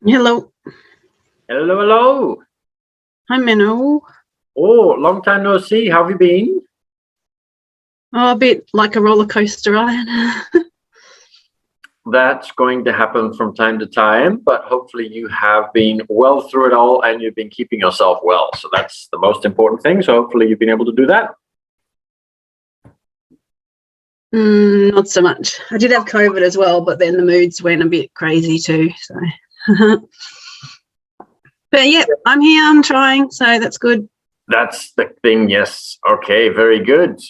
Hello. Hello, hello. Hi, Menno. Oh, long time no see. How have you been? Oh, a bit like a roller coaster ride. That's going to happen from time to time, but hopefully you have been well through it all and you've been keeping yourself well. So that's the most important thing. So hopefully you've been able to do that. Not so much. I did have COVID as well, but then the moods went a bit crazy too. So, but yeah, I'm here. I'm trying, so that's good. That's the thing. Yes. Okay. Very good.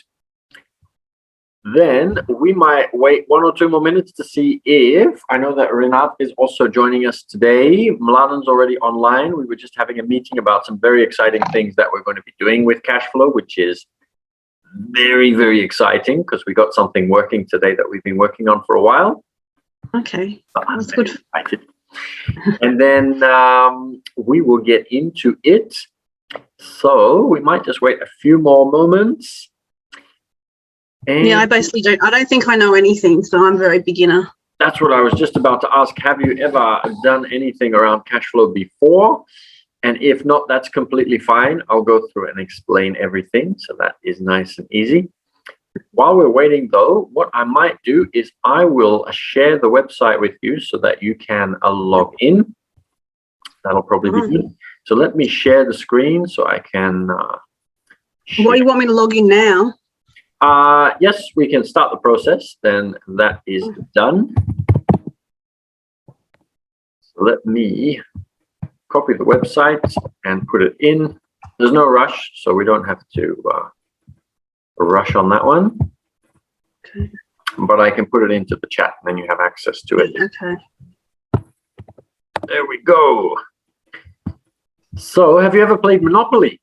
Then we might wait 1 or 2 more minutes to see if I know that Renat is also joining us today. Mladen's already online. We were just having a meeting about some very exciting things that we're going to be doing with Cashflow, which is very, very exciting because we got something working today that we've been working on for a while. Okay, that's good. Excited. And then we will get into it. So we might just wait a few more moments. And yeah, I don't think I know anything, so I'm very beginner. That's what I was just about to ask. Have you ever done anything around Cashflow before? And if not, that's completely fine. I'll go through and explain everything. So that is nice and easy. While we're waiting though, what I might do is I will share the website with you so that you can log in. That'll probably be good. So let me share the screen so I can... What do you want me to log in now? Yes, we can start the process. Then that is done. So let me copy the website and put it in. There's no rush, so we don't have to rush on that one. Okay. But I can put it into the chat, and then you have access to it. Okay. There we go. So, have you ever played Monopoly?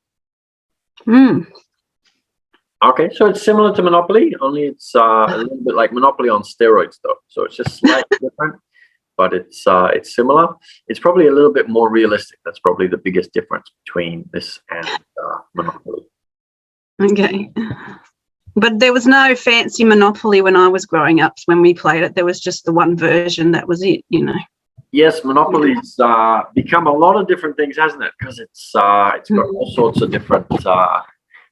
Okay, so it's similar to Monopoly, only it's a little bit like Monopoly on steroids, though. So it's just slightly different, but it's similar. It's probably a little bit more realistic. That's probably the biggest difference between this and Monopoly. Okay. But there was no fancy Monopoly when I was growing up. When we played it, there was just the one version. That was it, you know. Yes, Monopoly's become a lot of different things, hasn't it? Because it's got all sorts of different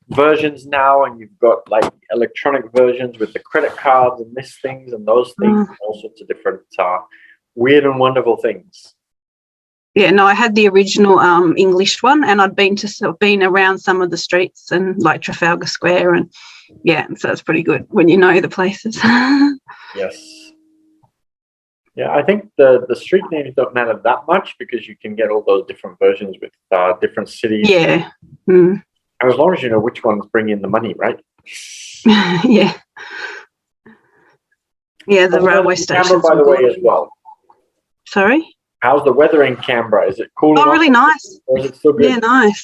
versions now, and you've got like electronic versions with the credit cards and this things and those things, all sorts of different weird and wonderful things. Yeah, no, I had the original English one, and I'd been around some of the streets and like Trafalgar Square, and yeah, so it's pretty good when you know the places. Yes. Yeah, I think the street names don't matter that much because you can get all those different versions with different cities. Yeah. As long as you know which ones bring in the money, right? Yeah. Yeah, the railway station. By the way, as well. Sorry? How's the weather in Canberra? Is it cool? Oh, really nice. Or is it still good? Yeah, nice.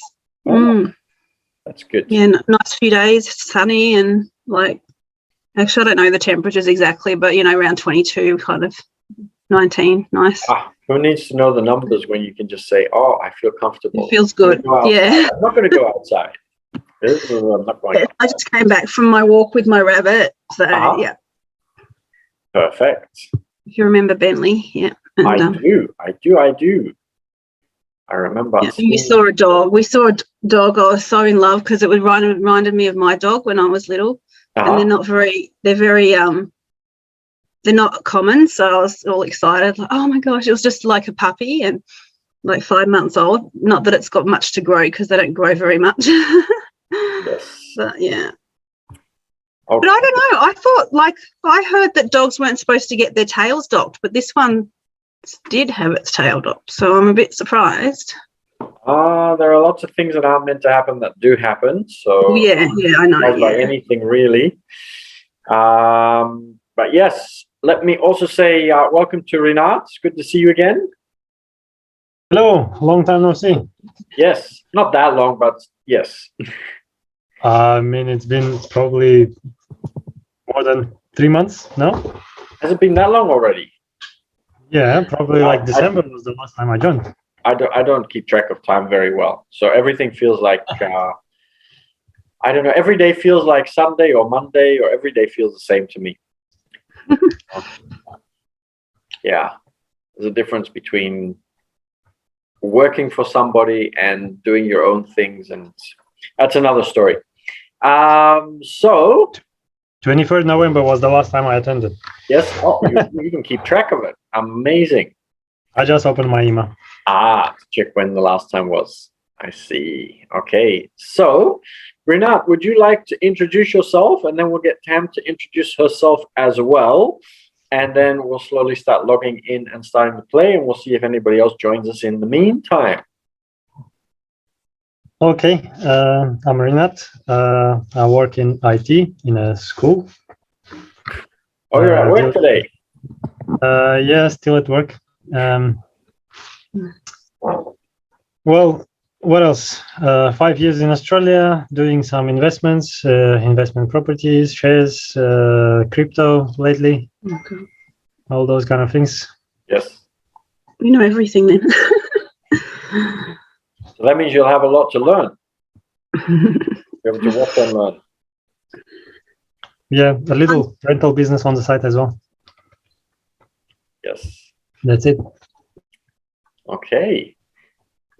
That's good. Yeah, nice few days, sunny, and like, actually, I don't know the temperatures exactly, but, you know, around 22, kind of 19, nice. Who needs to know the numbers when you can just say, oh, I feel comfortable. It feels good, yeah. I'm not going to go outside. I'm not going I just came back from my walk with my rabbit, so, yeah. Perfect. If you remember Bentley, yeah. And, I do. I remember. Yeah, we saw a dog. We saw a dog. I was so in love because it reminded me of my dog when I was little. And they're not common. So I was all excited. Like, oh my gosh, it was just like a puppy and like 5 months old. Not that it's got much to grow because they don't grow very much. Yes. But yeah. Okay. But I don't know. I thought, like, I heard that dogs weren't supposed to get their tails docked, but this one did have its tail docked, so I'm a bit surprised. There are lots of things that aren't meant to happen that do happen. So yeah, I know. Not by anything really. But yes, let me also say welcome to Renat. It's good to see you again. Hello, long time no see. Yes, not that long, but yes. I mean, it's been probably more than 3 months now. Has it been that long already? Yeah, probably like December was the last time I joined. I don't keep track of time very well, so everything feels like I don't know. Every day feels like Sunday or Monday, or every day feels the same to me. Yeah, there's a difference between working for somebody and doing your own things, and that's another story. So 23rd November was the last time I attended. yes, you can keep track of it. Amazing. I just opened my email. To check when the last time was. I see. Okay. So, Renat, would you like to introduce yourself, and then we'll get Tam to introduce herself as well, and then we'll slowly start logging in and starting to play, and we'll see if anybody else joins us in the meantime. Okay, I'm Renat. I work in IT in a school. Oh, you're at work today? Yeah, still at work. Well, what else? 5 years in Australia, doing some investments, investment properties, shares, crypto lately, all those kind of things. Yes. You know everything then. So that means you'll have a lot to learn. Be able to watch and learn. Yeah, a little rental business on the side as well. Yes. That's it. Okay.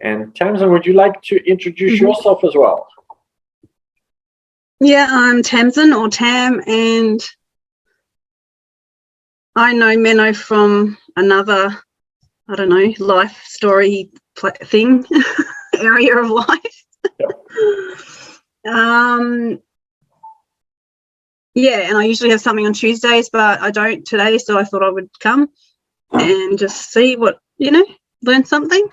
And Tamsin, would you like to introduce yourself as well? Yeah, I'm Tamsin, or Tam, and I know Menno from another, I don't know, life story thing, area of life. Yep. Yeah, and I usually have something on Tuesdays, but I don't today, so I thought I would come and just see what, learn something.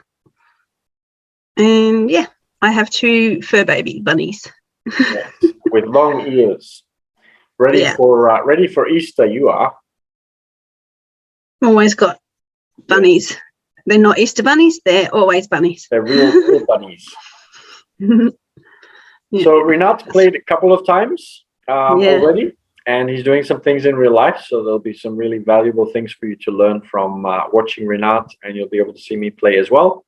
And yeah, I have 2 fur baby bunnies. Yes. With long ears. Ready for Easter, you are. Always got bunnies. Yeah. They're not Easter bunnies, they're always bunnies. They're real bunnies. Yeah. So Renat played a couple of times already, and he's doing some things in real life, so there'll be some really valuable things for you to learn from watching Renat, and you'll be able to see me play as well.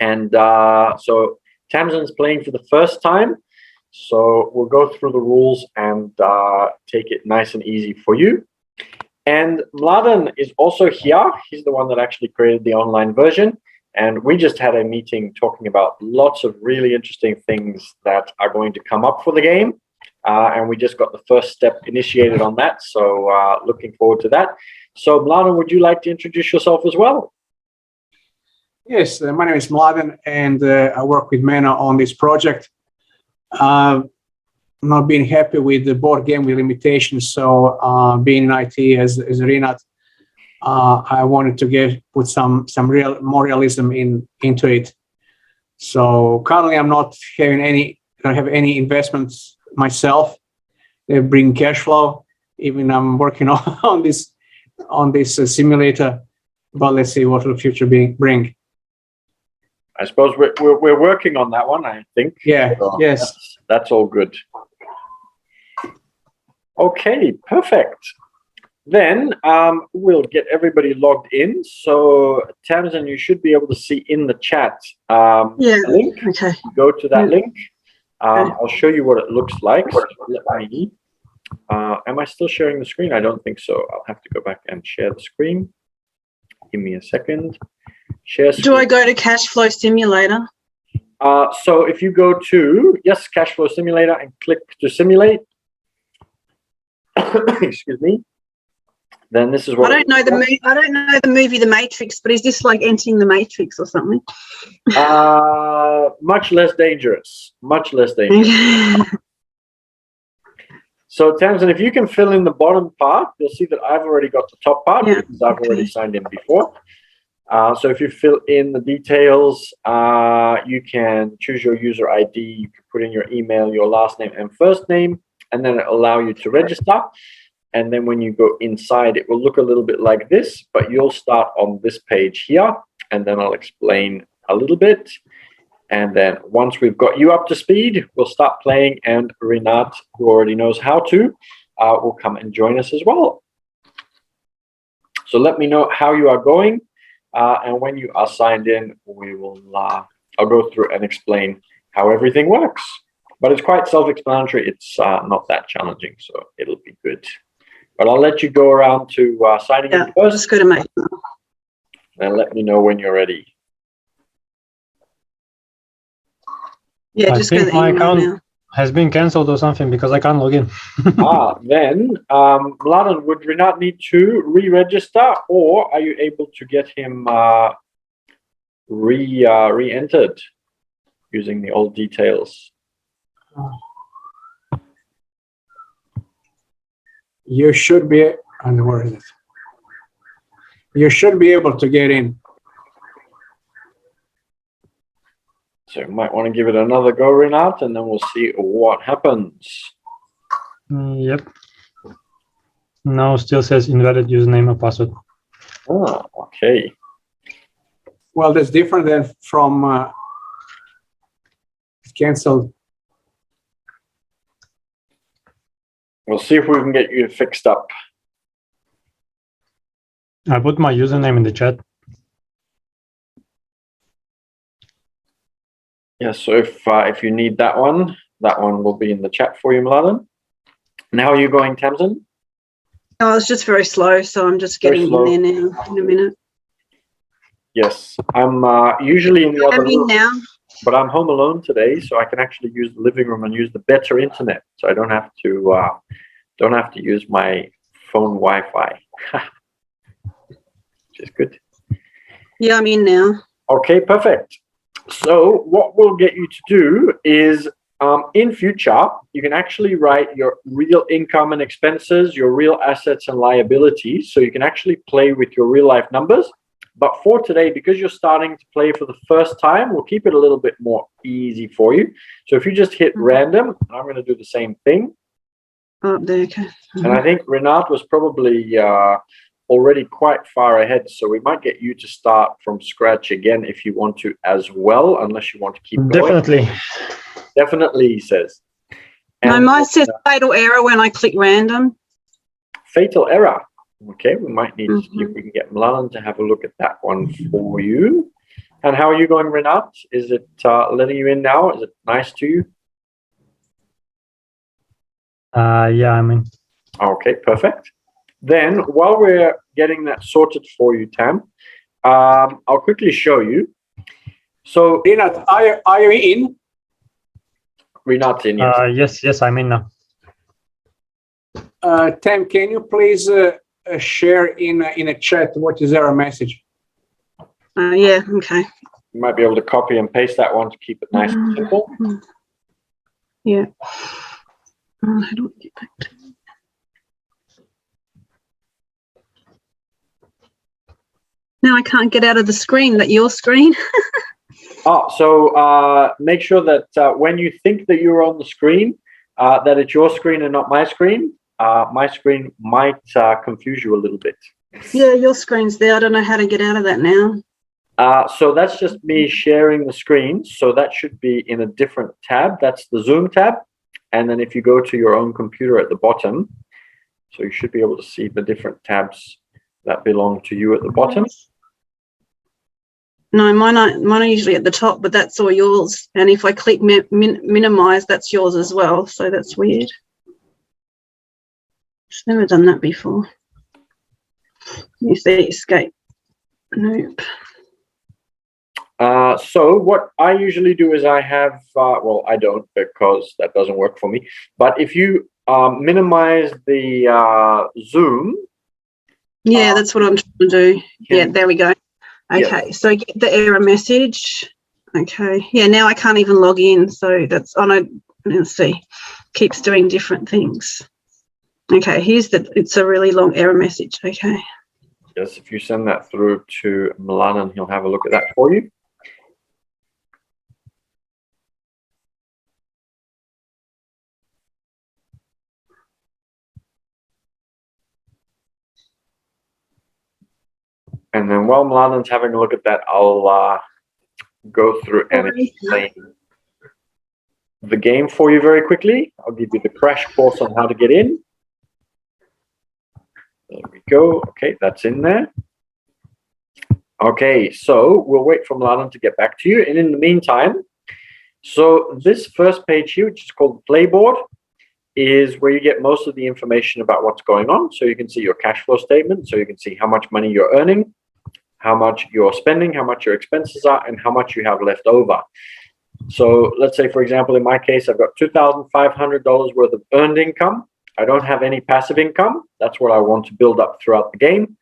And so Tamsin's playing for the first time, so we'll go through the rules and take it nice and easy for you. And Mladen is also here. He's the one that actually created the online version, and we just had a meeting talking about lots of really interesting things that are going to come up for the game, and we just got the first step initiated on that, so looking forward to that. So Mladen, would you like to introduce yourself as well? Yes, my name is Mladen, and I work with Menno on this project. I'm not being happy with the board game with limitations, so being in IT as Renat, I wanted to put some more realism into it. So currently, I'm not having don't have any investments myself. They bring cash flow. Even I'm working on this simulator, but let's see what the future bring. I suppose we're working on that one, I think. Yeah. So yes. That's all good. Okay, perfect. Then we'll get everybody logged in. So Tamsin, you should be able to see in the chat link. Okay. Go to that link. I'll show you what it looks like. So let me. Am I still sharing the screen? I don't think so. I'll have to go back and share the screen. Give me a second. Share screen. Do I go to Cashflow Simulator? So if you go to Cashflow Simulator and click to simulate, excuse me, then this is what I don't know the movie The Matrix, but is this like entering the Matrix or something? Much less dangerous. Much less dangerous. So Tamsin, if you can fill in the bottom part, you'll see that I've already got the top part because I've already signed in before. So if you fill in the details, you can choose your user ID, you can put in your email, your last name and first name, and then it'll allow you to register. And then when you go inside, it will look a little bit like this, but you'll start on this page here, and then I'll explain a little bit. And then once we've got you up to speed, we'll start playing, and Renat, who already knows how to, will come and join us as well. So let me know how you are going. And when you are signed in, we will. I'll go through and explain how everything works. But it's quite self-explanatory. It's not that challenging, so it'll be good. But I'll let you go around to signing in first. Just go to my. And let me know when you're ready. Yeah, I just go to think the my email account now. has been cancelled or something because I can't log in. Then, Mladen, would Rinat need to re-register, or are you able to get him re-entered using the old details? You should be, and where is it? You should be able to get in. So you might want to give it another go, Rinat, and then we'll see what happens. Yep. Now still says invalid username or password. Ah, okay. Well, that's different than from canceled. We'll see if we can get you fixed up. I put my username in the chat. Yeah, so if you need that one will be in the chat for you, Mladen. And how are you going, Tamsin? Oh, it's just very slow, so I'm just getting in there now in a minute. Yes, I'm usually in the other I'm in room, now. but I'm home alone today, so I can actually use the living room and use the better internet. So I don't have to use my phone Wi-Fi, which is good. Yeah, I'm in now. Okay, perfect. So what we'll get you to do is, in future, you can actually write your real income and expenses, your real assets and liabilities. So you can actually play with your real life numbers. But for today, because you're starting to play for the first time, we'll keep it a little bit more easy for you. So if you just hit random, I'm going to do the same thing. Oh, there, okay. And I think Rinat was probably already quite far ahead, so we might get you to start from scratch again if you want to as well, unless you want to keep going. Definitely, he says. And no, mine says fatal error when I click random. Fatal error. Okay, we might need to see if we can get Mladen to have a look at that one for you. And how are you going, Rinat? Is it letting you in now? Is it nice to you? Yeah, I'm in. Okay, perfect. Then, while we're getting that sorted for you, Tam, I'll quickly show you. So, Rinat, are you in? Rinat's in, yes. Yes, I'm in now. Tam, can you please share in a chat what is our message? Yeah, okay. You might be able to copy and paste that one to keep it nice and simple. Yeah. How do I get back to it? Now I can't get out of the screen. That your screen? So make sure that when you think that you're on the screen, that it's your screen and not my screen. My screen might confuse you a little bit. Yeah, your screen's there. I don't know how to get out of that now. So that's just me sharing the screen. So that should be in a different tab. That's the Zoom tab. And then if you go to your own computer at the bottom, so you should be able to see the different tabs that belong to you at the bottom. No, mine are usually at the top, but that's all yours. And if I click minimize, that's yours as well. So that's weird. I've never done that before. You see, escape. Nope. So what I usually do is I have, well, I don't because that doesn't work for me. But if you minimize the Zoom. Yeah, that's what I'm trying to do. Yeah, there we go. Okay, so I get the error message. Okay, yeah, now I can't even log in. So that's on a, let's see, keeps doing different things. Okay, it's a really long error message. Okay. Yes, if you send that through to Mladen, he'll have a look at that for you. And then while Mladen's having a look at that, I'll go through and explain the game for you very quickly. I'll give you the crash course on how to get in. There we go. Okay, that's in there. Okay, so we'll wait for Mladen to get back to you. And in the meantime, so this first page here, which is called the Playboard, is where you get most of the information about what's going on. So you can see your cash flow statement. So you can see how much money you're earning, how much you're spending, how much your expenses are, and how much you have left over. So let's say, for example, in my case, I've got $2,500 worth of earned income. I don't have any passive income. That's what I want to build up throughout the game.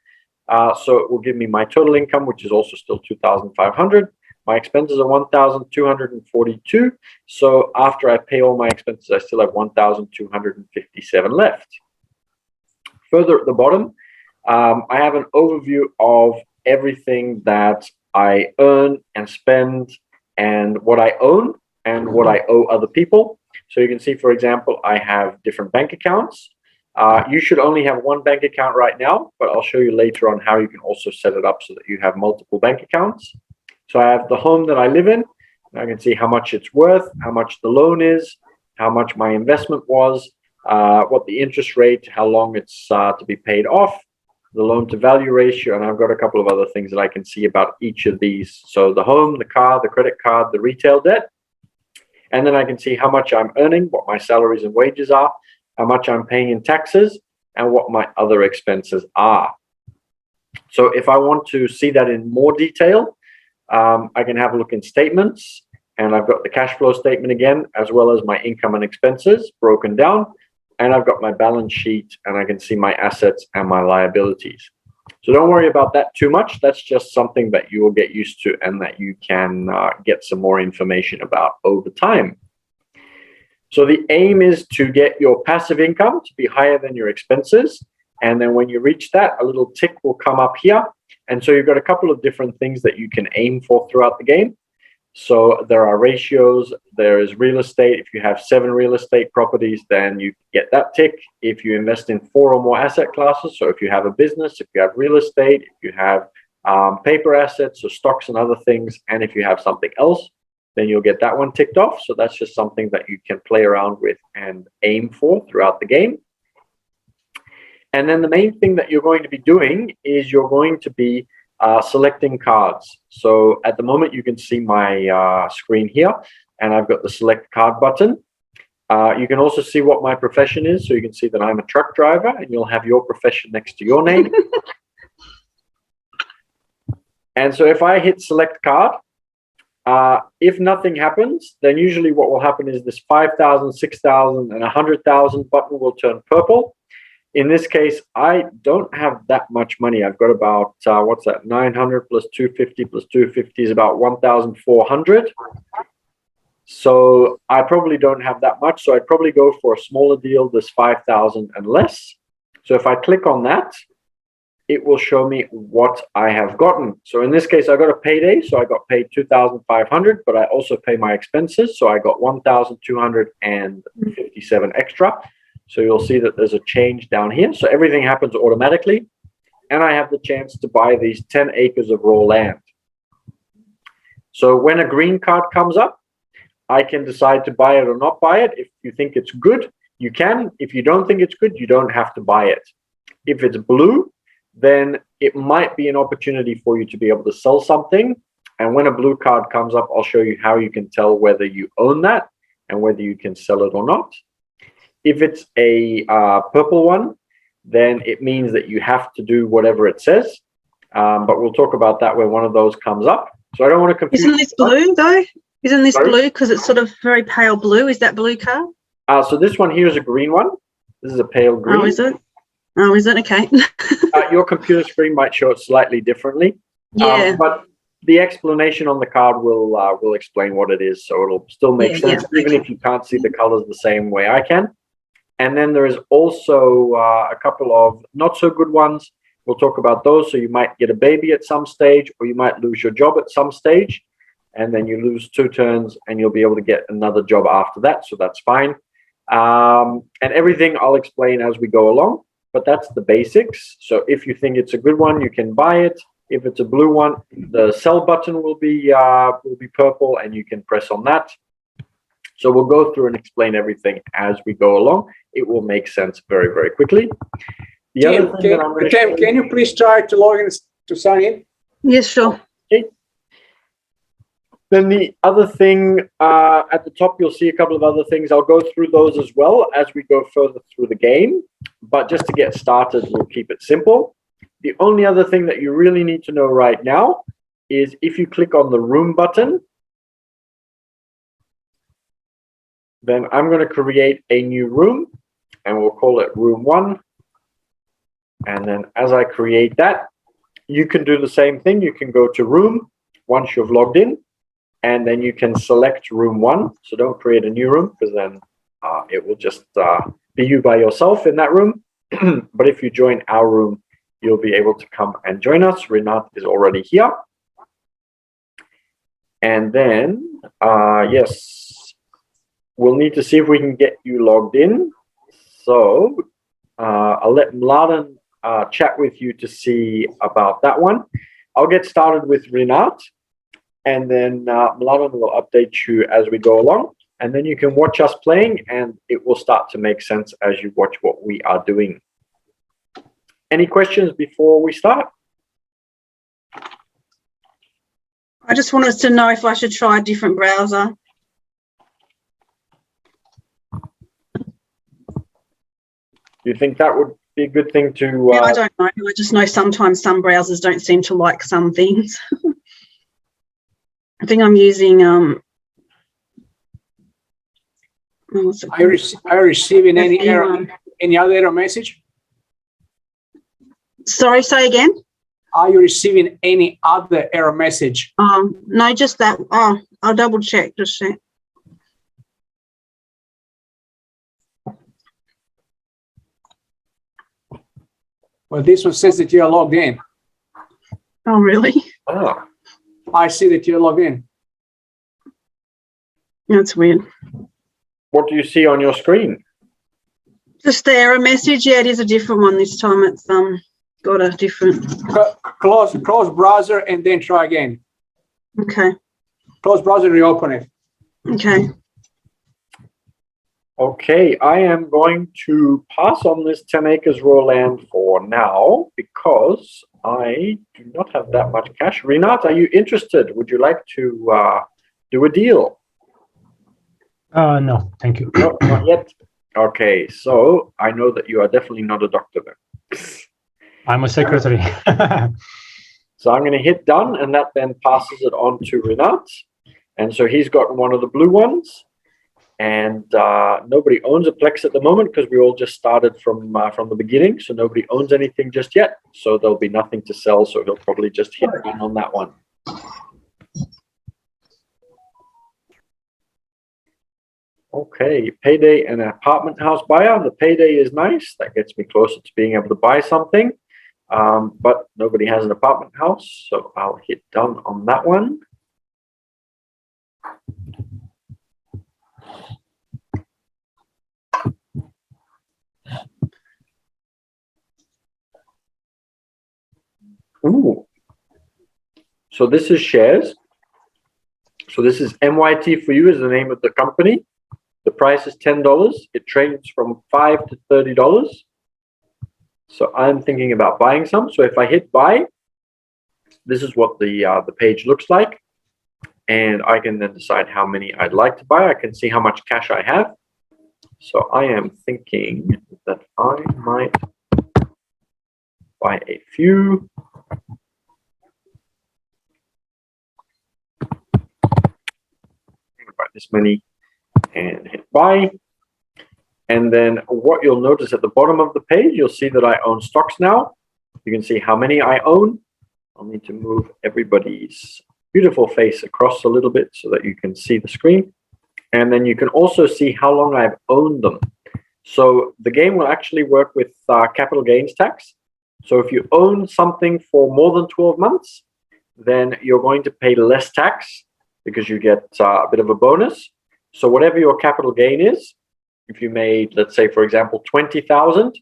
So it will give me my total income, which is also still 2,500. My expenses are 1,242. So after I pay all my expenses, I still have 1,257 left. Further at the bottom, I have an overview of everything that I earn and spend and what I own and what I owe other people. So you can see, for example, I have different bank accounts. You should only have one bank account right now, but I'll show you later on how you can also set it up so that you have multiple bank accounts. So I have the home that I live in. I can see how much it's worth, how much the loan is, how much my investment was, what the interest rate, how long it's to be paid off, the loan to value ratio, and I've got a couple of other things that I can see about each of these. So the home, the car, the credit card, the retail debt. And then I can see how much I'm earning, what my salaries and wages are, how much I'm paying in taxes, and what my other expenses are. So if I want to see that in more detail, I can have a look in statements, and I've got the cash flow statement again, as well as my income and expenses broken down. And I've got my balance sheet, and I can see my assets and my liabilities. So don't worry about that too much. That's just something that you will get used to and that you can get some more information about over time. So the aim is to get your passive income to be higher than your expenses. And then when you reach that, a little tick will come up here. And so you've got a couple of different things that you can aim for throughout the game. So there are ratios, there is real estate. If you have 7 real estate properties, then you get that tick. If you invest in 4 or more asset classes, so if you have a business, if you have real estate, if you have paper assets, so stocks and other things, and if you have something else, then you'll get that one ticked off. So that's just something that you can play around with and aim for throughout the game. And then the main thing that you're going to be doing is you're going to be selecting cards. So at the moment, you can see my screen here, and I've got the select card button. You can also see what my profession is. So you can see that I'm a truck driver, and you'll have your profession next to your name. And so if I hit select card, if nothing happens, then usually what will happen is this 5,000, 6,000, and 100,000 button will turn purple. In this case, I don't have that much money. I've got about, what's that, 900 plus 250 plus 250 is about 1,400. So I probably don't have that much. So I'd probably go for a smaller deal, this 5,000 and less. So if I click on that, it will show me what I have gotten. So in this case, I got a payday. So I got paid 2,500, but I also pay my expenses. So I got 1,257 extra. So you'll see that there's a change down here. So everything happens automatically. And I have the chance to buy these 10 acres of raw land. So when a green card comes up, I can decide to buy it or not buy it. If you think it's good, you can. If you don't think it's good, you don't have to buy it. If it's blue, then it might be an opportunity for you to be able to sell something. And when a blue card comes up, I'll show you how you can tell whether you own that and whether you can sell it or not. If it's a purple one, then it means that you have to do whatever it says. But we'll talk about that when one of those comes up. So I don't want to confuse. Isn't this blue though? Isn't this blue because it's sort of very pale blue? Is that blue card? So this one here is a green one. This is a pale green. Oh, is it? Oh, is it? Okay. Your computer screen might show it slightly differently. Yeah. But the explanation on the card will explain what it is. So it'll still make sense, even if you can't see the colors the same way I can. And then there is also a couple of not so good ones. We'll talk about those. So you might get a baby at some stage, or you might lose your job at some stage. And then you lose 2 turns and you'll be able to get another job after that. So that's fine. And everything I'll explain as we go along, but that's the basics. So if you think it's a good one, you can buy it. If it's a blue one, the sell button will be purple and you can press on that. So we'll go through and explain everything as we go along. It will make sense very, very quickly. Tim, can you please try to log in to sign in? Yes, sure. Okay. Then the other thing, at the top, you'll see a couple of other things. I'll go through those as well as we go further through the game. But just to get started, we'll keep it simple. The only other thing that you really need to know right now is if you click on the room button, then I'm going to create a new room, and we'll call it room 1. And then as I create that, you can do the same thing. You can go to room once you've logged in, and then you can select room 1. So don't create a new room, because then it will just be you by yourself in that room. But if you join our room, you'll be able to come and join us. Renat is already here. And then, yes, we'll need to see if we can get you logged in. So I'll let Mladen chat with you to see about that one. I'll get started with Renat, and then Mladen will update you as we go along. And then you can watch us playing, and it will start to make sense as you watch what we are doing. Any questions before we start? I just wanted to know if I should try a different browser. You think that would be a good thing to... Yeah, I don't know. I just know sometimes some browsers don't seem to like some things. I think I'm using... Are you receiving any error, any other error message? Sorry, say again? Are you receiving any other error message? No, just that. Oh, I'll double check. Just check. Well, this one says that you're logged in. Oh, really? Ah. I see that you're logged in. That's weird. What do you see on your screen? Just the error message. Yeah, it is a different one this time. It's got a different... Close browser and then try again. Okay. Close browser, reopen it. Okay. Okay, I am going to pass on this 10 acres raw land for now, because I do not have that much cash. Renat, are you interested? Would you like to do a deal? No, thank you. No, not yet. Okay, so I know that you are definitely not a doctor then. I'm a secretary. So I'm going to hit done, and that then passes it on to Renat. And so he's got one of the blue ones. And nobody owns a Plex at the moment, because we all just started from the beginning. So nobody owns anything just yet. So there'll be nothing to sell. So he'll probably just hit done on that one. Okay, payday and apartment house buyer. The payday is nice. That gets me closer to being able to buy something. But nobody has an apartment house. So I'll hit done on that one. Ooh. So this is shares. So this is MYT for you is the name of the company. The price is $10. It trades from $5 to $30. So I'm thinking about buying some. So if I hit buy, this is what the page looks like. And I can then decide how many I'd like to buy. I can see how much cash I have. So I am thinking that I might buy a few. Buy this many and hit buy. And then what you'll notice at the bottom of the page, you'll see that I own stocks now. You can see how many I own. I'll need to move everybody's beautiful face across a little bit so that you can see the screen. And then you can also see how long I've owned them. So the game will actually work with capital gains tax. So if you own something for more than 12 months, then you're going to pay less tax because you get a bit of a bonus. So whatever your capital gain is, if you made, let's say, for example, 20,000,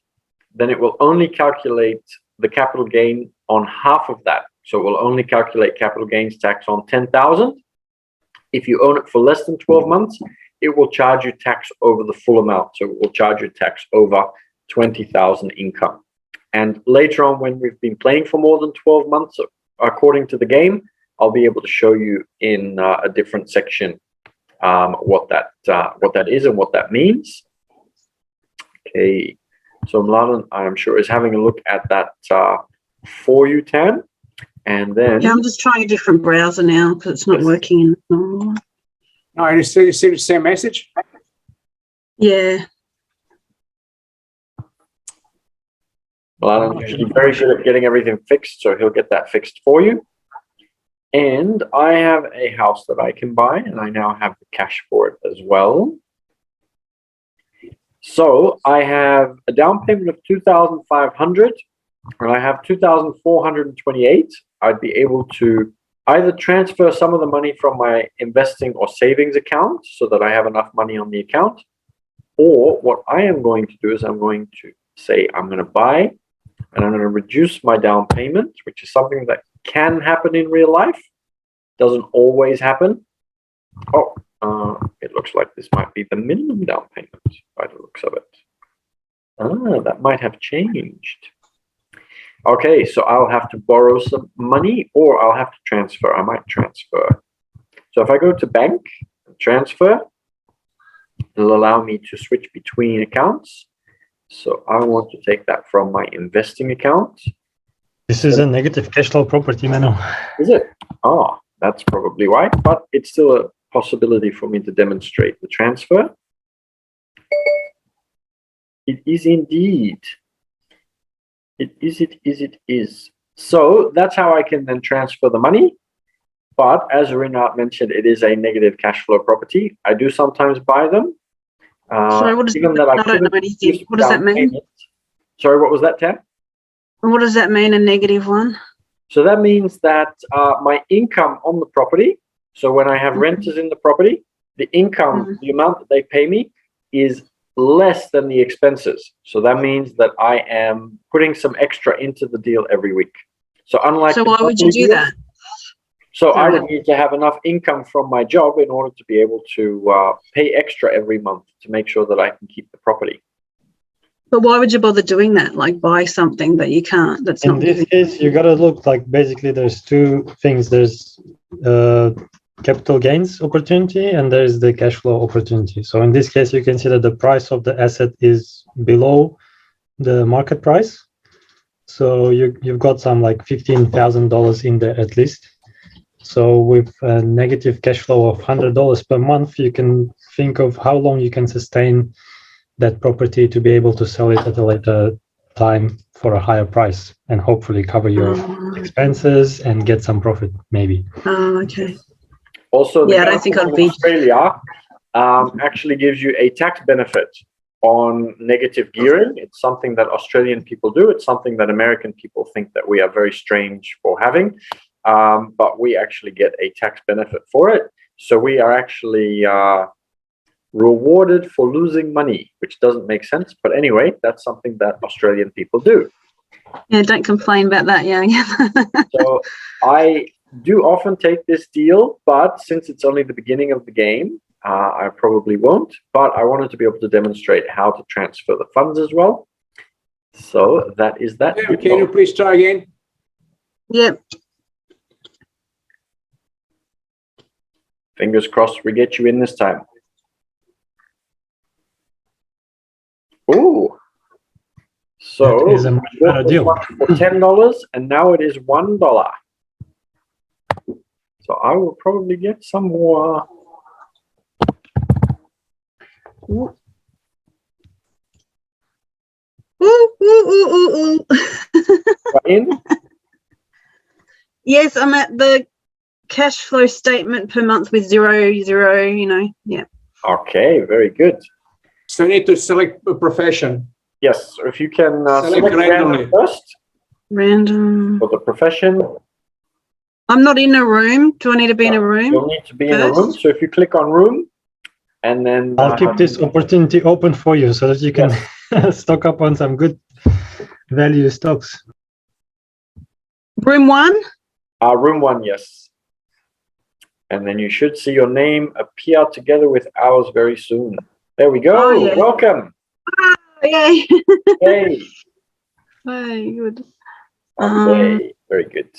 then it will only calculate the capital gain on half of that. So it will only calculate capital gains tax on 10,000. If you own it for less than 12 months, it will charge you tax over the full amount. So it will charge you tax over 20,000 income. And later on, when we've been playing for more than 12 months, according to the game, I'll be able to show you in a different section what that is and what that means. Okay, so Mladen, I'm sure, is having a look at that for you, Tan. And then... Yeah, I'm just trying a different browser now because it's not working in the normal one. No, I received the same message. Yeah. Well, Alan's usually very good at getting everything fixed, so he'll get that fixed for you. And I have a house that I can buy, and I now have the cash for it as well. So I have a down payment of 2,500, and I have 2,428. I'd be able to either transfer some of the money from my investing or savings account so that I have enough money on the account. Or what I am going to do is I'm going to say I'm going to buy, and I'm going to reduce my down payment, which is something that can happen in real life. Doesn't always happen. Oh, it looks like this might be the minimum down payment by the looks of it. That might have changed. Okay, so I'll have to borrow some money or I'll have to transfer. I might transfer. So if I go to bank and transfer, it'll allow me to switch between accounts. So I want to take that from my investing account. This is a negative cash flow property, Mano. Is it? Oh, that's probably why, but it's still a possibility for me to demonstrate the transfer. It is indeed. It is. So that's how I can then transfer the money. But as Rinat mentioned, it is a negative cash flow property. I do sometimes buy them. Sorry, what does Even that I don't know anything. What does that mean? Payment. Sorry, what was that, Tam? What does that mean, a negative one? So that means that my income on the property, so when I have renters in the property, the income, the amount that they pay me is less than the expenses. So that means that I am putting some extra into the deal every week. So unlike why would you do that? So I would need to have enough income from my job in order to be able to pay extra every month to make sure that I can keep the property. But why would you bother doing that? Like buy something that you can't, that's in this case, you got to look like basically there's two things. There's capital gains opportunity and there's the cash flow opportunity. So in this case, you can see that the price of the asset is below the market price. So you've got some like $15,000 in there at least. So with a negative cash flow of $100 per month, you can think of how long you can sustain that property to be able to sell it at a later time for a higher price and hopefully cover your expenses and get some profit maybe. Oh, okay. Also, the I don't think I'd be. Australia actually gives you a tax benefit on negative gearing. It's something that Australian people do. It's something that American people think that we are very strange for having. But we actually get a tax benefit for it. So we are actually rewarded for losing money, which doesn't make sense. But anyway, that's something that Australian people do. Yeah, don't complain about that, yeah. So I do often take this deal, but since it's only the beginning of the game, I probably won't. But I wanted to be able to demonstrate how to transfer the funds as well. So that is that. Yeah, can you please try again? Yep. Fingers crossed we get you in this time. Ooh. So that is a much better deal. For $10 and now it is $1. So I will probably get some more. Ooh, ooh. In? Yes, I'm at the cash flow statement per month with zero, you know, yeah. Okay, very good. So you need to select a profession. Yes, so if you can select randomly first. Random. For the profession. I'm not in a room. Do I need to be in a room? You'll need to be in a room. So if you click on room and then... I'll keep this opportunity open for you so that you can stock up on some good value stocks. Room 1? Room 1, yes. And then you should see your name appear together with ours very soon. There we go. Oh, yeah. Welcome. Oh, yay. Hey. Very good. Okay, very good.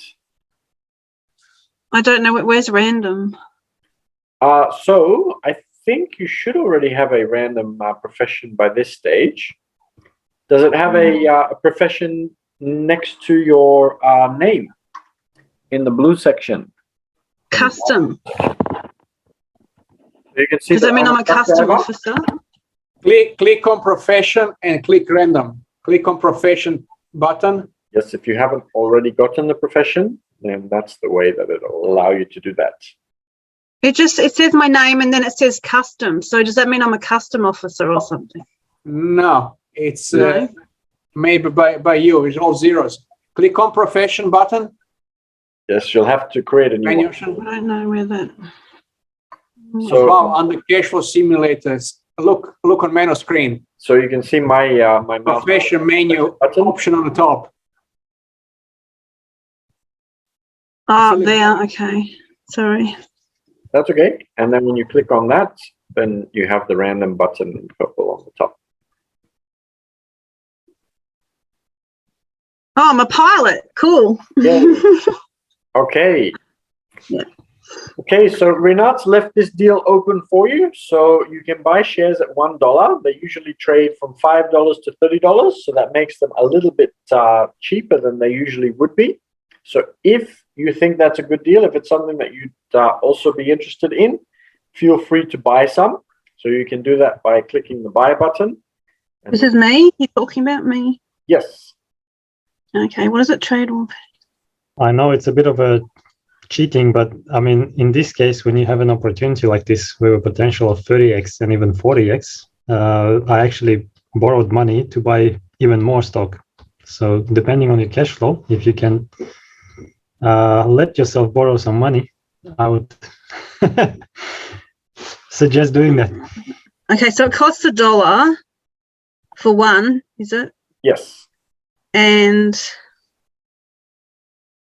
I don't know. Where's random? So I think you should already have a random profession by this stage. Does it have a profession next to your name in the blue section? Custom. You can see. Does that mean I'm a custom officer? Click on profession and click random. Click on profession button. Yes, if you haven't already gotten the profession, then that's the way that it'll allow you to do that. It says my name and then it says custom. So does that mean I'm a custom officer or something? No, it's No? maybe by you. It's all zeros. Click on profession button. Yes, you'll have to create a new one. I don't know where that. So Above under Cashflow simulators, look on menu screen. So you can see my my mouse Profession menu button. option on the top. Oh, there. Okay. Sorry. That's okay. And then when you click on that, then you have the random button in purple on the top. Oh, I'm a pilot. Cool. Yeah. Okay. Yeah. Okay, so Renat's left this deal open for you. So you can buy shares at $1. They usually trade from $5 to $30. So that makes them a little bit cheaper than they usually would be. So if you think that's a good deal, if it's something that you'd also be interested in, feel free to buy some. So you can do that by clicking the buy button. This is me? You're talking about me? Yes. Okay. What does it trade on? I know it's a bit of a cheating, but I mean, in this case, when you have an opportunity like this with a potential of 30x and even 40x, I actually borrowed money to buy even more stock. So depending on your cash flow, if you can let yourself borrow some money, I would suggest doing that. Okay, so it costs $1 for one, is it? Yes. And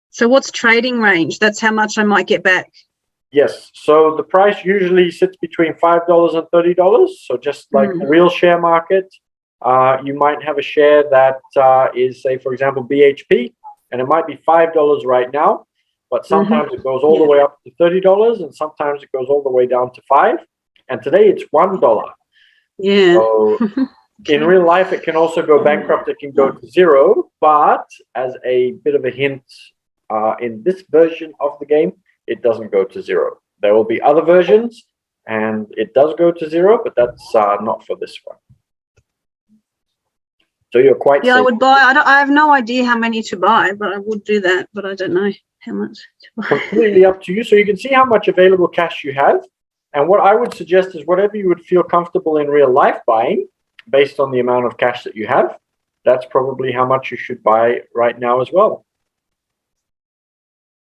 so what's trading range? That's how much I might get back. Yes. So the price usually sits between $5 and $30. So just like the real share market, you might have a share that is, say, for example, BHP, and it might be $5 right now, but sometimes it goes all the way up to $30, and sometimes it goes all the way down to $5. And today it's $1. Yeah. So in real life, it can also go bankrupt. It can go to zero. But as a bit of a hint, in this version of the game, it doesn't go to zero. There will be other versions, and it does go to zero, but that's not for this one. So you're quite safe. I would buy. I have no idea how many to buy, but I would do that. But I don't know how much to buy. Completely up to you. So you can see how much available cash you have. And what I would suggest is whatever you would feel comfortable in real life buying, based on the amount of cash that you have, that's probably how much you should buy right now as well.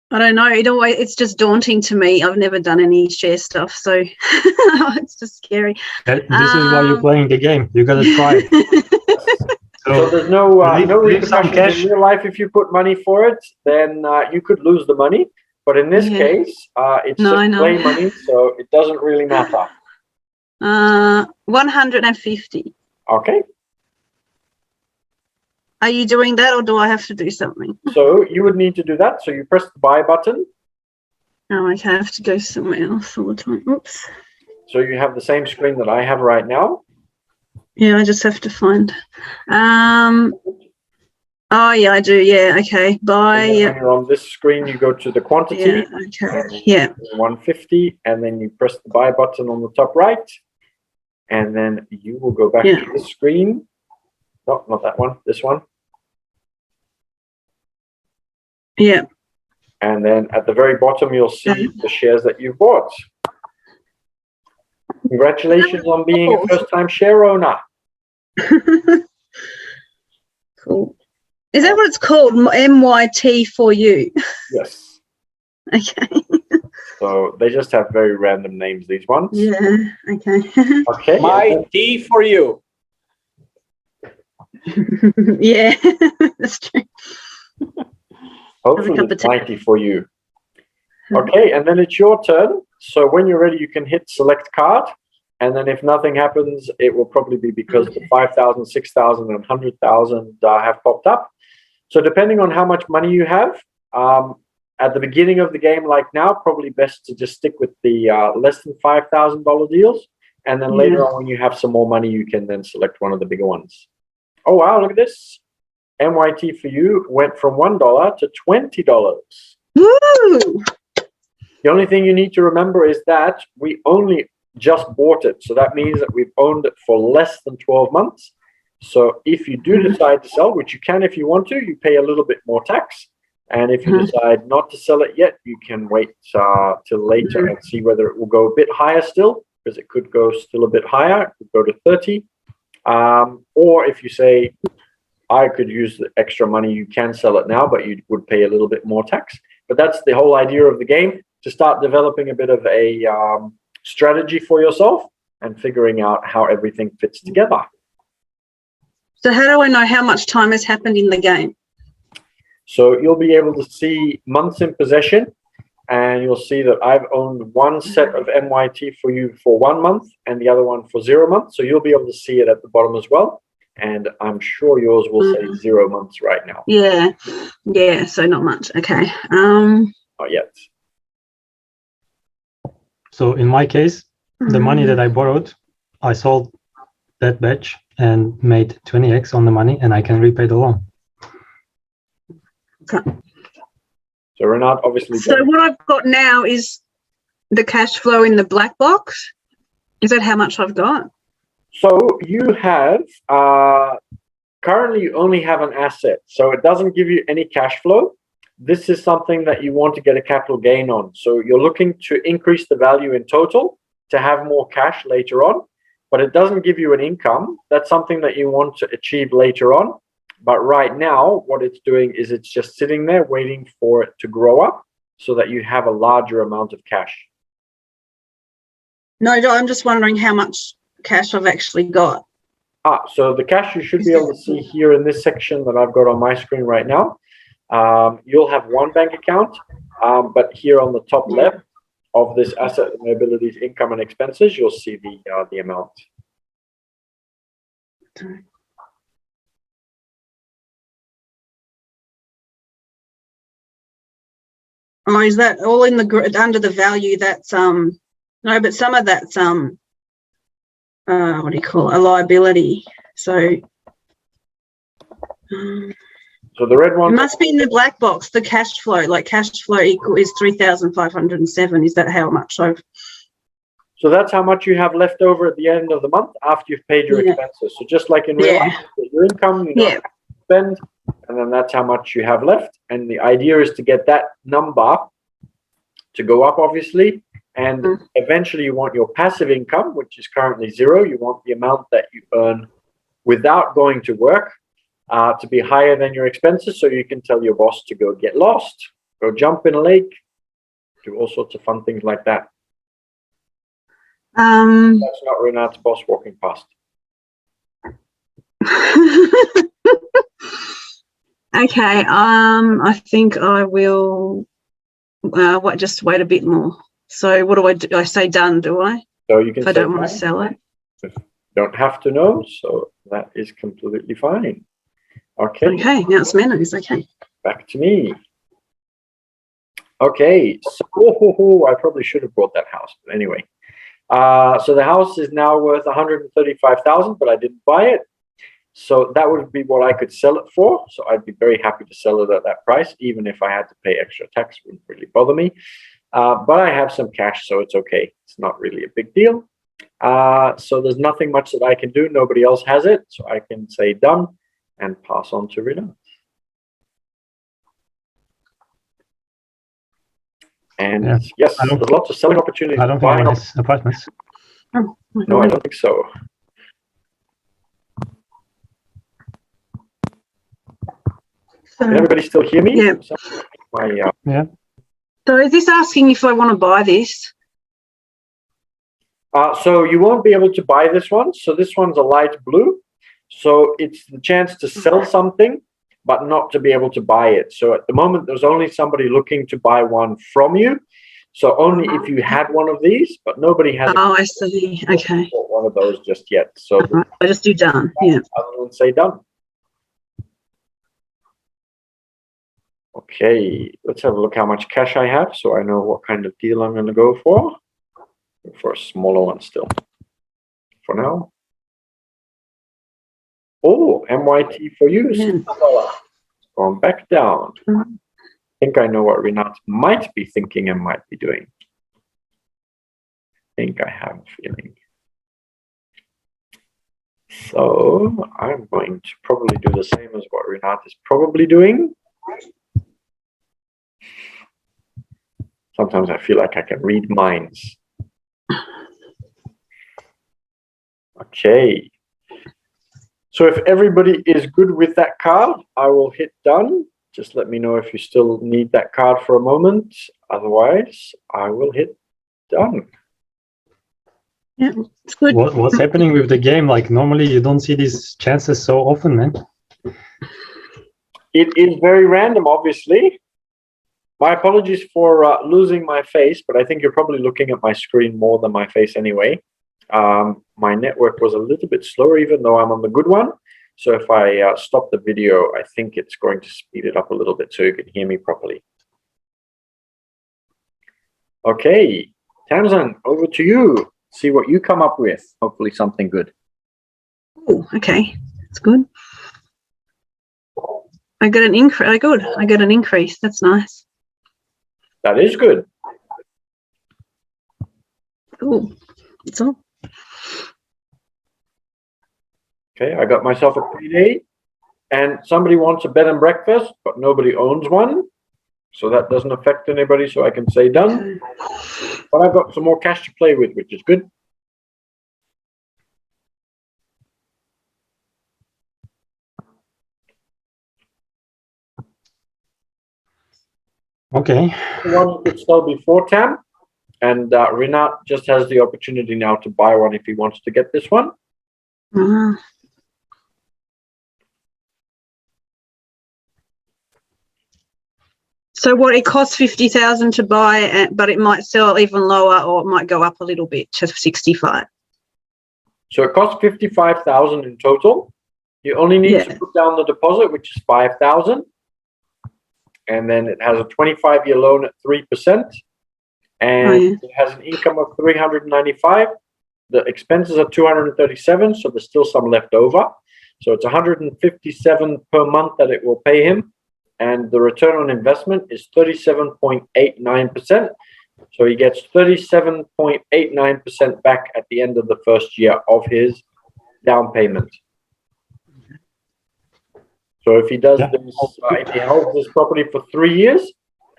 I don't know. It's just daunting to me. I've never done any share stuff, so it's just scary. This is why you're playing the game. You gotta try. So there's no repercussions in real life. If you put money for it, then you could lose the money. But in this case, it's just play money, so it doesn't really matter. 150. Okay. Are you doing that, or do I have to do something? So you would need to do that. So you press the buy button. Oh, okay. I have to go somewhere else all the time. Oops. So you have the same screen that I have right now. Yeah, I just have to find. Oh, yeah, I do. Yeah, okay. Buy. When you're on this screen, you go to the quantity. Yeah, okay. Yeah. 150, and then you press the buy button on the top right, and then you will go back to the screen. No, not that one. This one. Yeah. And then at the very bottom, you'll see the shares that you've bought. Congratulations on being a first-time share owner. Cool. Is that what it's called? MYT for you? Yes. Okay. So they just have very random names, these ones. Yeah. Okay. Okay. My tea for you. Yeah, that's true. Hopefully it's 90 for you. Okay, and then it's your turn. So when you're ready, you can hit select card. And then if nothing happens, it will probably be because the 5,000, 6,000, and 100,000 have popped up. So depending on how much money you have, at the beginning of the game, like now, probably best to just stick with the less than $5,000 deals. And then later on, when you have some more money, you can then select one of the bigger ones. Oh, wow, look at this. MYT for you went from $1 to $20. Woo! The only thing you need to remember is that we only just bought it. So that means that we've owned it for less than 12 months. So if you do decide to sell, which you can if you want to, you pay a little bit more tax. And if you decide not to sell it yet, you can wait till later and see whether it will go a bit higher still, because it could go still a bit higher. It could go to 30. Or if you say, I could use the extra money, you can sell it now, but you would pay a little bit more tax. But that's the whole idea of the game, to start developing a bit of a strategy for yourself and figuring out how everything fits together. So how do I know how much time has happened in the game? So you'll be able to see months in possession, and you'll see that I've owned one set of MYT for you for 1 month and the other one for 0 months. So you'll be able to see it at the bottom as well. And I'm sure yours will say 0 months right now. Yeah. Yeah. So not much. Okay. Not yet. So in my case, the money that I borrowed, I sold that batch and made 20x on the money, and I can repay the loan. Okay. So Renat, obviously. So what I've got now is the cash flow in the black box. Is that how much I've got? So you have, currently you only have an asset. So it doesn't give you any cash flow. This is something that you want to get a capital gain on. So you're looking to increase the value in total to have more cash later on, but it doesn't give you an income. That's something that you want to achieve later on. But right now, what it's doing is it's just sitting there waiting for it to grow up so that you have a larger amount of cash. No, I'm just wondering how much cash I've actually got. So the cash you should be able to see here in this section that I've got on my screen right now. You'll have one bank account, but here on the top left of this asset and liabilities, income and expenses, you'll see the amount. Oh, is that all in the under the value? That's no, but some of that's what do you call it? A liability. So. So the red one. It must be in the black box. The cash flow, like cash flow equal is 3,507. Is that how much I've? So that's how much you have left over at the end of the month after you've paid your expenses. So just like in real life, your income, you know, spend, and then that's how much you have left. And the idea is to get that number to go up, obviously. And eventually you want your passive income, which is currently 0. You want the amount that you earn without going to work to be higher than your expenses, so you can tell your boss to go get lost, go jump in a lake, do all sorts of fun things like that. That's not Renat's boss walking past. Okay, I think I will just wait a bit more. So what do I do? I say done, do I? So you can if I don't want to sell it. You don't have to know, so that is completely fine. Okay. Okay, now it's Menno's. Okay. Back to me. Okay, so I probably should have bought that house, but anyway. So the house is now worth 135,000, but I didn't buy it. So that would be what I could sell it for. So I'd be very happy to sell it at that price, even if I had to pay extra tax. It wouldn't really bother me. But I have some cash, so it's okay. It's not really a big deal. So there's nothing much that I can do. Nobody else has it, so I can say done and pass on to Rita. And yes, there's lots of selling opportunities. I don't think anyone has apartments. Oh, no, I don't think so. Can everybody still hear me? Yeah. Yeah. So is this asking if I want to buy this? So you won't be able to buy this one. So this one's a light blue. So it's the chance to sell something, but not to be able to buy it. So at the moment, there's only somebody looking to buy one from you. So only if you had one of these, but nobody has. Oh, I see. Okay. One of those just yet. So I just do done. Yeah. Other than say done. Okay, let's have a look how much cash I have, so I know what kind of deal I'm going to go for. For a smaller one still. For now. Oh, MYT for you. Going back down. I think I know what Renat might be thinking and might be doing. think I have a feeling. So I'm going to probably do the same as what Renat is probably doing. Sometimes I feel like I can read minds. Okay. So if everybody is good with that card, I will hit done. Just let me know if you still need that card for a moment. Otherwise, I will hit done. Yeah, it's good. What's happening with the game? Like normally you don't see these chances so often, man. It is very random, obviously. My apologies for losing my face, but I think you're probably looking at my screen more than my face anyway. My network was a little bit slower, even though I'm on the good one. So if I stop the video, I think it's going to speed it up a little bit so you can hear me properly. Okay, Tamsin, over to you. See what you come up with. Hopefully something good. Oh, okay. That's good. I got an increase. I got an increase. That's nice. That is good. Oh, that's all. Okay, I got myself a payday, and somebody wants a bed and breakfast, but nobody owns one. So that doesn't affect anybody, so I can say done. But I've got some more cash to play with, which is good. Okay. One you could sell before Tam, and Renat just has the opportunity now to buy one if he wants to get this one. So what, it costs 50,000 to buy, but it might sell even lower, or it might go up a little bit to 65. So it costs 55,000 in total. You only need to put down the deposit, which is 5,000, and then it has a 25-year loan at 3%, and it has an income of 395. The expenses are 237, so there's still some left over. So it's 157 per month that it will pay him. And the return on investment is 37.89%. So he gets 37.89% back at the end of the first year of his down payment. So if he does this, if he holds this property for 3 years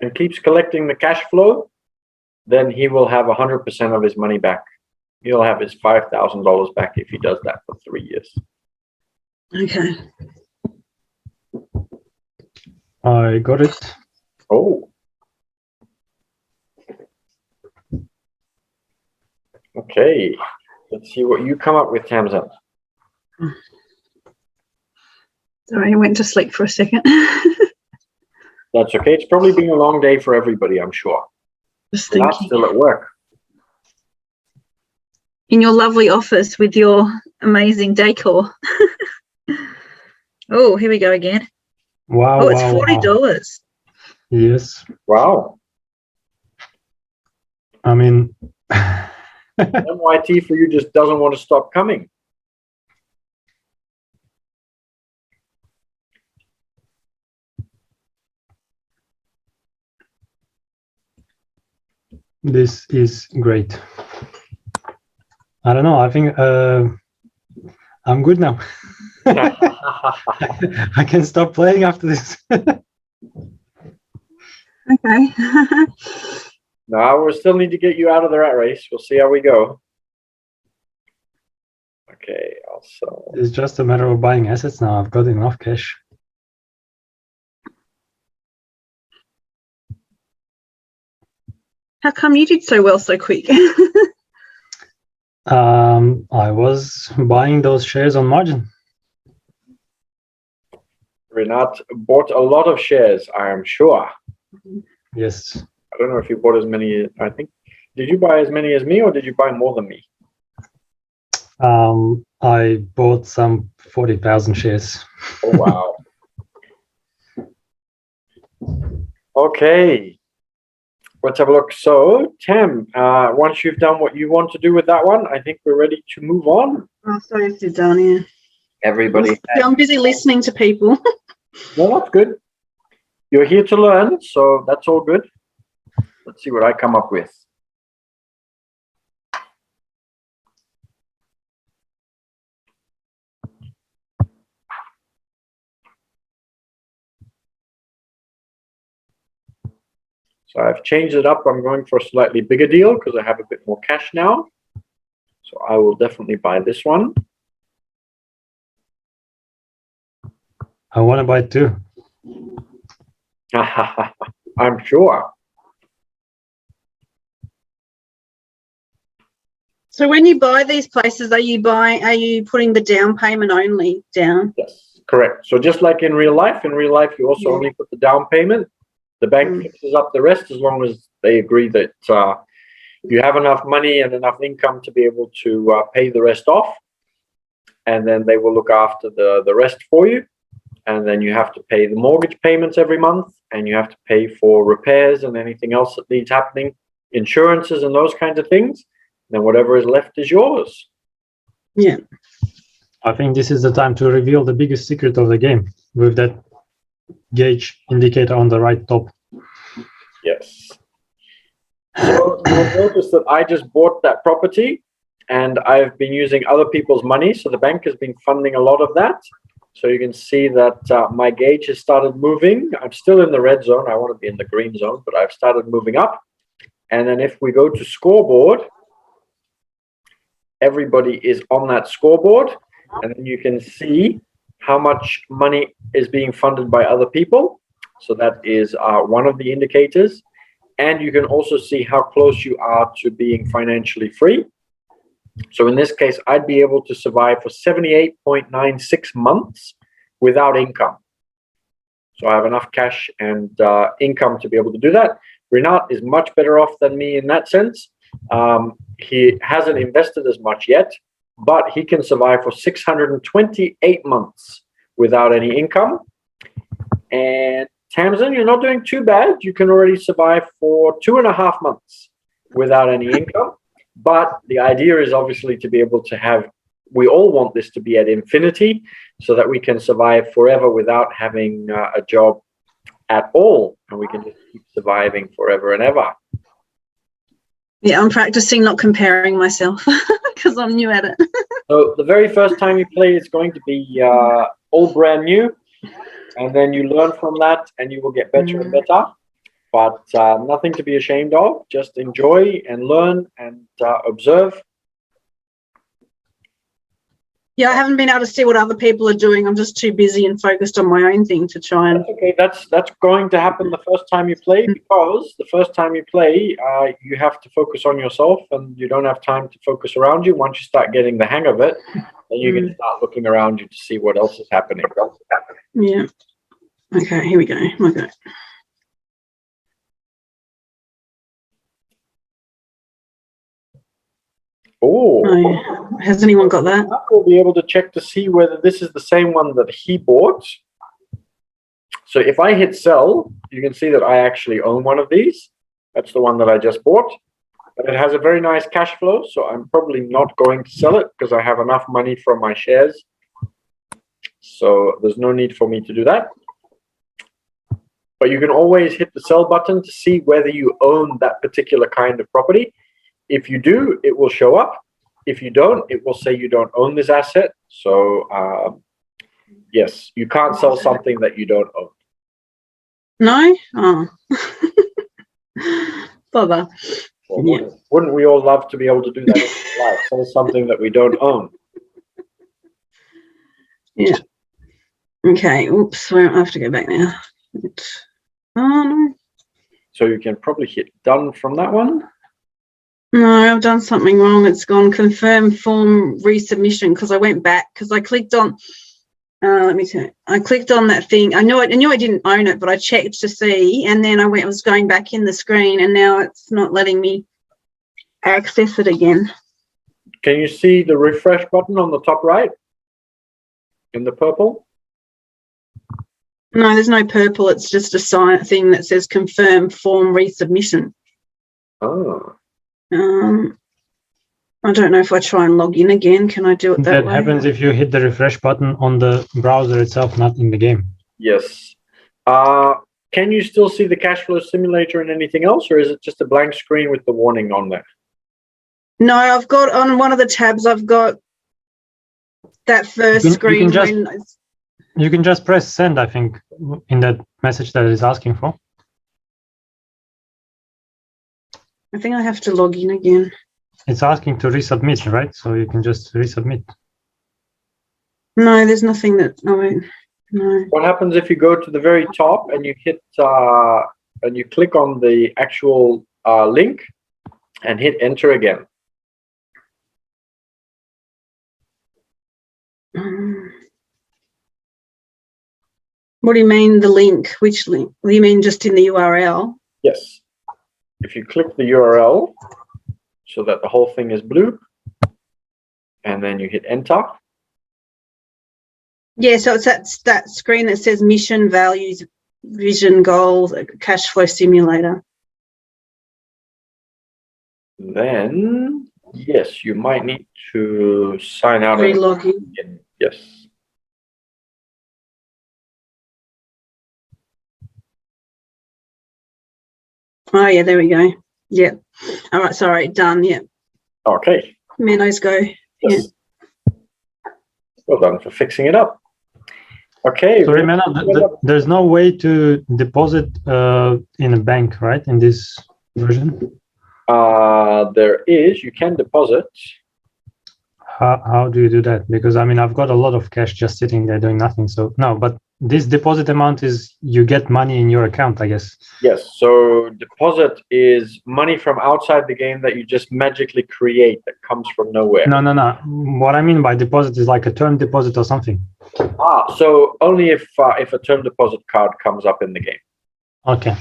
and keeps collecting the cash flow, then he will have 100% of his money back. He'll have his $5,000 back if he does that for 3 years. Okay. I got it. Oh. Okay. Let's see what you come up with, Tamsin. Sorry, I went to sleep for a second. That's okay. It's probably been a long day for everybody, I'm sure. Just thinking. Not still at work. In your lovely office with your amazing decor. Oh, here we go again. Wow. Oh, it's $40. Wow. Yes. Wow. I mean, MYT for you just doesn't want to stop coming. this is great. I don't know. I think I'm good now. I can stop playing after this. Okay. No, we still need to get you out of the rat race. We'll see how we go. Okay, I'll sell. It's just a matter of buying assets now. I've got enough cash. How come you did so well so quick? I was buying those shares on margin. Renat bought a lot of shares, I am sure. Yes. I don't know if you bought as many. I think, did you buy as many as me, or did you buy more than me? I bought some 40,000 shares. Oh, wow. Okay. Let's have a look. So, Tam, once you've done what you want to do with that one, I think we're ready to move on. Oh, sorry if you're done, yeah. Everybody. Yeah, I'm busy listening to people. No, that's good. You're here to learn, so that's all good. Let's see what I come up with. So I've changed it up. I'm going for a slightly bigger deal because I have a bit more cash now. So I will definitely buy this one. I want to buy it too. I'm sure. So when you buy these places, are you putting the down payment only down? Yes, correct. So just like in real life you also only put the down payment. The bank fixes up the rest as long as they agree that you have enough money and enough income to be able to pay the rest off. And then they will look after the rest for you. And then you have to pay the mortgage payments every month, and you have to pay for repairs and anything else that needs happening, insurances and those kinds of things. Then whatever is left is yours. Yeah. I think this is the time to reveal the biggest secret of the game with that gauge indicator on the right top. Yes. So you'll notice that I just bought that property and I've been using other people's money. So the bank has been funding a lot of that. So you can see that my gauge has started moving. I'm still in the red zone. I want to be in the green zone, but I've started moving up. And then if we go to scoreboard, everybody is on that scoreboard. And then you can see how much money is being funded by other people. So that is one of the indicators. And you can also see how close you are to being financially free. So in this case, I'd be able to survive for 78.96 months without income. So I have enough cash and income to be able to do that. Renat is much better off than me in that sense. He hasn't invested as much yet, but he can survive for 628 months without any income. And Tamsin, you're not doing too bad. You can already survive for 2.5 months without any income. But the idea is obviously to be able to have, we all want this to be at infinity so that we can survive forever without having a job at all. And we can just keep surviving forever and ever. Yeah, I'm practicing not comparing myself because I'm new at it. So the very first time you play is going to be all brand new. And then you learn from that and you will get better and better. But nothing to be ashamed of. Just enjoy and learn and observe. Yeah, I haven't been able to see what other people are doing. I'm just too busy and focused on my own thing to try and... That's okay. That's going to happen the first time you play, because the first time you play, you have to focus on yourself and you don't have time to focus around you. Once you start getting the hang of it, then you can start looking around you to see what else is happening. Yeah. Okay, here we go. Okay. Oh, has anyone got that? We'll be able to check to see whether this is the same one that he bought. So if I hit sell, you can see that I actually own one of these. That's the one that I just bought. But it has a very nice cash flow, so I'm probably not going to sell it because I have enough money from my shares. So there's no need for me to do that. But you can always hit the sell button to see whether you own that particular kind of property. If you do, it will show up. If you don't, it will say you don't own this asset. So yes, you can't sell something that you don't own. No? Oh. Bother. Well, yeah. Wouldn't we all love to be able to do that in life? Sell something that we don't own. Yeah. Okay. Oops. I have to go back now. Oh, no. So you can probably hit done from that one. No, I've done something wrong. It's gone confirm form resubmission because I went back because I clicked on, let me tell you, I clicked on that thing. I knew I didn't own it, but I checked to see, and then I was going back in the screen, and now it's not letting me access it again. Can you see the refresh button on the top right in the purple? No, there's no purple. It's just a sign thing that says confirm form resubmission. Oh. I don't know if I try and log in again. Can I do it that way? That happens if you hit the refresh button on the browser itself, not in the game. Yes. Can you still see the cash flow simulator and anything else, or is it just a blank screen with the warning on there? No, I've got on one of the tabs, I've got that first screen. You can just press send, I think, in that message that it is asking for. I think I have to log in again. It's asking to resubmit, right? So you can just resubmit. No, there's nothing that. Oh, wait. No. What happens if you go to the very top and you hit and you click on the actual link and hit enter again? What do you mean the link? Which link? What do you mean just in the URL? Yes. If you click the URL so that the whole thing is blue, and then you hit enter. Yeah, so it's that screen that says mission, values, vision, goals, cash flow simulator. Then, yes, you might need to sign out. Re-log in. Yes. Oh, yeah, there we go. Yeah. All right, sorry, done, yeah. Okay. Minnows go. Yes. Yeah. Well done for fixing it up. Okay. Sorry, Menno, there's no way to deposit in a bank, right, in this version? There is. You can deposit. How do you do that? Because, I mean, I've got a lot of cash just sitting there doing nothing. So, no, but this deposit amount is you get money in your account, I guess. Yes. So deposit is money from outside the game that you just magically create that comes from nowhere. No. What I mean by deposit is like a term deposit or something. So only if a term deposit card comes up in the game. Okay.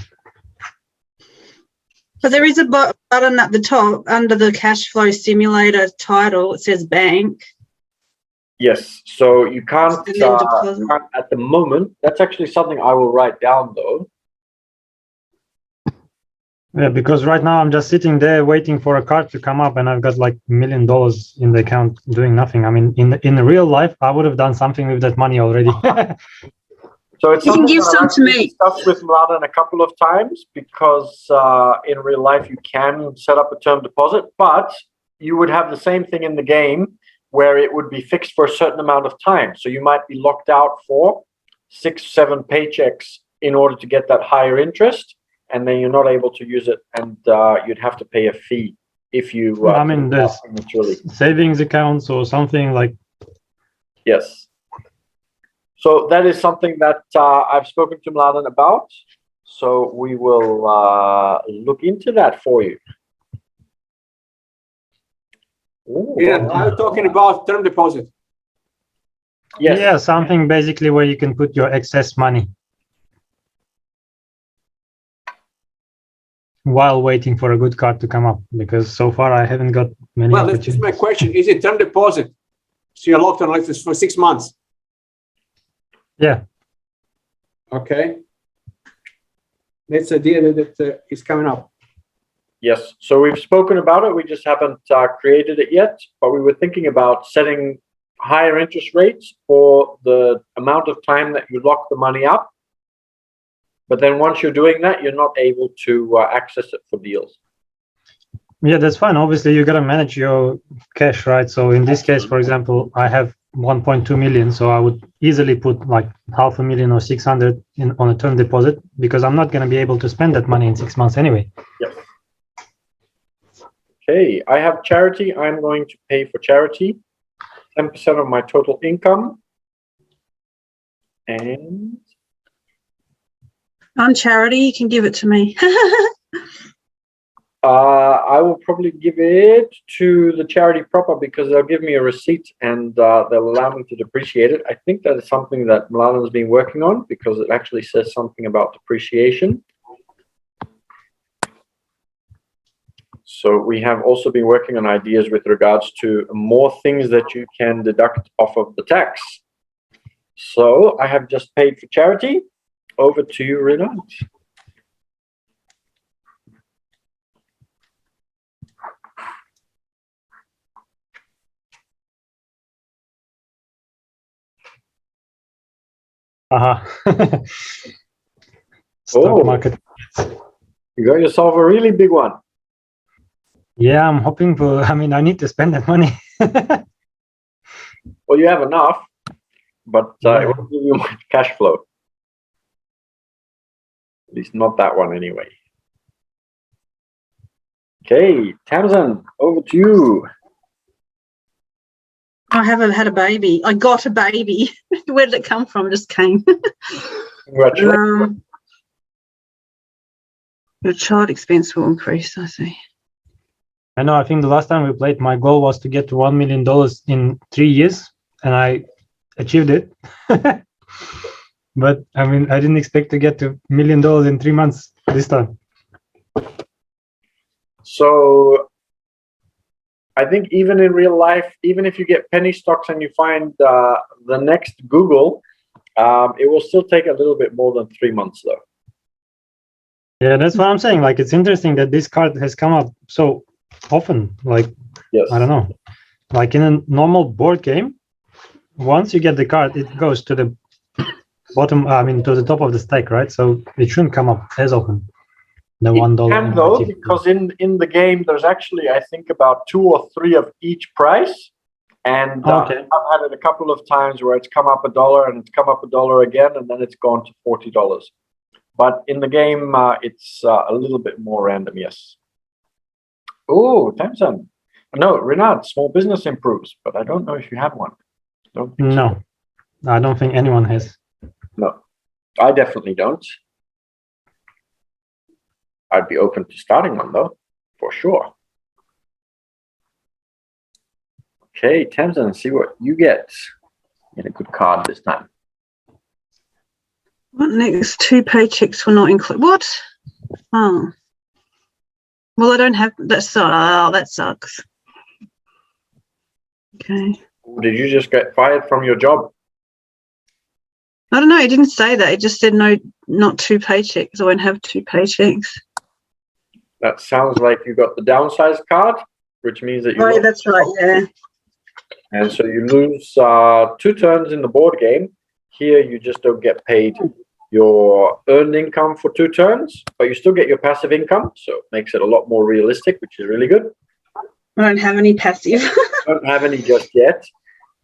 But there is a button at the top under the cash flow simulator title. It says bank. Yes. So you can't at the moment. That's actually something I will write down though. Yeah, because right now I'm just sitting there waiting for a card to come up, and I've got like $1 million in the account doing nothing. I mean, in real life, I would have done something with that money already. So it's you can give some to me. Discussed with Mladen a couple of times because in real life you can set up a term deposit, but you would have the same thing in the game where it would be fixed for a certain amount of time. So you might be locked out for 6-7 paychecks in order to get that higher interest, and then you're not able to use it, and you'd have to pay a fee if you. I mean, there's savings accounts or something like. Yes. So that is something that I've spoken to Mladen about. So we will look into that for you. Ooh, yeah, I'm talking about term deposit. Yes. Yeah, something basically where you can put your excess money while waiting for a good card to come up, because so far I haven't got many opportunities. That's my question. Is it term deposit? So you're locked on like this for 6 months? Yeah. Okay. That's the idea that is coming up. Yes. So we've spoken about it. We just haven't created it yet, but we were thinking about setting higher interest rates for the amount of time that you lock the money up. But then once you're doing that, you're not able to access it for deals. Yeah, that's fine. Obviously, you got to manage your cash, right? So in this case, for example, I have 1.2 million. So I would easily put like 500,000 or 600 on a term deposit, because I'm not going to be able to spend that money in 6 months anyway. Yes. Okay, I have charity. I'm going to pay for charity 10% of my total income. And on charity, you can give it to me. I will probably give it to the charity proper, because they'll give me a receipt and they'll allow me to depreciate it. I think that is something that Mladen has been working on, because it actually says something about depreciation. So we have also been working on ideas with regards to more things that you can deduct off of the tax. So I have just paid for charity. Over to you, Renat. Stock market. You got yourself a really big one. Yeah, I'm hoping for, I mean, I need to spend that money. Well, you have enough, but it won't give you much cash flow. At least not that one anyway. Okay, Tamsin, over to you. I haven't had a baby. I got a baby. Where did it come from? It just came. Congratulations. Your child expense will increase, I see. I know. I think the last time we played, my goal was to get to $1 million in 3 years, and I achieved it. But I mean, I didn't expect to get to $1 million in 3 months this time. So I think even in real life, even if you get penny stocks and you find the next Google, it will still take a little bit more than 3 months though. Yeah, that's what I'm saying. Like, it's interesting that this card has come up so often. Like, Yes. I don't know. Like in a normal board game, once you get the card, it goes to the bottom, I mean, to the top of the stack, right? So it shouldn't come up as often. The $1. It can though, because in the game, there's actually, I think, about 2 or 3 of each price. And Okay. I've had it a couple of times where it's come up $1 and it's come up $1 again, and then it's gone to $40. But in the game, it's a little bit more random, yes. Oh, Tamsin. No, Renat, small business improves, but I don't know if you have one. Don't think so. No, I don't think anyone has. No, I definitely don't. I'd be open to starting one though, for sure. Okay, Tamsin, see what you get. Get a good card this time. What next? 2 paychecks will not include. What? Oh. Well, I don't have that. Oh, that sucks. Okay. Did you just get fired from your job? I don't know. It didn't say that. It just said no, not 2 paychecks. I won't have 2 paychecks. That sounds like you got the downsized card, which means that you. Oh, that's right. Yeah. And so you lose 2 turns in the board game. Here, you just don't get paid your earned income for 2 turns, but you still get your passive income. So it makes it a lot more realistic, which is really good. I don't have any passive. Don't have any just yet,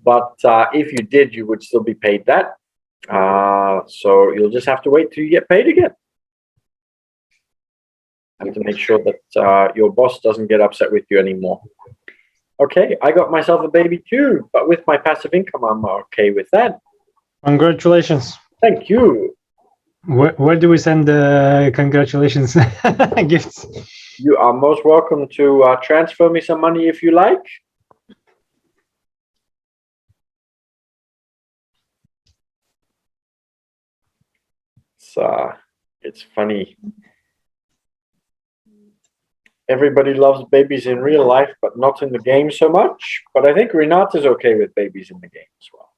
but if you did, you would still be paid that. So you'll just have to wait till you get paid again. Have to make sure that your boss doesn't get upset with you anymore. Okay, I got myself a baby too, but with my passive income, I'm okay with that. Congratulations. Thank you. Where do we send the congratulations gifts? You are most welcome to transfer me some money if you like. It's funny. Everybody loves babies in real life, but not in the game so much. But I think Renat is okay with babies in the game as well.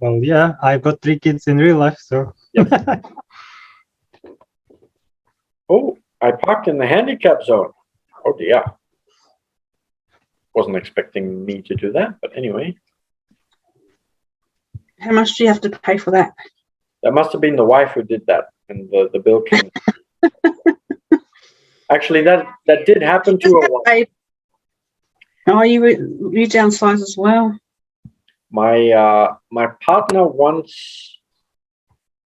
Well, yeah, I've got 3 kids in real life, so. Yes. Oh, I parked in the handicap zone. Oh dear. Wasn't expecting me to do that, but anyway. How much do you have to pay for that? That must have been the wife who did that, and the bill came. Actually, that did happen to a wife. Oh, you downsized as well? My partner once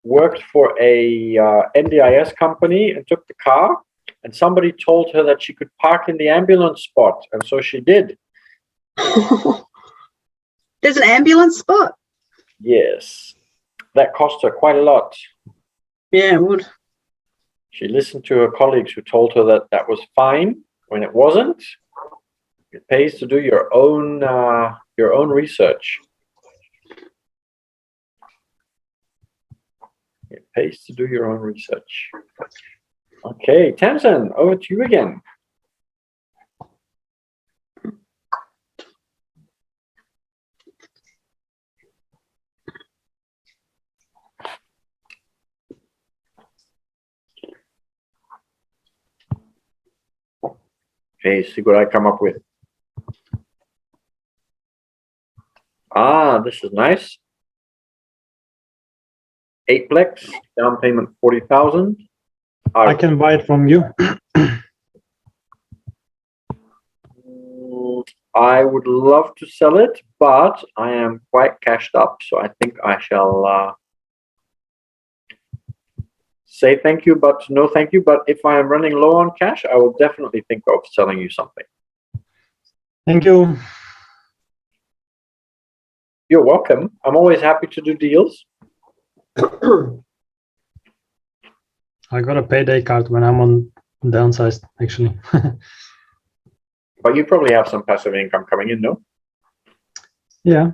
worked for a NDIS company and took the car, and somebody told her that she could park in the ambulance spot, and so she did. There's an ambulance spot? Yes. That cost her quite a lot. Yeah, it would. She listened to her colleagues who told her that that was fine when it wasn't. It pays to do your own research. It pays to do your own research. Okay, Tamsin, over to you again. Okay, see what I come up with. Ah, this is nice. 8plex, down payment 40,000. I can buy it from you. I would love to sell it, but I am quite cashed up, so I think I shall say thank you, but no thank you. But if I am running low on cash, I will definitely think of selling you something. Thank you. You're welcome. I'm always happy to do deals. I got a payday card when I'm on downsized, actually. But you probably have some passive income coming in, no? Yeah.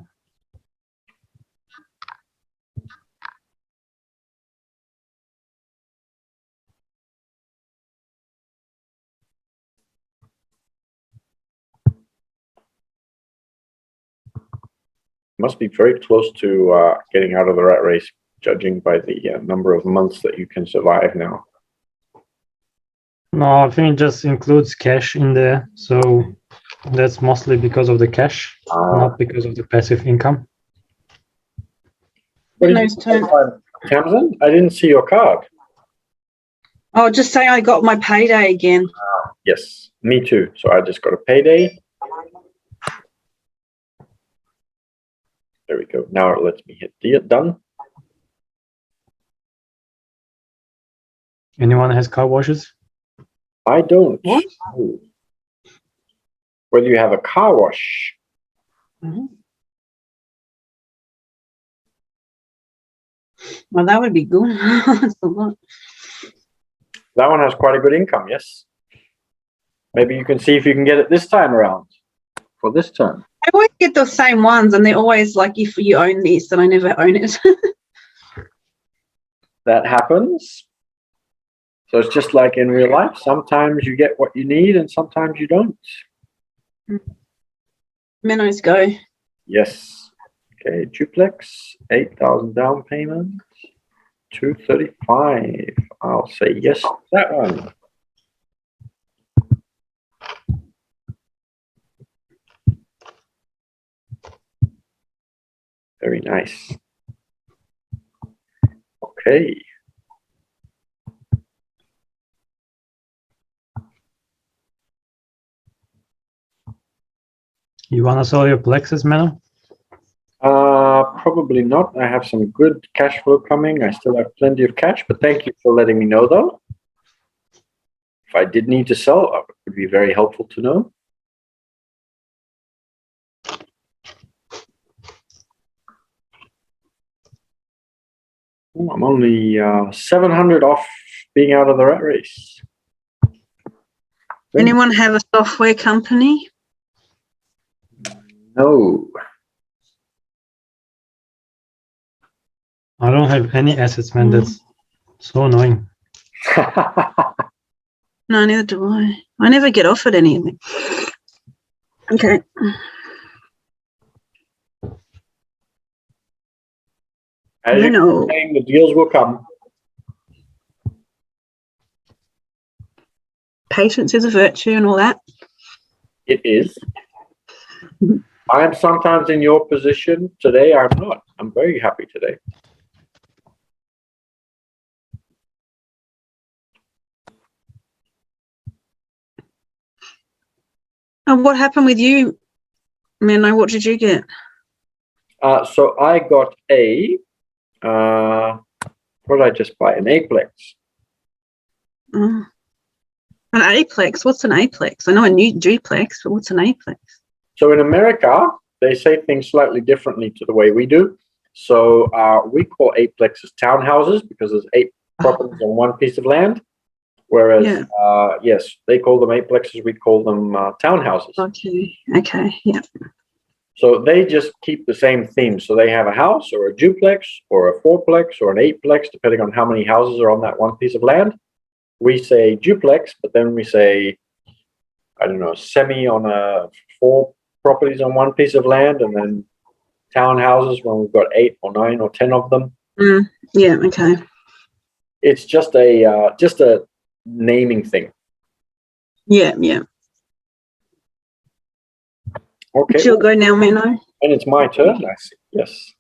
Must be very close to getting out of the rat race, judging by the number of months that you can survive now. No, I think it just includes cash in there. So that's mostly because of the cash, not because of the passive income. Tamsin, I didn't see your card. Oh, just say I got my payday again. Yes, me too. So I just got a payday. There we go. Now it lets me hit done. Anyone has car washes? I don't. What? Oh. Whether you have a car wash. Mm-hmm. Well, that would be good. That's a lot. That one has quite a good income, yes. Maybe you can see if you can get it this time around for this term. I always get the same ones, and they're always like, if you own this, and I never own it. That happens. So it's just like in real life. Sometimes you get what you need and sometimes you don't. Menno's go. Yes. Okay, duplex, 8,000 down payment, 235. I'll say yes to that one. Very nice. Okay. You want to sell your plexus, Menno? Probably not. I have some good cash flow coming. I still have plenty of cash, but thank you for letting me know, though. If I did need to sell, it would be very helpful to know. Oh, I'm only 700 off being out of the rat race. Anyone have a software company? No. I don't have any assets, man. That's so annoying. No, neither do I. I never get offered any of it. Okay. As you were saying, the deals will come. Patience is a virtue and all that. It is. I am sometimes in your position. Today, I'm not. I'm very happy today. And what happened with you, Menno? What did you get? So I got what did I just buy? An Aplex. An aplex? What's an aplex? I know a new duplex, but what's an aplex? So in America, they say things slightly differently to the way we do. So we call aplexes townhouses because there's 8 properties on one piece of land. Whereas, yes, they call them aplexes, we call them townhouses. Okay, yeah. So they just keep the same theme. So they have a house or a duplex or a fourplex or an eightplex, depending on how many houses are on that one piece of land. We say duplex, but then we say, I don't know, semi on 4 properties on one piece of land, and then townhouses when we've got 8 or 9 or 10 of them. Yeah, okay. It's just a naming thing. Yeah. Okay. She'll go now, Menno. And it's my turn, I see. Yes.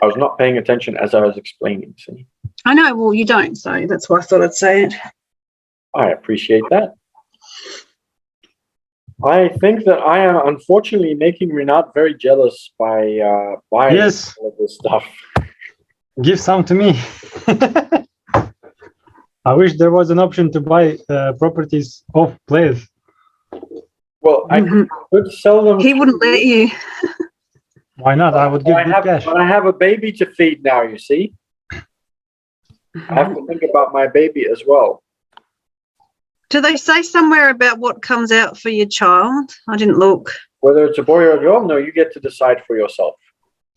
I was not paying attention as I was explaining. See? I know. Well, you don't, so that's why I thought I'd say it. I appreciate that. I think that I am unfortunately making Renat very jealous by buying all of this stuff. Give some to me. I wish there was an option to buy properties of players. Well, I could sell them. He wouldn't let you. Why not? I would give good cash. But I have a baby to feed now, you see. I have to think about my baby as well. Do they say somewhere about what comes out for your child? I didn't look. Whether it's a boy or a girl, no, you get to decide for yourself.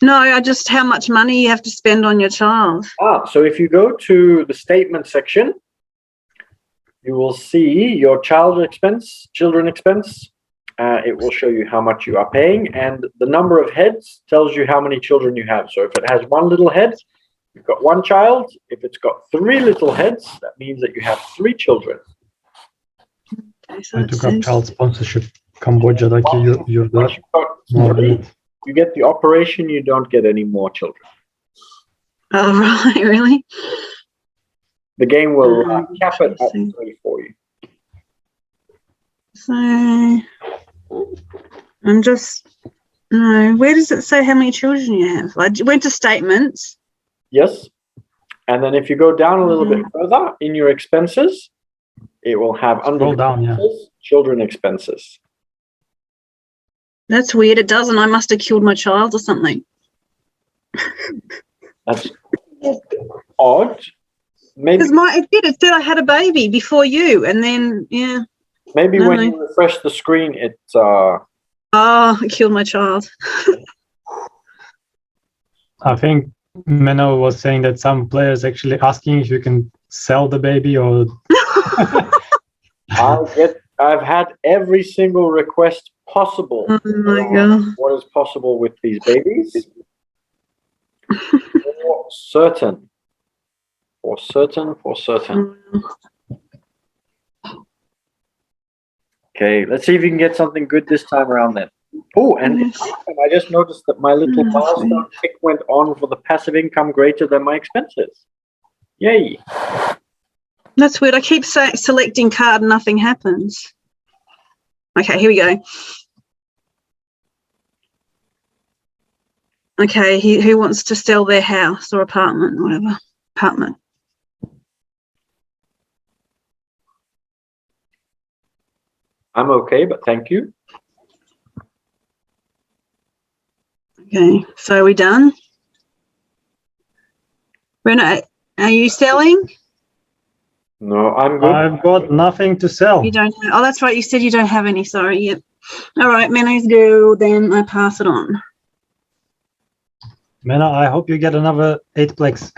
No, I just how much money you have to spend on your child. So if you go to the statement section, you will see your children expense. It will show you how much you are paying, and the number of heads tells you how many children you have. So if it has one little head, you've got one child. If it's got 3 little heads, that means that you have 3 children. Okay, so I took up child sponsorship Cambodia, like you're Once you've got 3, you get the operation, you don't get any more children. Oh, right, really? The game will cap it at 3 for you. So I'm just, no, where does it say how many children you have? I went to statements. Yes. And then if you go down a little bit further in your expenses, it will have under children expenses. That's weird. It doesn't. I must have killed my child or something. That's odd. Maybe it said I had a baby before you, and then maybe when you refresh the screen, it I killed my child. I think Menno was saying that some players actually asking if you can sell the baby or. I've had every single request possible. Oh my God. What is possible with these babies? For certain. Okay, let's see if you can get something good this time around then. Oh, and I just noticed that my little milestone tick went on for the passive income greater than my expenses. Yay. That's weird. I keep selecting card and nothing happens. Okay, here we go. Okay, who wants to sell their house or apartment, whatever. Apartment. I'm okay, but thank you. Okay, so are we done? Renaud, are you selling? No, I'm good. I've got nothing to sell. You don't have, that's right. You said you don't have any. Sorry. Yep. All right, Menno's go. Then I pass it on. Menno, I hope you get another 8plex.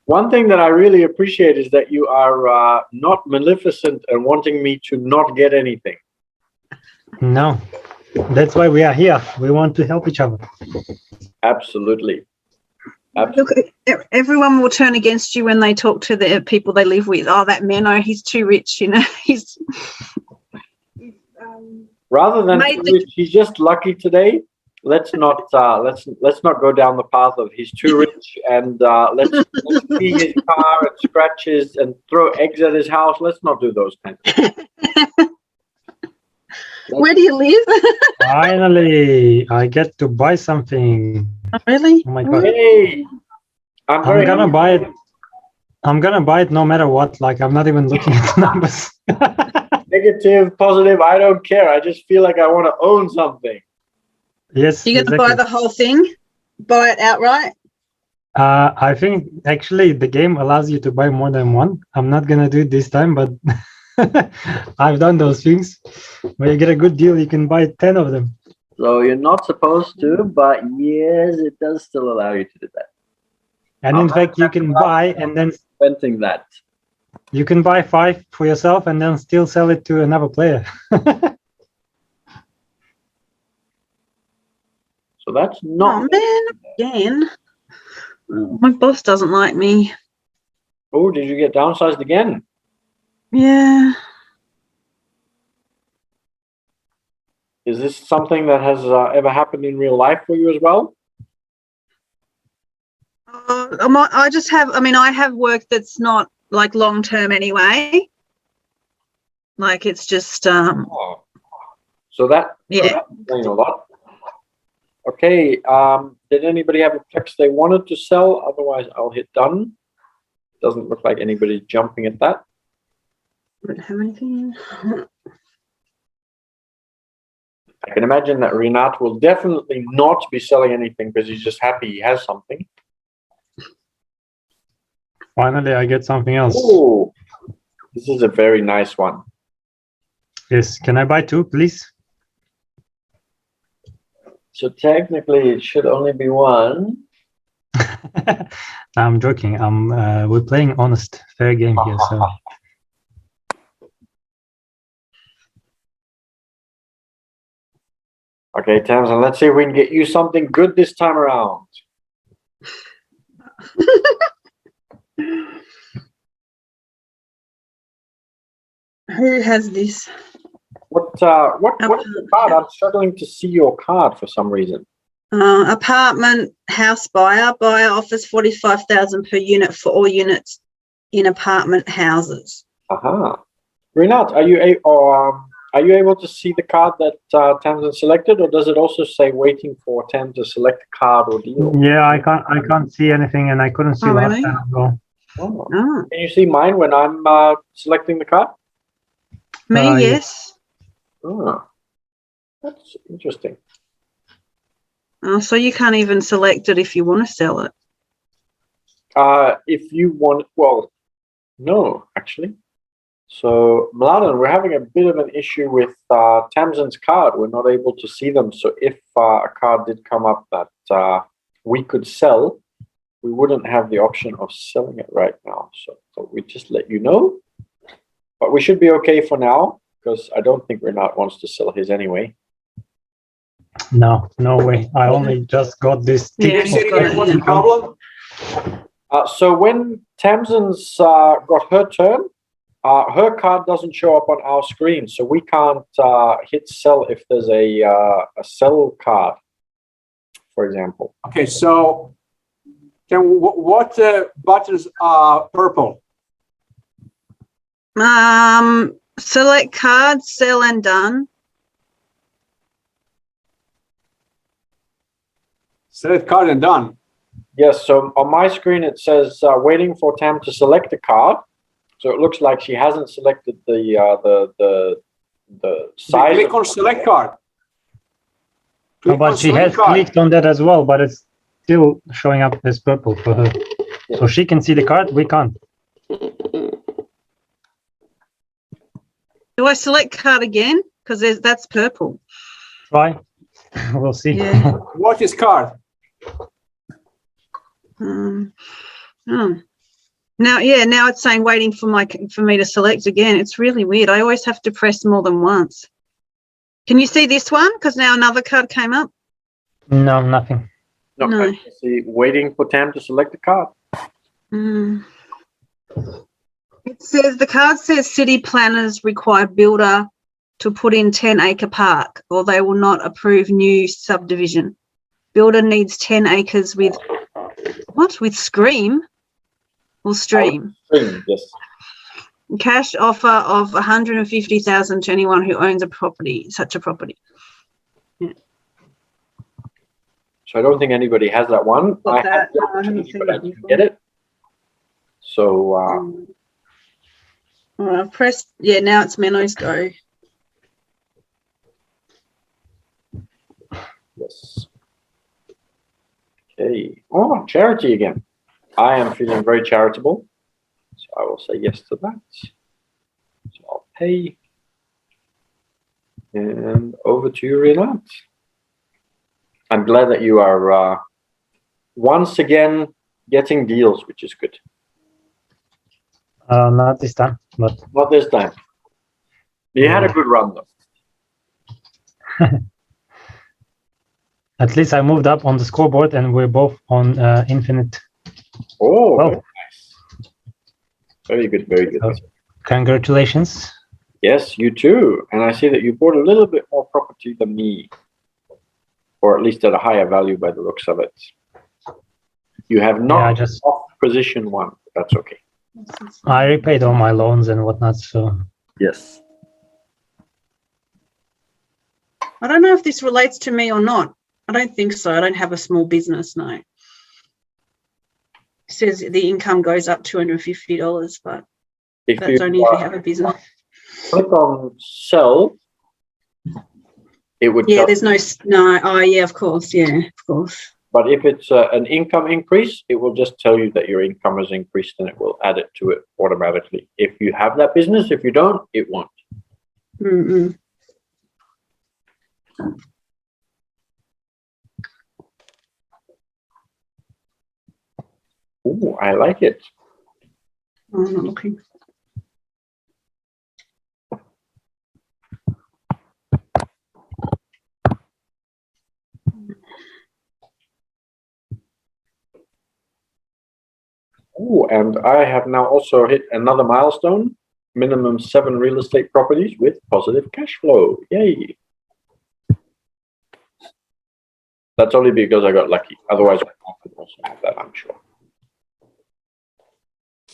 One thing that I really appreciate is that you are not maleficent and wanting me to not get anything. No, that's why we are here. We want to help each other. Absolutely. Look, everyone will turn against you when they talk to the people they live with. Oh, that Menno, he's too rich, you know. He's rather than too rich, he's just lucky today. Let's not go down the path of he's too rich and let's clean his car and scratches and throw eggs at his house. Let's not do those kinds of things. Where do you live? Finally, I get to buy something. Oh, really? Oh my God. Hey, I'm gonna buy it. I'm gonna buy it no matter what. Like, I'm not even looking at the numbers. Negative, positive, I don't care. I just feel like I want to own something. Yes. You're going to buy the whole thing? Buy it outright? I think actually the game allows you to buy more than one. I'm not gonna do it this time, but I've done those things. When you get a good deal, you can buy 10 of them. So you're not supposed to, but yes, it does still allow you to do that. And in fact, you can buy and then renting that. You can buy 5 for yourself and then still sell it to another player. So that's not. Oh man, again. My boss doesn't like me. Oh, did you get downsized again? Yeah. Is this something that has ever happened in real life for you as well? I just have, I have work that's not like long term anyway. Like it's just So that explains a lot. Okay, did anybody have a plex they wanted to sell? Otherwise, I'll hit done. Doesn't look like anybody's jumping at that. Don't have anything. I can imagine that Renat will definitely not be selling anything because he's just happy he has something. Finally, I get something else. Oh, this is a very nice one. Yes, can I buy two, please? So technically, it should only be one. I'm joking. We're playing honest, fair game here. So Okay, Tamsin, let's see if we can get you something good this time around. Who has this? What's the card? I'm struggling to see your card for some reason. Apartment house buyer offers 45,000 per unit for all units in apartment houses. Aha. Renat, are you able to see the card that Tamsin selected, or does it also say waiting for Tam to select a card or deal? yeah, I can't see anything, and I couldn't see last really? time as well. Oh. Oh. Can you see mine when I'm selecting the card? Me, yes. Oh, that's interesting. Oh, so you can't even select it if you want to sell it. If you want, well, no, actually. So, Mladen, we're having a bit of an issue with Tamsin's card. We're not able to see them. So if a card did come up that we could sell, we wouldn't have the option of selling it right now. So we just let you know. But we should be okay for now, because I don't think Renat wants to sell his anyway. No way. I only just got this tick. What's the problem? So when Tamsin's got her turn, her card doesn't show up on our screen, so we can't hit sell if there's a sell card, for example. Okay, so then what buttons are purple? Select card, sell and done. Select card and done. Yes, so on my screen it says waiting for Tam to select a card. So it looks like she hasn't selected the size. Click on select card. No, but she has clicked on that as well, but it's still showing up as purple for her. Yeah. So she can see the card, we can't. Do I select card again? Because that's purple. Try. We'll see. Yeah. What is card? Now it's saying waiting for me to select again. It's really weird. I always have to press more than once. Can you see this one? Because now another card came up. No, nothing. No. I see waiting for Tam to select a card. It says the card says city planners require builder to put in 10-acre park, or they will not approve new subdivision. Builder needs 10 acres with what? With Scream or Stream? Stream, yes. Cash offer of 150,000 to anyone who owns a property, such a property. Yeah. So I don't think anybody has that one. I have the opportunity, but I didn't get it. So I've pressed. Yeah, now it's Menno's go. yes. Okay. Oh, charity again. I am feeling very charitable, so I will say yes to that. So I'll pay. And over to you, Renat. I'm glad that you are once again getting deals, which is good. Not this time, but Not this time. You had a good run, though. At least I moved up on the scoreboard, and we're both on infinite. Oh, very nice. Very good, very good. So, congratulations. Yes, you too. And I see that you bought a little bit more property than me, or at least at a higher value by the looks of it. You have not off position one. That's okay. I repaid all my loans and whatnot, so. Yes. I don't know if this relates to me or not. I don't think so. I don't have a small business, no. It says the income goes up $250, but that's only if you have a business. Click on sell. It would. Yeah, there's no. Oh, yeah, of course. Yeah, of course. But if it's an income increase, it will just tell you that your income has increased and it will add it to it automatically. If you have that business, if you don't, it won't. Mm-mm. Ooh, I like it. I'm not looking. Ooh, and I have now also hit another milestone, minimum 7 real estate properties with positive cash flow. Yay. That's only because I got lucky. Otherwise, I could also have that, I'm sure.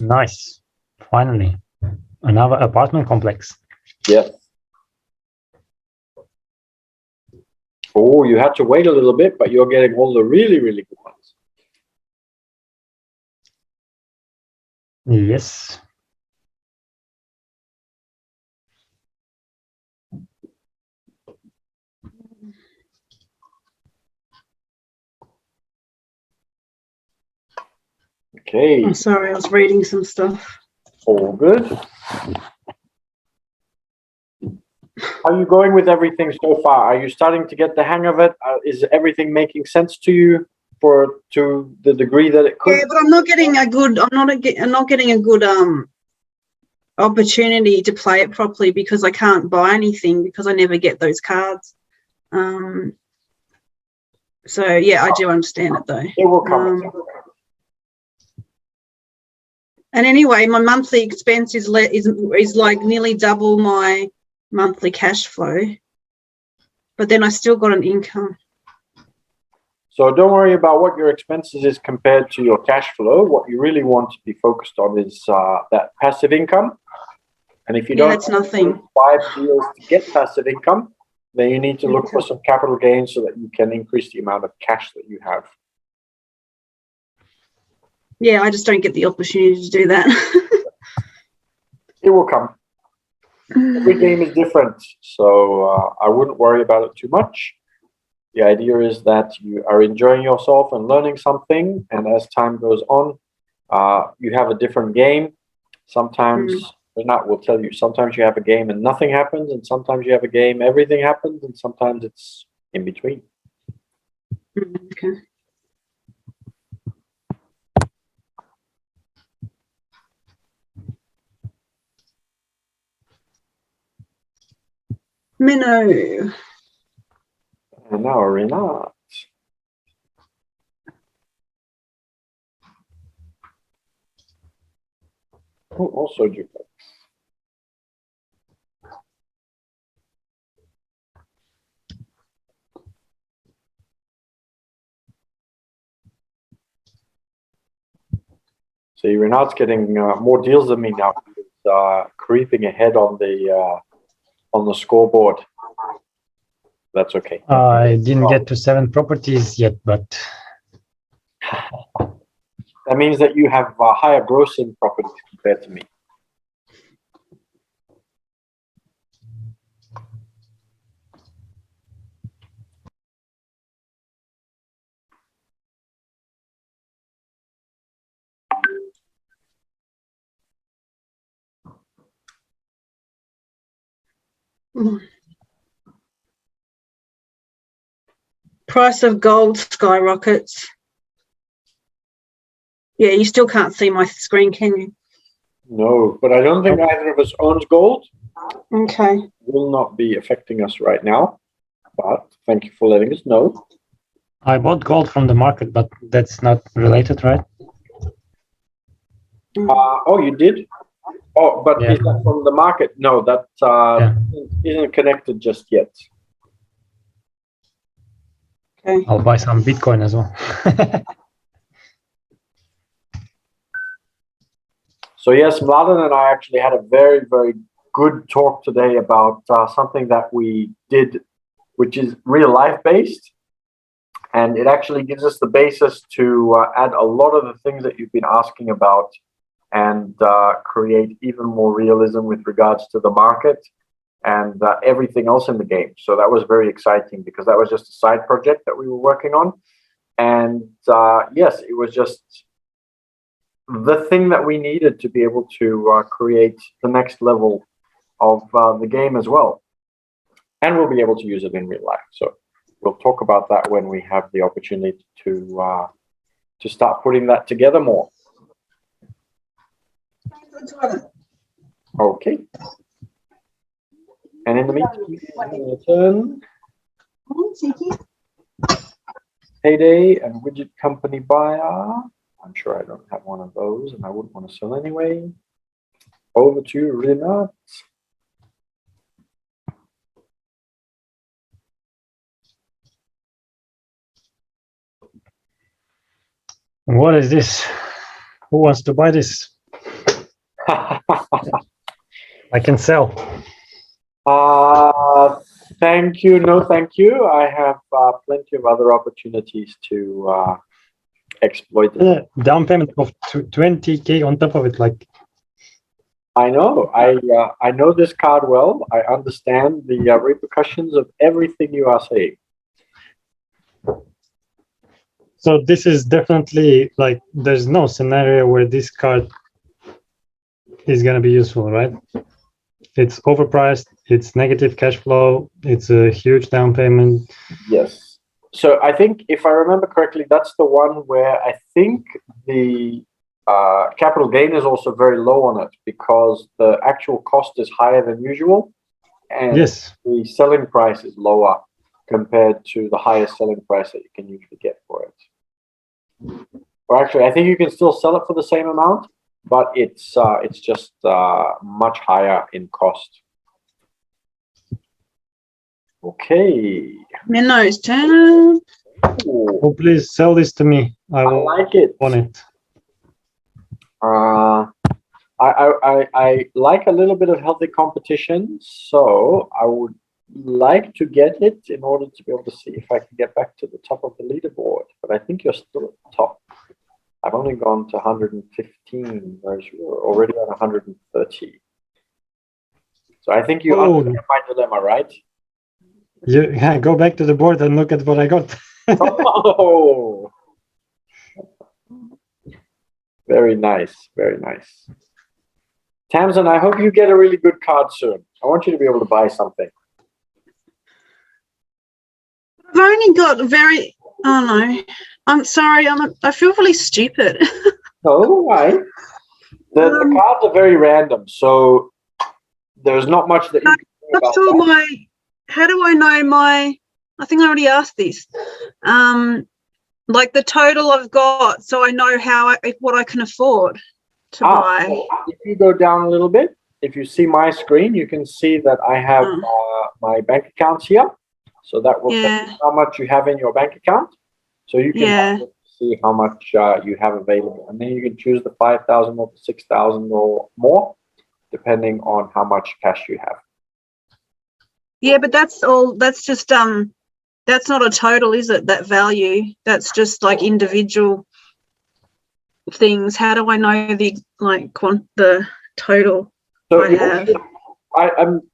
Nice. Finally, another apartment complex. Yes. Oh, you had to wait a little bit, but you're getting all the really, really good ones. Yes. Okay. I'm sorry, I was reading some stuff. All good. How are you going with everything so far? Are you starting to get the hang of it? Is everything making sense to you to the degree that it could? Yeah, but I'm not getting a good. I'm not getting a good opportunity to play it properly because I can't buy anything because I never get those cards. So yeah, I do understand it though. It will come. And anyway, my monthly expense is like nearly double my monthly cash flow, but then I still got an income. So don't worry about what your expenses is compared to your cash flow. What you really want to be focused on is that passive income. And if you don't that's nothing. 5 deals to get passive income, then you need to look for some capital gains so that you can increase the amount of cash that you have. Yeah, I just don't get the opportunity to do that. It will come. Every game is different, so I wouldn't worry about it too much. The idea is that you are enjoying yourself and learning something, and as time goes on, you have a different game. Sometimes, Renat will tell you, sometimes you have a game and nothing happens, and sometimes you have a game, everything happens, and sometimes it's in between. Okay. Minnow. And now Renat. Oh, also duplex. So Renat's getting more deals than me now. He's creeping ahead on the scoreboard. That's okay. I didn't get to 7 properties yet, but that means that you have higher gross in properties compared to me. Price of gold skyrockets. Yeah, you still can't see my screen, can you? No, but I don't think either of us owns gold. Okay. Will not be affecting us right now, but thank you for letting us know. I bought gold from the market, but that's not related, right? Oh, you did? Oh, but Yeah. is that from the market? No, that isn't connected just yet. Okay. I'll buy some Bitcoin as well. So yes, Mladen and I actually had a very, very good talk today about something that we did, which is real life based. And it actually gives us the basis to add a lot of the things that you've been asking about and create even more realism with regards to the market and everything else in the game. So that was very exciting because that was just a side project that we were working on. And yes, it was just the thing that we needed to be able to create the next level of the game as well. And we'll be able to use it in real life. So we'll talk about that when we have the opportunity to start putting that together more. Okay. And in the meantime, Payday and widget company buyer. I'm sure I don't have one of those, and I wouldn't want to sell anyway. Over to Renat. What is this? Who wants to buy this? I can sell. Thank you. No, thank you. I have plenty of other opportunities to exploit it. Down payment of 20K on top of it, like. I know. I know this card well. I understand the repercussions of everything you are saying. So this is definitely like, there's no scenario where this card is going to be useful, right? It's overpriced, it's negative cash flow, it's a huge down payment. Yes. So I think if I remember correctly, that's the one where I think the capital gain is also very low on it because the actual cost is higher than usual. And yes, the selling price is lower compared to the highest selling price that you can usually get for it. Or actually, I think you can still sell it for the same amount, but it's just much higher in cost. Okay. Minno's turn. Oh, please sell this to me. I like it. Want it. I like a little bit of healthy competition, so I would like to get it in order to be able to see if I can get back to the top of the leaderboard. But I think you're still at the top. I've only gone to 115, whereas you're already on 130. So I think you understand my dilemma, right? Yeah, go back to the board and look at what I got. Oh, very nice, very nice. Tamsin, I hope you get a really good card soon. I want you to be able to buy something. I've only got very. Oh no, I'm sorry. I feel really stupid. Oh, why? The cards are very random, so there's not much that you can do about that. How do I know my? I think I already asked this. Like the total I've got, so I know what I can afford to buy. So if you go down a little bit, if you see my screen, you can see that I have my bank accounts here. So that will tell you how much you have in your bank account. So you can see how much you have available. And then you can choose the 5,000 or 6,000 or more, depending on how much cash you have. Yeah, but that's all. That's just that's not a total, is it? That value. That's just like individual things. How do I know the the total So I have?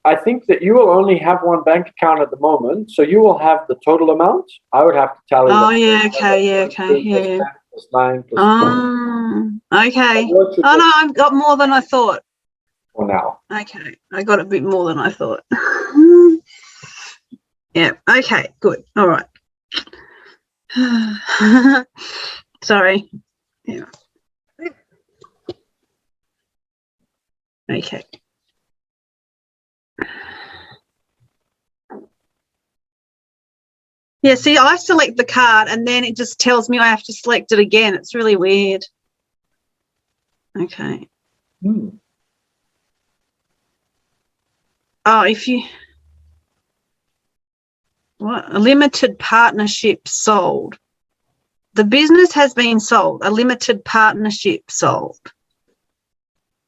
I think that you will only have one bank account at the moment, so you will have the total amount. I would have to tally. Oh yeah, okay, yeah. Plus 9 plus okay. Oh no, I've got more than I thought. For now. Okay, I got a bit more than I thought. Yeah. Okay. Good. All right. Sorry. Yeah. Okay. Yeah, see, I select the card and then it just tells me I have to select it again. It's really weird. Okay. Oh, a limited partnership sold. The business has been sold. A limited partnership sold.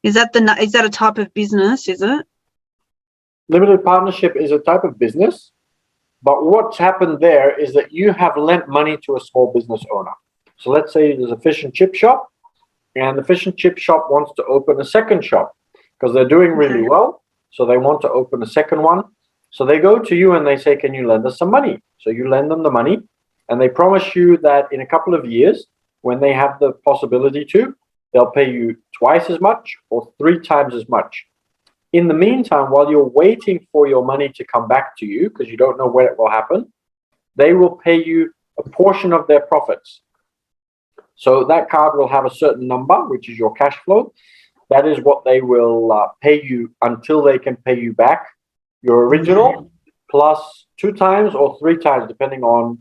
Is that a type of business, is it? Limited partnership is a type of business. But what's happened there is that you have lent money to a small business owner. So let's say there's a fish and chip shop, and the fish and chip shop wants to open a second shop because they're doing really well. So they want to open a second one. So they go to you and they say, can you lend us some money? So you lend them the money, and they promise you that in a couple of years, when they have the possibility to, they'll pay you twice as much or 3 times as much. In the meantime, while you're waiting for your money to come back to you, because you don't know when it will happen, they will pay you a portion of their profits. So that card will have a certain number, which is your cash flow. That is what they will pay you until they can pay you back your original, plus 2 times or 3 times, depending on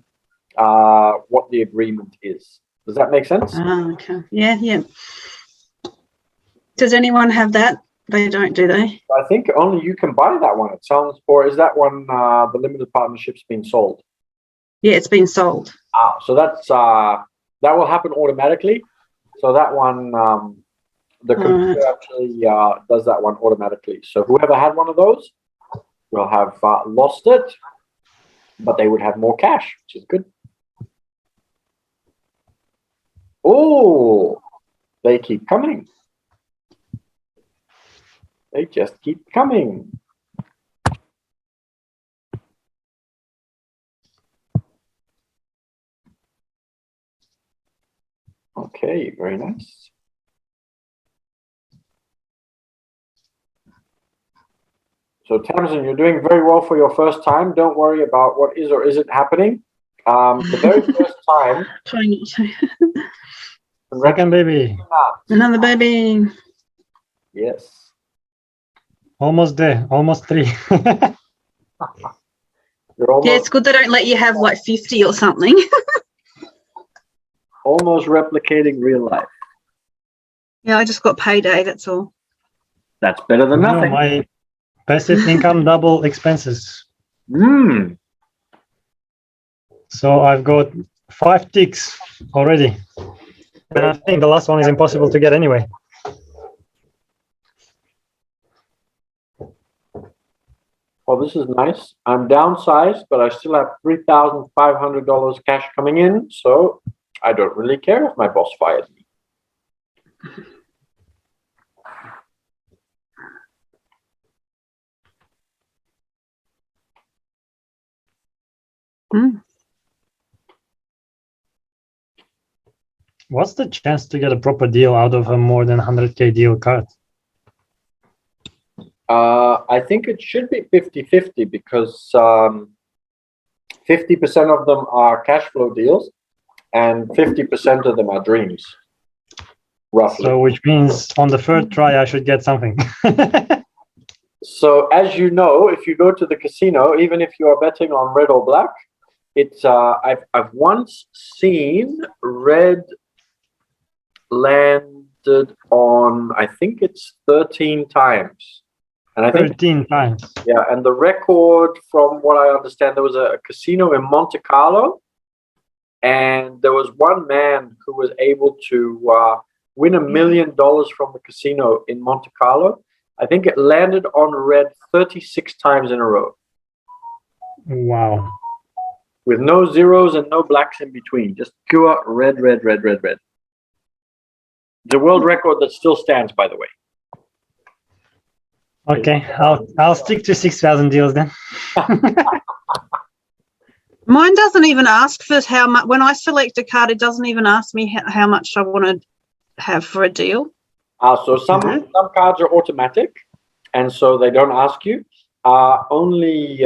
what the agreement is. Does that make sense? Okay. Yeah. Does anyone have that? They don't, do they? I think only you can buy that one. It sounds, or is that one the limited partnership's been sold? Yeah, it's been sold. So that's that will happen automatically. So that one, the computer actually does that one automatically. So whoever had one of those will have lost it, but they would have more cash, which is good. Oh, they keep coming. They just keep coming. Okay, very nice. So Tamsin, you're doing very well for your first time. Don't worry about what is or isn't happening. The very first time. Trying not to. Second baby. Another baby. Yes. Almost there. Almost 3. You're almost, yeah, it's good they don't let you have like 50 or something. almost replicating real life. Yeah, I just got payday, that's all. That's better than nothing. My passive income double expenses. So I've got 5 ticks already. And I think the last one is impossible to get anyway. Well, this is nice. I'm downsized, but I still have $3,500 cash coming in, so I don't really care if my boss fired me. What's the chance to get a proper deal out of a more than 100K deal card? I think it should be 50-50 because 50% of them are cash flow deals and 50% of them are dreams, roughly. So which means on the third try, I should get something. So as you know, if you go to the casino, even if you are betting on red or black, it's I've once seen red landed on, I think it's 13 times. And I think 13 times. Yeah, and the record, from what I understand, there was a casino in Monte Carlo, and there was one man who was able to win $1 million from the casino in Monte Carlo. I think it landed on red 36 times in a row. Wow. With no zeros and no blacks in between, just pure red, red, red, red, red. The world record that still stands, by the way. Okay, I'll stick to 6,000 deals then. Mine doesn't even ask for how much. When I select a card, it doesn't even ask me how much I want to have for a deal. So some cards are automatic, and so they don't ask you. Only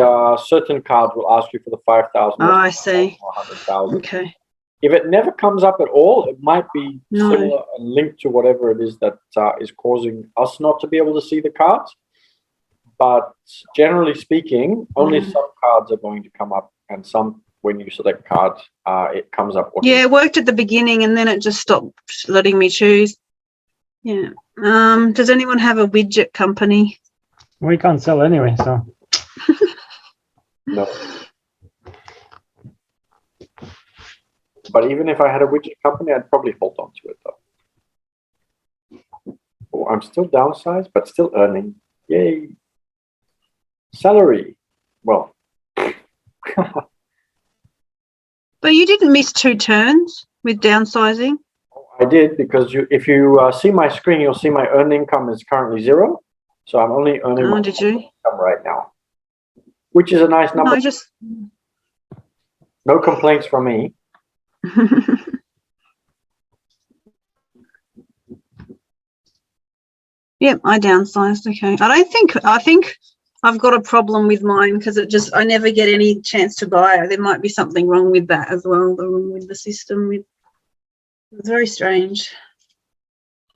certain cards will ask you for the 5,000. Oh, I see. 100,000. Okay. If it never comes up at all, it might be similar and linked to whatever it is that is causing us not to be able to see the cards. But generally speaking, only some cards are going to come up, and some, when you select cards, it comes up. Yeah, it worked at the beginning, and then it just stopped letting me choose. Yeah. Does anyone have a widget company? We can't sell anyway, so. No. But even if I had a widget company, I'd probably hold on to it, though. Oh, I'm still downsized, but still earning. Yay. Salary. Well, But you didn't miss 2 turns with downsizing. I did, because if you see my screen, you'll see my earned income is currently 0. So I'm only earning my Did you? income right now, which is a nice number. No complaints from me. Yep, I downsized. Okay. I think I've got a problem with mine because I never get any chance to buy. There might be something wrong with that as well, wrong with the system. It's very strange.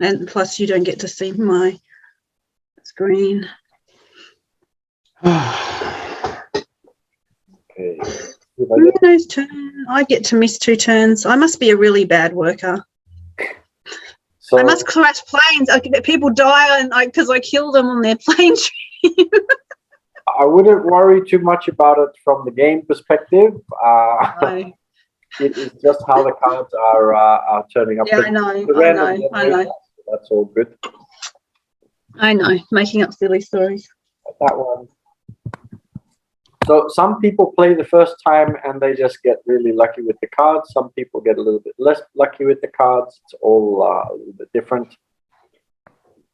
And plus you don't get to see my screen. Okay. I get to miss 2 turns. I must be a really bad worker. So, I must crash planes. People die because I kill them on their plane trip. I wouldn't worry too much about it from the game perspective. No. It is just how the cards are turning up. Yeah, I know. That's all good. I know, making up silly stories. That one. So some people play the first time and they just get really lucky with the cards. Some people get a little bit less lucky with the cards. It's all a little bit different.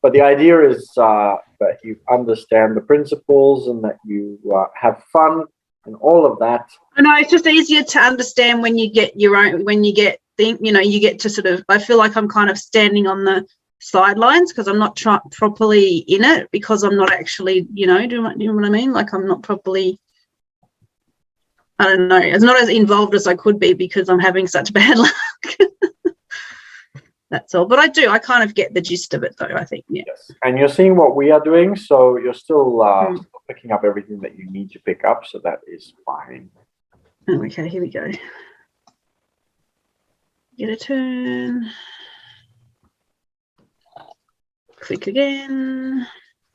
But the idea is that you understand the principles and that you have fun and all of that. I know, it's just easier to understand when you get your own, you get to sort of, I feel like I'm kind of standing on the sidelines because I'm not properly in it, because I'm not actually, do you know what I mean? Like I'm not properly, I don't know, it's not as involved as I could be because I'm having such bad luck. That's all. But I kind of get the gist of it though, I think. Yeah. Yes. And you're seeing what we are doing, so you're still picking up everything that you need to pick up, so that is fine. Oh, okay, here we go. Get a turn. Click again.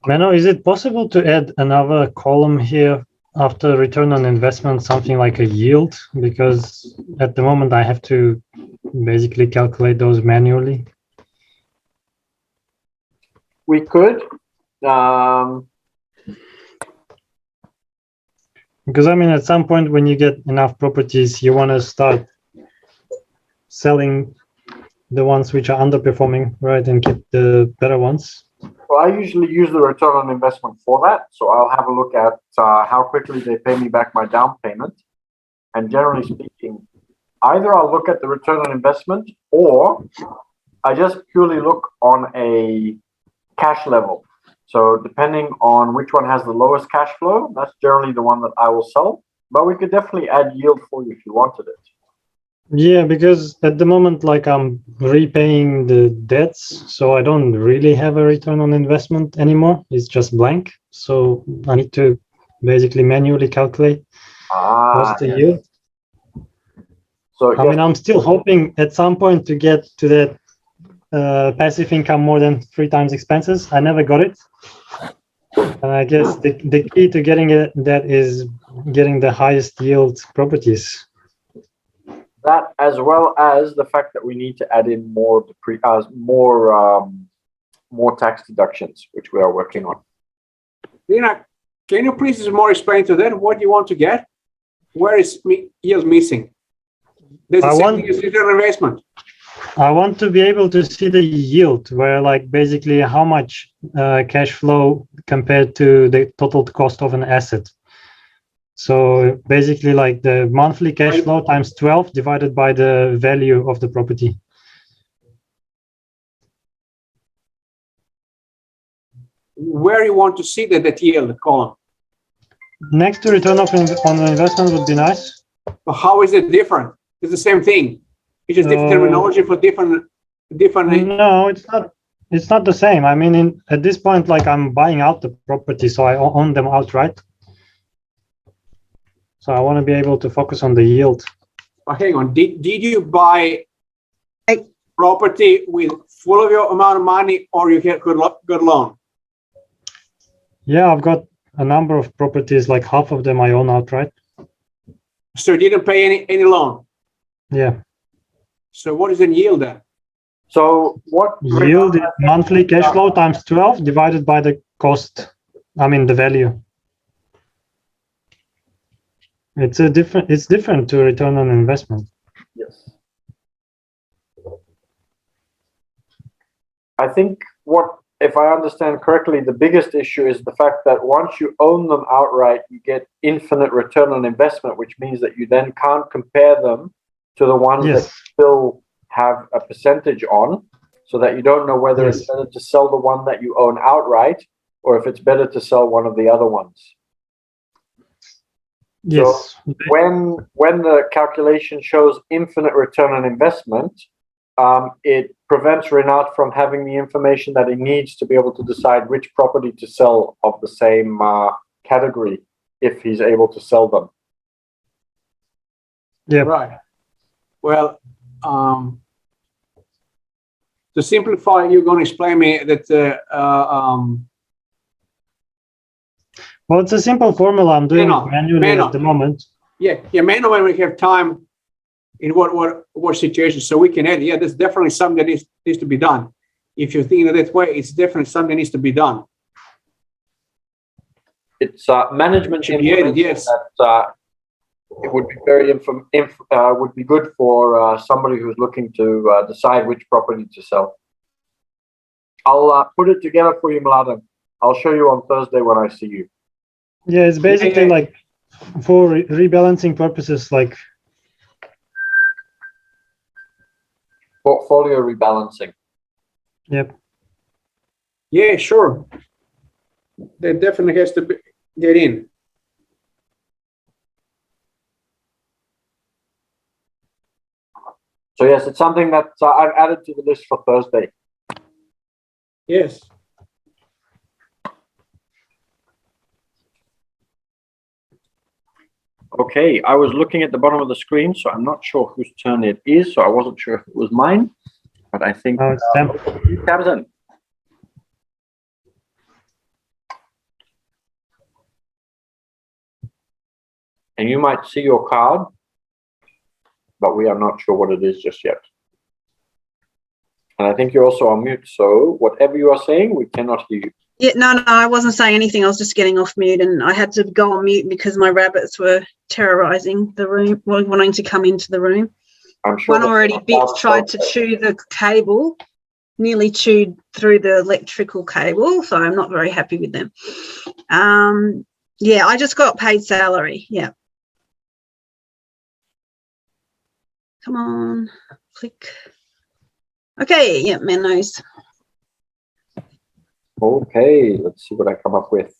Menno, is it possible to add another column here after return on investment, something like a yield? Because at the moment I have to basically calculate those manually. We could. Because I mean, at some point when you get enough properties, you want to start selling the ones which are underperforming, right, and keep the better ones. Well, I usually use the return on investment for that. So I'll have a look at how quickly they pay me back my down payment. And generally speaking, either I'll look at the return on investment or I just purely look on a cash level. So depending on which one has the lowest cash flow, that's generally the one that I will sell. But we could definitely add yield for you if you wanted it. Yeah, because at the moment, like I'm repaying the debts, so I don't really have a return on investment anymore. It's just blank. So I need to basically manually calculate what's the yield. So I mean, I'm still hoping at some point to get to that passive income more than 3 times expenses. I never got it. And I guess the key to getting that is getting the highest yield properties. That, as well as the fact that we need to add in more tax deductions, which we are working on. Lina, can you please more explain to that what you want to get? Where is yield missing? There's the same thing as return on investment. I want to be able to see the yield, where like basically how much cash flow compared to the total cost of an asset. So basically like the monthly cash flow times 12 divided by the value of the property. Where you want to see that yield column? Next to return on investment would be nice. But how is it different? It's the same thing. It's just different terminology for different. No, it's not. It's not the same. I mean, at this point, like I'm buying out the property, so I own them outright. So I want to be able to focus on the yield. But hang on, did you buy a property with full of your amount of money, or you get good loan? Yeah, I've got a number of properties, like half of them I own outright. So you didn't pay any loan? Yeah. So what is the yield then? So what yield is monthly cash flow times 12 divided by the cost. I mean the value. It's different to return on investment. Yes. I think if I understand correctly, the biggest issue is the fact that once you own them outright, you get infinite return on investment, which means that you then can't compare them to the ones that you still have a percentage on, so that you don't know whether it's better to sell the one that you own outright or if it's better to sell one of the other ones. Yes. So when the calculation shows infinite return on investment, it prevents Renat from having the information that he needs to be able to decide which property to sell of the same category if he's able to sell them. Yeah. Right. Well, to simplify, you're going to explain me that. Well, it's a simple formula. I'm doing it manually at the moment. Yeah, manually when we have time. In what situation, so we can add. Yeah, that's definitely something that needs to be done. If you're thinking that way, it's definitely something that needs to be done. It's management should be added, yes. That it would be would be good for somebody who's looking to decide which property to sell. I'll put it together for you, Mladen. I'll show you on Thursday when I see you. Yeah, it's basically like for rebalancing purposes, like. Portfolio rebalancing. Yep. Yeah, sure. That definitely has to get in. So yes, it's something that I've added to the list for Thursday. Yes. Okay, I was looking at the bottom of the screen, so I'm not sure whose turn it is. So I wasn't sure if it was mine, but I think it's Tamsin. And you might see your card, but we are not sure what it is just yet. And I think you're also on mute, so whatever you are saying, we cannot hear you. Yeah, no, I wasn't saying anything. I was just getting off mute, and I had to go on mute because my rabbits were terrorizing the room, wanting to come into the room. I'm sure one already tried to chew the cable, nearly chewed through the electrical cable, so I'm not very happy with them. Yeah, I just got paid salary. Yeah. Come on, click. Okay, yeah, man knows. Okay, let's see what I come up with.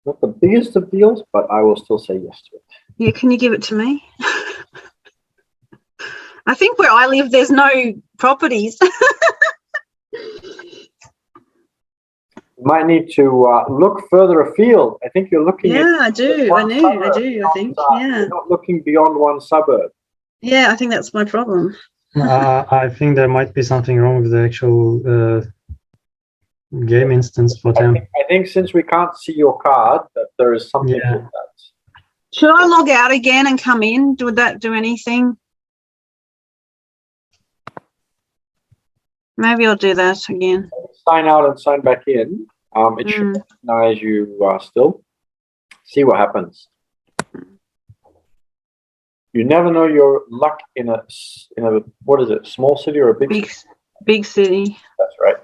Not the biggest of deals, but I will still say yes to it. Yeah, can you give it to me? I think where I live, there's no properties. You might need to look further afield. I think you're looking at... I do. I think. Yeah. You're not looking beyond one suburb. Yeah, I think that's my problem. I think there might be something wrong with the actual game instance for them. I think since we can't see your card, that there is something with that. Should I log out again and come in? Would that do anything? Maybe I'll do that again. Sign out and sign back in. It should recognize you still. See what happens. You never know your luck in a what is it? Small city or a big city? That's right.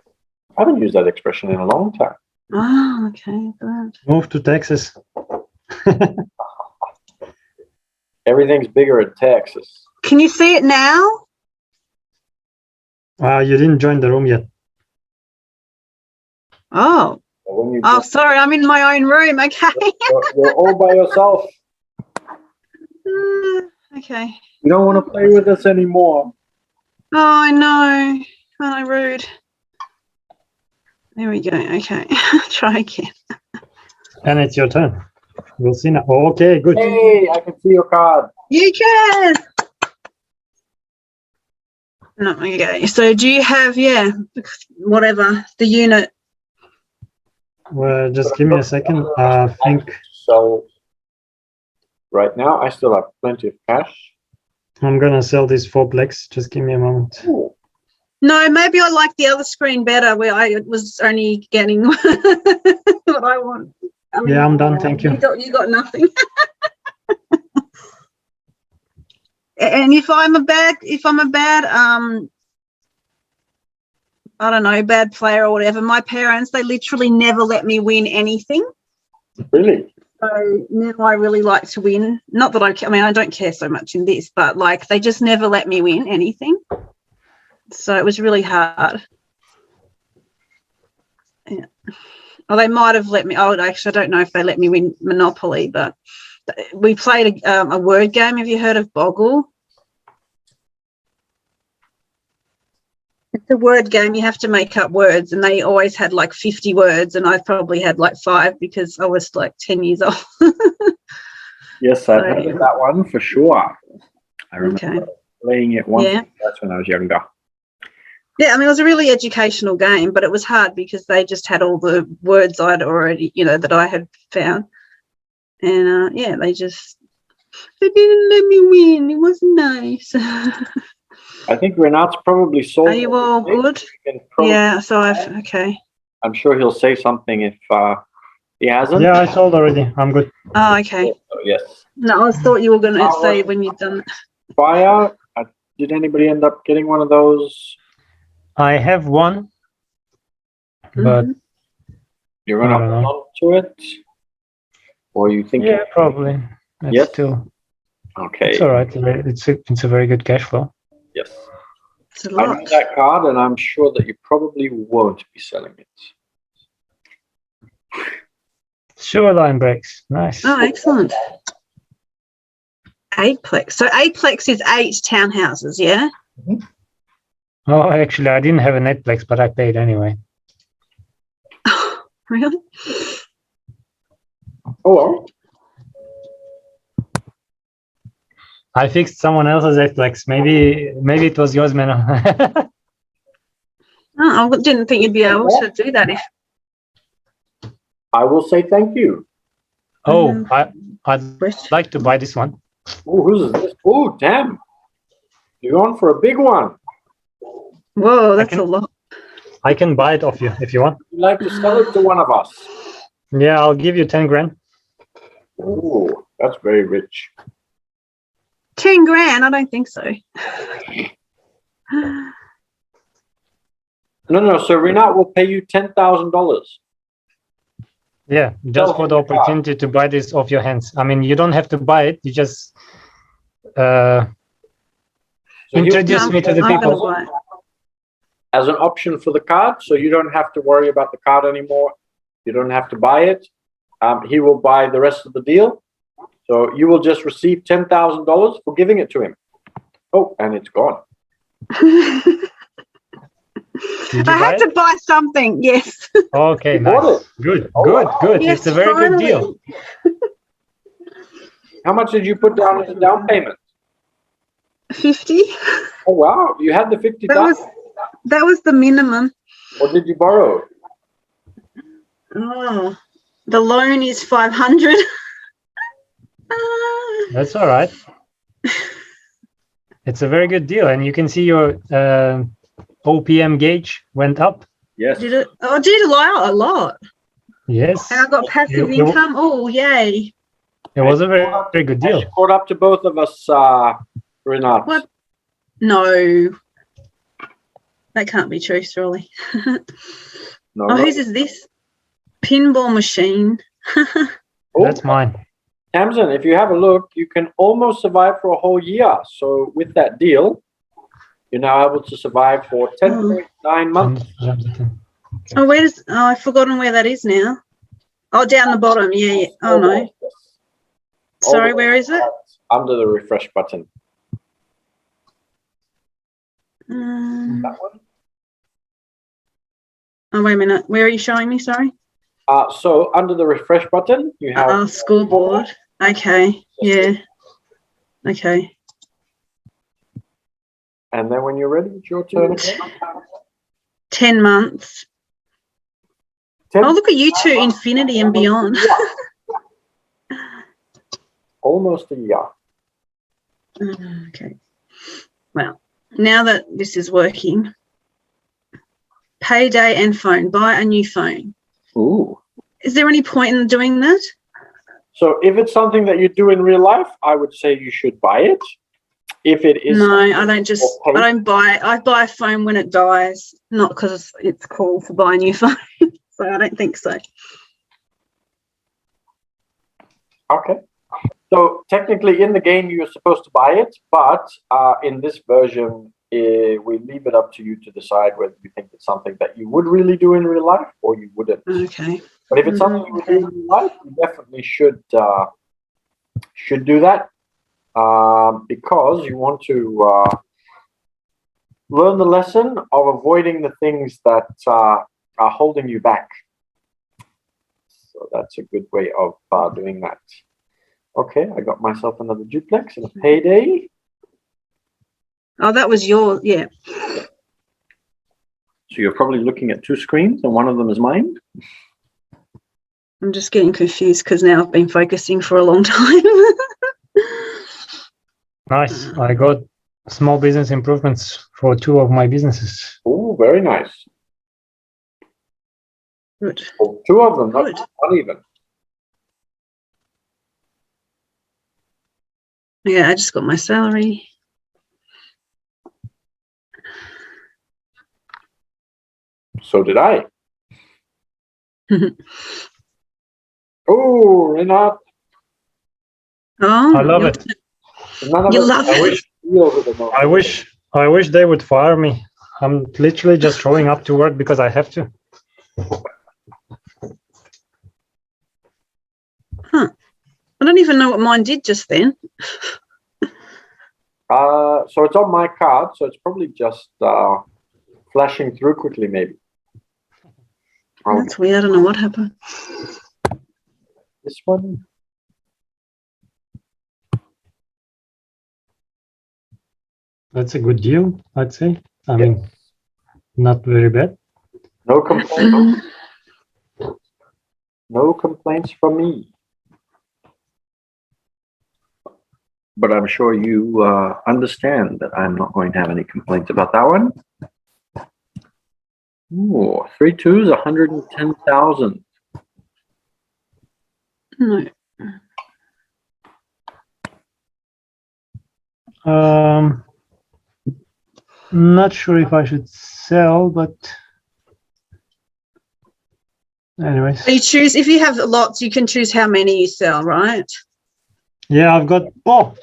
I haven't used that expression in a long time. Oh, okay, good. Move to Texas. Everything's bigger in Texas. Can you see it now? You didn't join the room yet. Oh. Sorry, I'm in my own room. Okay. You're all by yourself. Okay. You don't want to play with us anymore. Oh, I know. Oh, rude. There we go. Okay. Try again. And it's your turn. We'll see now. Okay, good. Hey, I can see your card. You can. No, okay. So do you have, whatever, the unit? Well, just give me a second. I think. So right now, I still have plenty of cash. I'm going to sell these 4 plex. Just give me a moment. Ooh. No, maybe I like the other screen better where I was only getting what I want. I mean, Yeah, I'm done. Thank you. You got nothing. And if I'm a bad, I don't know, bad player or whatever, my parents, they literally never let me win anything. Really? So now I really like to win. Not that I mean, I don't care so much in this, but like they just never let me win anything. So it was really hard. Yeah. Well, they might have let me. Oh, actually, I don't know if they let me win Monopoly, but we played a word game. Have you heard of Boggle? It's a word game. You have to make up words, and they always had like 50 words, and I probably had like 5 because I was like 10 years old. Yes, I've heard of that one for sure. I remember playing it once. Yeah. That's when I was younger. Yeah, I mean, it was a really educational game, but it was hard because they just had all the words I'd already, that I had found. And, yeah, they didn't let me win. It was nice. I think Renat's probably sold. Are you all good? Yeah, so okay. I'm sure he'll say something if he hasn't. Yeah, I sold already. I'm good. Oh, okay. Oh, yes. No, I thought you were going to say when you've done it. Fire. Did anybody end up getting one of those? I have one, but you're going to hold on to it? Or you think? Yeah, probably. Yes. Still. Okay. It's all right. It's a very good cash flow. Yes. I know that card, and I'm sure that you probably won't be selling it. Sure line breaks. Nice. Oh, excellent. 8plex. So 8plex is 8 townhouses, yeah? Mm-hmm. Oh, actually, I didn't have a netplex, but I paid anyway. Really? Oh, well. I fixed someone else's netplex. Maybe it was yours, man. I didn't think you'd be able to do that. I will say thank you. Oh, I'd like to buy this one. Oh, who's this? Oh, damn. You're going for a big one. Whoa, that's a lot. I can buy it off you if you want. You'd like to sell it to one of us? Yeah, I'll give you 10 grand. Oh, that's very rich. 10 grand? I don't think so. No. So Renat will pay you $10,000. Yeah, just for the opportunity to buy this off your hands. I mean, you don't have to buy it. You just introduce me to the people. As an option for the card, so you don't have to worry about the card anymore. You don't have to buy it. He will buy the rest of the deal. So you will just receive $10,000 for giving it to him. Oh, and it's gone. I had to buy something, yes. Okay, nice. Good. Yes, it's a very good deal. How much did you put down as a down payment? 50. Oh, wow. You had the 50,000? That was the minimum. Or did you borrow? Oh, the loan is 500. That's all right. It's a very good deal, and you can see your OPM gauge went up. Yes. Did it? Oh, did a lot. Yes. And I got passive income. Oh, yay! It was a very good deal. Caught up to both of us, Renat. What? No, that can't be true, surely. No. Whose is this? Pinball machine. That's mine. Tamsin, if you have a look, you can almost survive for a whole year. So with that deal, you're now able to survive for 10.9 months. Oh, I've forgotten where that is now. Oh, down the bottom. Yeah. Oh, no. Sorry, where is it? Under the refresh button. That one? Oh, wait a minute. Where are you showing me? Sorry. So under the refresh button, you have scoreboard. Okay. Yeah. Okay. And then when you're ready, it's your turn again. 10 months. 10 look at you two, infinity and beyond. Almost a year. Okay. Well, now that this is working, payday and phone. Buy a new phone. Ooh. Is there any point in doing that? So if it's something that you do in real life, I would say you should buy it. If it is, no, I don't buy. I buy a phone when it dies, not because it's cool to buy a new phone. So I don't think so. Okay. So technically, in the game, you're supposed to buy it, but in this version, we leave it up to you to decide whether you think it's something that you would really do in real life or you wouldn't. Okay. But if it's something you would do in real life, you definitely should do that because you want to learn the lesson of avoiding the things that are holding you back. So that's a good way of doing that. Okay, I got myself another duplex and a payday. Oh, that was your, yeah. So you're probably looking at two screens and one of them is mine. I'm just getting confused because now I've been focusing for a long time. Nice. I got small business improvements for 2 of my businesses. Oh, very nice. Good. Well, 2 of them, Good. not one even. Yeah, I just got my salary. So did I. Oh, Renat. Oh, I love it. You love it. I wish they would fire me. I'm literally just showing up to work because I have to. Huh. I don't even know what mine did just then. So it's on my card, so it's probably just flashing through quickly, maybe. That's weird. I don't know what happened. This one. That's a good deal, I'd say. I mean, not very bad. No complaints. No complaints from me. But I'm sure you understand that I'm not going to have any complaints about that one. Ooh, 3 2s, 110,000. No. Not sure if I should sell, but anyways. So you choose, if you have lots, you can choose how many you sell, right? Yeah, I've got, oh,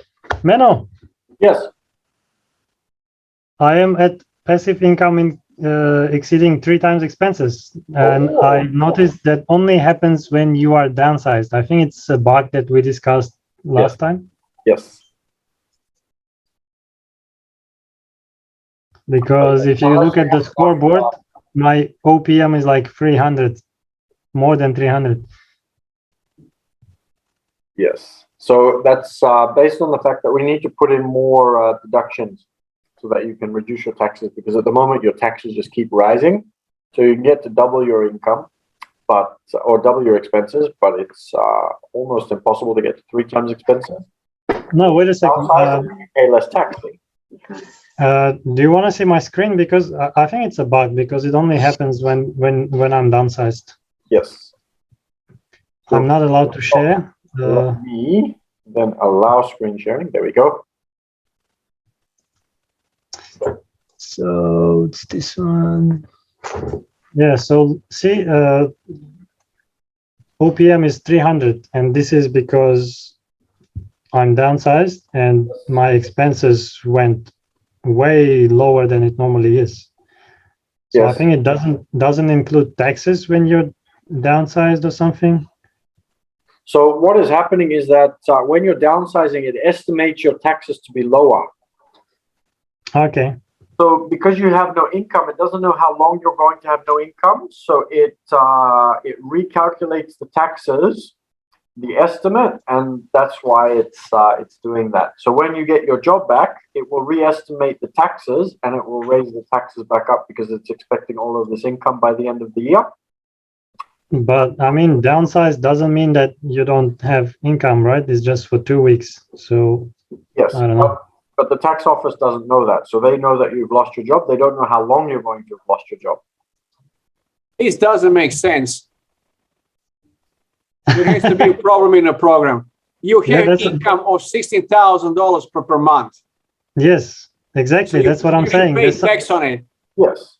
Menno. Yes. I am at passive income in exceeding 3 times expenses. And I noticed that only happens when you are downsized. I think it's a bug that we discussed last time. Yes. Because if you look at the scoreboard, my OPM is like 300, more than 300. Yes. So that's based on the fact that we need to put in more deductions so that you can reduce your taxes, because at the moment your taxes just keep rising. So you can get to double your income, or double your expenses, but it's almost impossible to get to 3 times expenses. No, wait a second. You pay less tax. Do you want to see my screen? Because I think it's a bug, because it only happens when I'm downsized. Yes. I'm not allowed to share. Let me then allow screen sharing. There we go. So it's this one. Yeah, so see, OPM is 300, and this is because I'm downsized and my expenses went way lower than it normally is. So yes. I think it doesn't include taxes when you're downsized or something. So what is happening is that when you're downsizing, it estimates your taxes to be lower. Okay. So because you have no income, it doesn't know how long you're going to have no income. So it recalculates the taxes, the estimate, and that's why it's doing that. So when you get your job back, it will re-estimate the taxes and it will raise the taxes back up because it's expecting all of this income by the end of the year. But I mean, downsize doesn't mean that you don't have income, right? It's just for 2 weeks. So yes, I don't know. But the tax office doesn't know that. So they know that you've lost your job. They don't know how long you're going to have lost your job. This doesn't make sense. There has to be a problem in the program. You have income of $16,000 per month. Yes, exactly. So that's what I'm saying. You pay tax on it. Yes.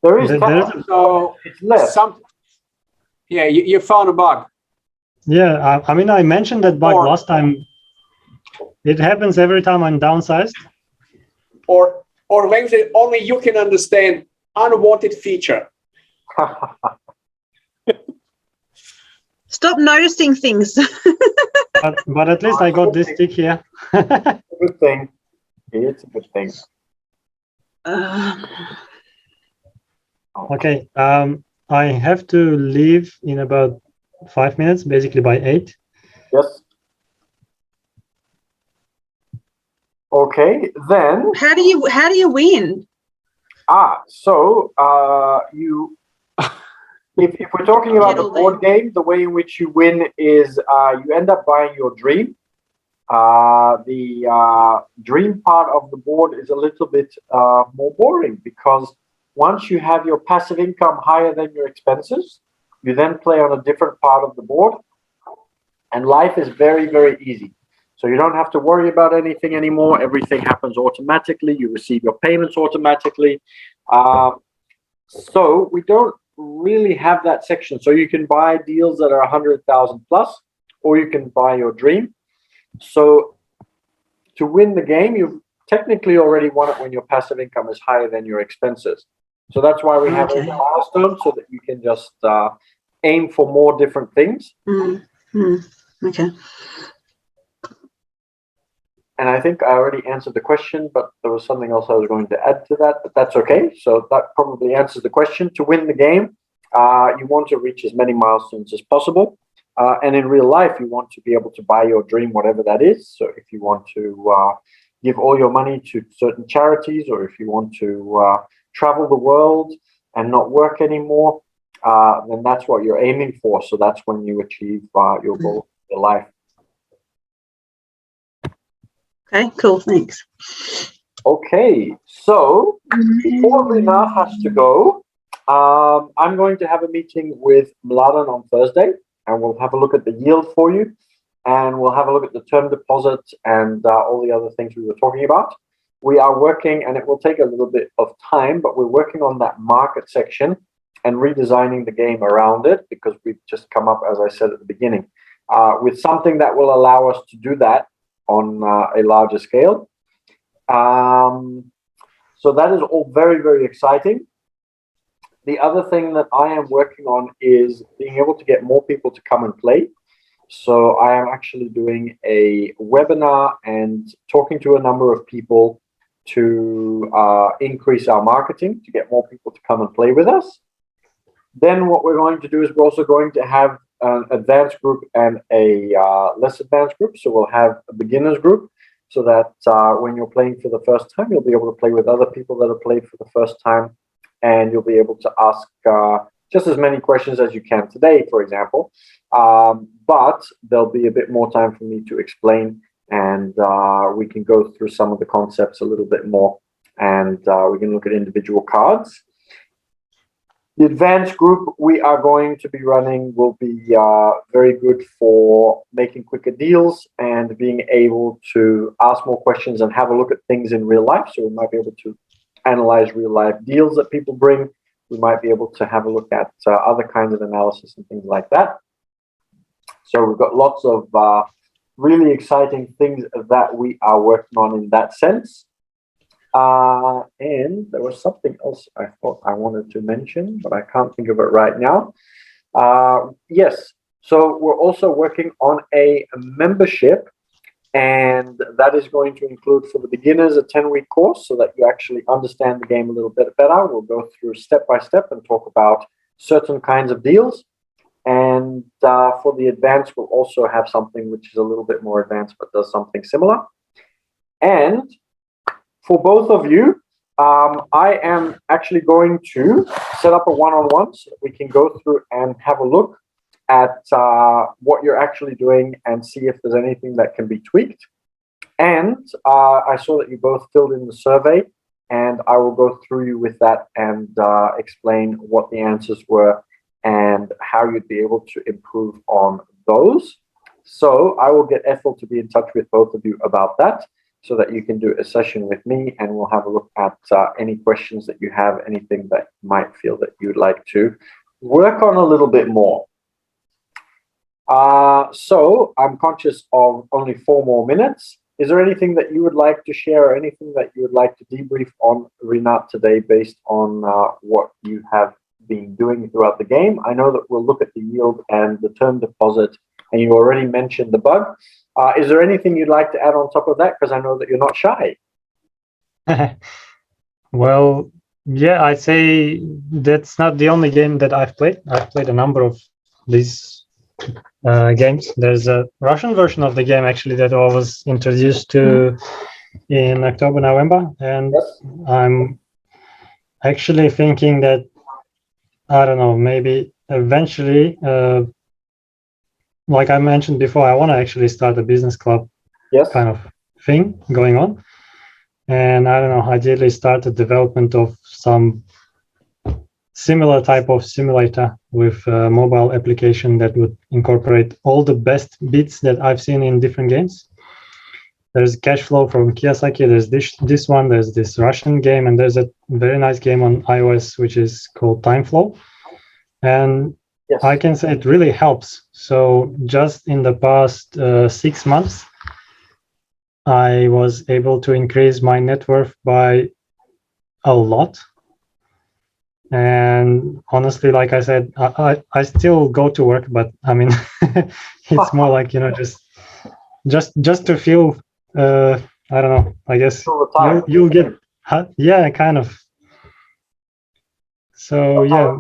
There is tax, so it's less. Yeah, you found a bug. Yeah, I mean, I mentioned that bug last time. It happens every time I'm downsized. Or language only you can understand, unwanted feature. Stop noticing things. but at least I got this tick here. Good thing. It's a good thing. Okay, I have to leave in about 5 minutes, basically by 8. Yes. Okay, then. How do you win? So you. If we're talking about the board game, the way in which you win is you end up buying your dream. The dream part of the board is a little bit more boring because once you have your passive income higher than your expenses, you then play on a different part of the board, and life is very, very easy. So you don't have to worry about anything anymore. Everything happens automatically. You receive your payments automatically. So we don't really have that section. So you can buy deals that are 100,000 plus, or you can buy your dream. So to win the game, you've technically already won it when your passive income is higher than your expenses. So that's why we have all the milestones, so that you can just aim for more different things. Okay. And I think I already answered the question, but there was something else I was going to add to that, but that's okay. So that probably answers the question. To win the game, you want to reach as many milestones as possible. And in real life, you want to be able to buy your dream, whatever that is. So if you want to give all your money to certain charities, or if you want to travel the world and not work anymore, then that's what you're aiming for. So that's when you achieve your goal, your life. Okay, cool, thanks. Okay, so before Rina has to go, I'm going to have a meeting with Mladen on Thursday, and we'll have a look at the yield for you, and we'll have a look at the term deposit and all the other things we were talking about. We are working, and it will take a little bit of time, but we're working on that market section and redesigning the game around it, because we've just come up, as I said at the beginning, with something that will allow us to do that on a larger scale. So that is all very, very exciting. The other thing that I am working on is being able to get more people to come and play. So I am actually doing a webinar and talking to a number of people to increase our marketing, to get more people to come and play with us. Then what we're going to do is we're also going to have an advanced group and a less advanced group. So we'll have a beginners group, so that when you're playing for the first time, you'll be able to play with other people that have played for the first time, and you'll be able to ask just as many questions as you can today, for example. But there'll be a bit more time for me to explain, and we can go through some of the concepts a little bit more, and we can look at individual cards. The advanced group we are going to be running will be very good for making quicker deals and being able to ask more questions and have a look at things in real life. So we might be able to analyze real life deals that people bring. We might be able to have a look at other kinds of analysis and things like that. So we've got lots of really exciting things that we are working on in that sense. And there was something else I thought I wanted to mention, but I can't think of it right now. Yes, so we're also working on a membership, and that is going to include for the beginners a 10-week course, so that you actually understand the game a little bit better. We'll go through step by step and talk about certain kinds of deals. And for the advanced, we'll also have something which is a little bit more advanced, but does something similar. And for both of you, I am actually going to set up a one-on-one so that we can go through and have a look at what you're actually doing and see if there's anything that can be tweaked. And I saw that you both filled in the survey, and I will go through you with that and explain what the answers were and how you'd be able to improve on those. So I will get Ethel to be in touch with both of you about that so that you can do a session with me, and we'll have a look at any questions that you have, anything that you might feel that you'd like to work on a little bit more. So I'm conscious of only 4 more minutes. Is there anything that you would like to share or anything that you would like to debrief on Rinat today based on what you have been doing throughout the game? I know that we'll look at the yield and the term deposit, and you already mentioned the bug. Is there anything you'd like to add on top of that? Because I know that you're not shy. Well, yeah, I'd say that's not the only game that I've played. I've played a number of these games. There's a Russian version of the game actually that I was introduced to in October, November, and Yes. I'm actually thinking that, I don't know, maybe eventually, like I mentioned before, I want to actually start a business club Yes. kind of thing going on. And I don't know, ideally start the development of some similar type of simulator with a mobile application that would incorporate all the best bits that I've seen in different games. There's Cashflow from Kiyosaki, there's this one, there's this Russian game, and there's a very nice game on iOS which is called Timeflow. And Yes. I can say it really helps. So just in the past 6 months, I was able to increase my net worth by a lot. And honestly, like I said, I still go to work, but I mean, it's more like, just to feel, I don't know, I guess you'll get, yeah, kind of. So yeah,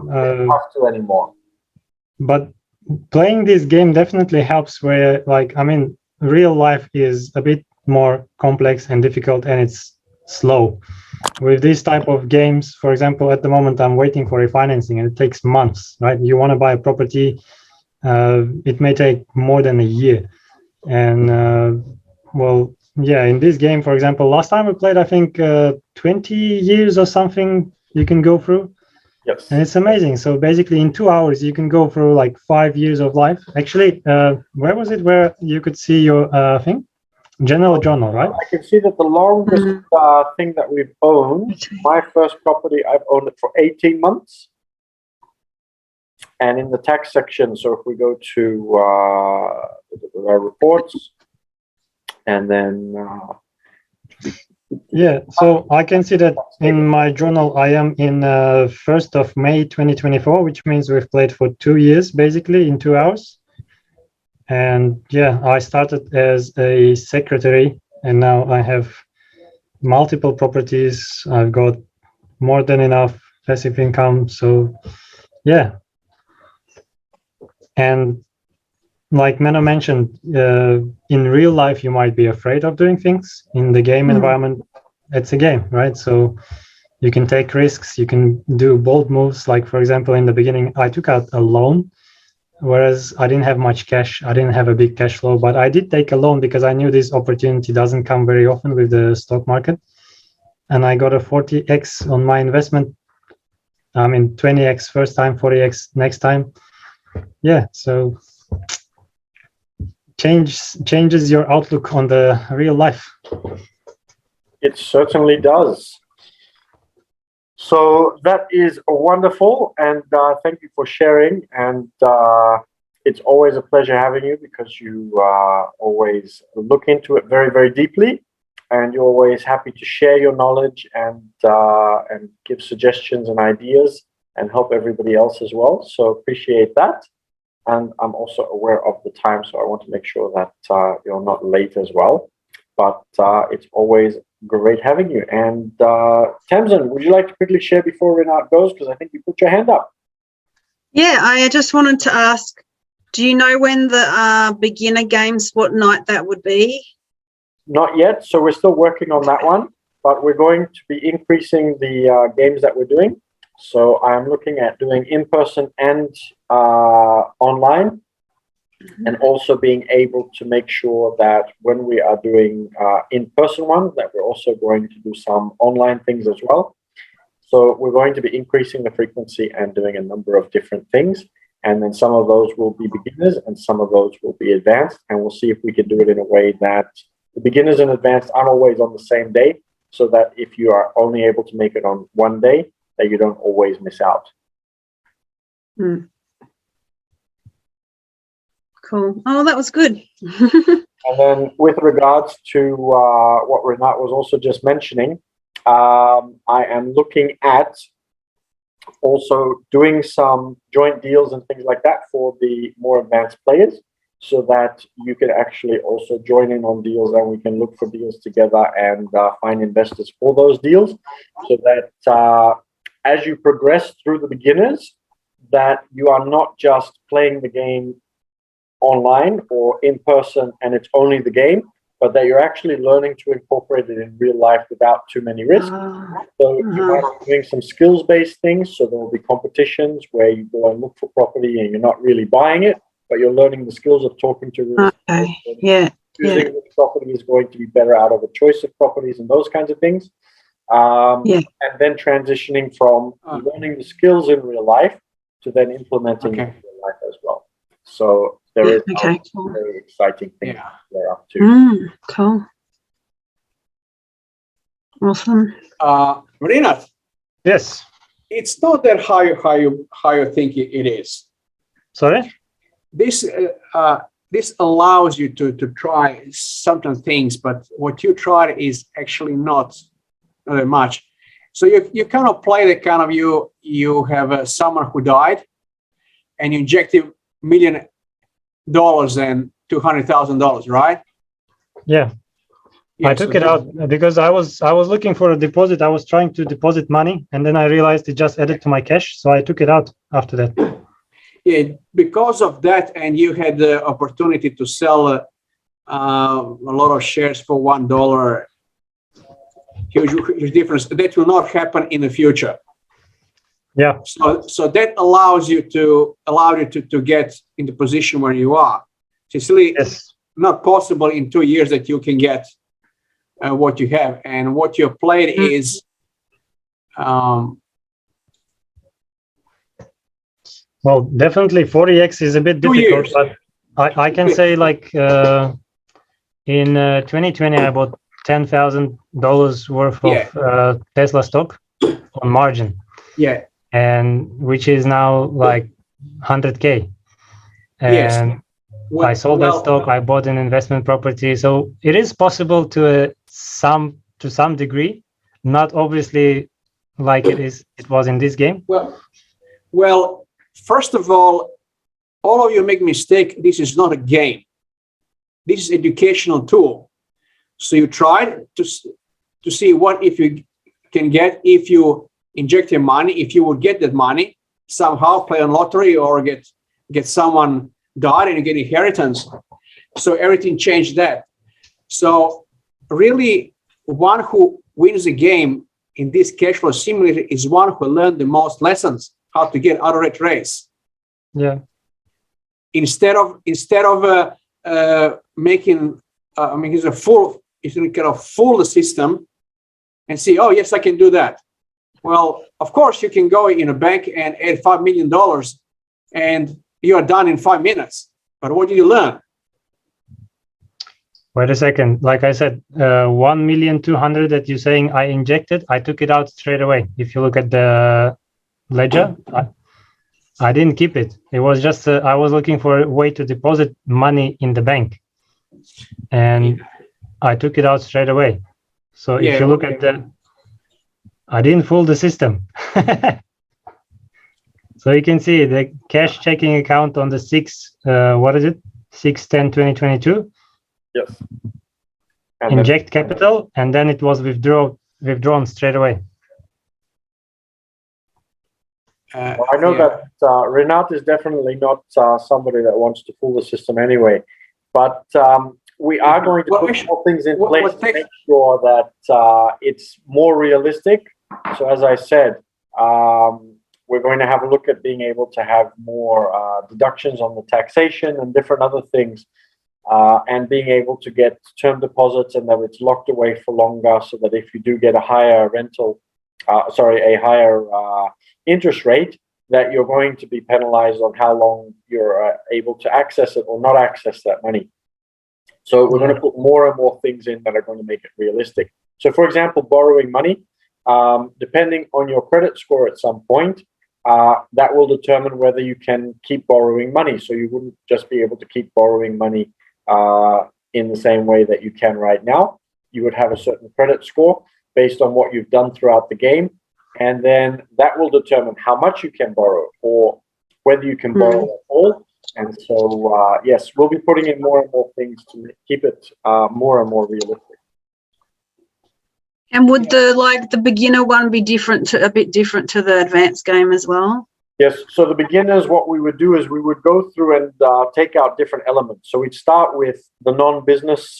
have to anymore. But playing this game definitely helps where, like, I mean, real life is a bit more complex and difficult, and it's slow. With these type of games, for example, at the moment I'm waiting for refinancing and it takes months, right? You want to buy a property, it may take more than a year. And well, yeah, in this game, for example, last time we played, I think 20 years or something you can go through. Yes. And it's amazing. So basically in 2 hours you can go through like 5 years of life. Actually, where was it where you could see your thing? General journal, right? I can see that the longest thing that we've owned, my first property, I've owned it for 18 months. And in the tax section, so if we go to our reports, and then yeah, so I can see that in my journal I am in 1st of May 2024, which means we've played for 2 years basically in 2 hours. And yeah, I started as a secretary, and now I have multiple properties. I've got more than enough passive income. So yeah. And like Menno mentioned, in real life, you might be afraid of doing things. In the game environment, it's a game, right? So you can take risks, you can do bold moves. Like, for example, in the beginning, I took out a loan, whereas I didn't have much cash. I didn't have a big cash flow, but I did take a loan because I knew this opportunity doesn't come very often with the stock market. And I got a 40x on my investment. I mean, 20x first time, 40x next time. Yeah, so changes your outlook on the real life. It certainly does. So that is wonderful, and thank you for sharing. And it's always a pleasure having you because you always look into it very, very deeply, and you're always happy to share your knowledge and give suggestions and ideas and help everybody else as well. So appreciate that. And I'm also aware of the time, so I want to make sure that you're not late as well. But it's always great having you. And Tamsin, would you like to quickly share before Rinat goes? Because I think you put your hand up. Yeah, I just wanted to ask, do you know when the beginner games, what night that would be? Not yet. So we're still working on that one. But we're going to be increasing the games that we're doing. So I'm looking at doing in-person and online. and also being able to make sure that when we are doing in-person ones, that we're also going to do some online things as well. So we're going to be increasing the frequency and doing a number of different things. And then some of those will be beginners and some of those will be advanced. And we'll see if we can do it in a way that the beginners and advanced aren't always on the same day, so that if you are only able to make it on one day, that you don't always miss out. Cool. Oh, that was good. And then with regards to what Renat was also just mentioning, I am looking at also doing some joint deals and things like that for the more advanced players, so that you can actually also join in on deals and we can look for deals together and find investors for those deals, so that as you progress through the beginners, that you are not just playing the game online or in person and it's only the game, but that you're actually learning to incorporate it in real life without too many risks. So you might be doing some skills-based things. So there will be competitions where you go and look for property and you're not really buying it, but you're learning the skills of talking to real estate. Choosing which property is going to be better out of a choice of properties and those kinds of things. And then transitioning from learning the skills in real life to then implementing it in real life as well. So there is very exciting things they're up to. Cool. Awesome. Renat. Yes. It's not that how you think it is. Sorry? This allows you to try certain things, but what you tried is actually not very much. So you kind of play the kind of you have someone who died, and you injected $1 million and $200,000, right? Yeah. I took it out because I was looking for a deposit. I was trying to deposit money, and then I realized it just added to my cash, so I took it out after that. Yeah, because of that, and you had the opportunity to sell a lot of shares for $1. Huge difference. That will not happen in the future. Yeah. So that allows you to get in the position where you are. It's really not possible in 2 years that you can get what you have, and what you played is. Well, definitely 40x is a bit difficult, but I can say like in 2020 I bought $10,000 worth of Tesla stock on margin. Yeah. And which is now like 100K. And I sold that stock. I bought an investment property. So it is possible to some degree, not obviously like it was in this game. Well, first of all of you make mistake. This is not a game. This is educational tool. So you tried to see what if you can get if you inject your money, if you would get that money somehow, play on lottery or get someone died and you get inheritance. So everything changed that. So really, one who wins the game in this cash flow simulator is one who learned the most lessons how to get out of that race. Yeah. Instead of making he's a fool. He's going to kind of fool the system and see, oh yes, I can do that. Well, of course you can go in a bank and add $5 million and you are done in 5 minutes. But what did you learn? Wait a second. Like I said, 1,200,000 that you're saying I injected, I took it out straight away. If you look at the ledger, I didn't keep it. It was just I was looking for a way to deposit money in the bank, and I took it out straight away. So if you look at I didn't fool the system. So you can see the cash checking account on the 6/10/2022. Yes. And inject capital, and then it was withdrawn straight away. Well, I know that Renat is definitely not somebody that wants to fool the system anyway, but we are going to put more things in place to make sure that it's more realistic. So as I said, we're going to have a look at being able to have more deductions on the taxation and different other things, and being able to get term deposits and that it's locked away for longer, so that if you do get a higher a higher interest rate, that you're going to be penalized on how long you're able to access it or not access that money. So we're going to put more and more things in that are going to make it realistic. So for example, borrowing money, depending on your credit score at some point, that will determine whether you can keep borrowing money. So you wouldn't just be able to keep borrowing money in the same way that you can right now. You would have a certain credit score based on what you've done throughout the game. And then that will determine how much you can borrow or whether you can borrow at all. And so, yes, we'll be putting in more and more things to keep it more and more realistic. And would the beginner one be a bit different to the advanced game as well? Yes. So the beginners, what we would do is we would go through and take out different elements. So we'd start with the non-business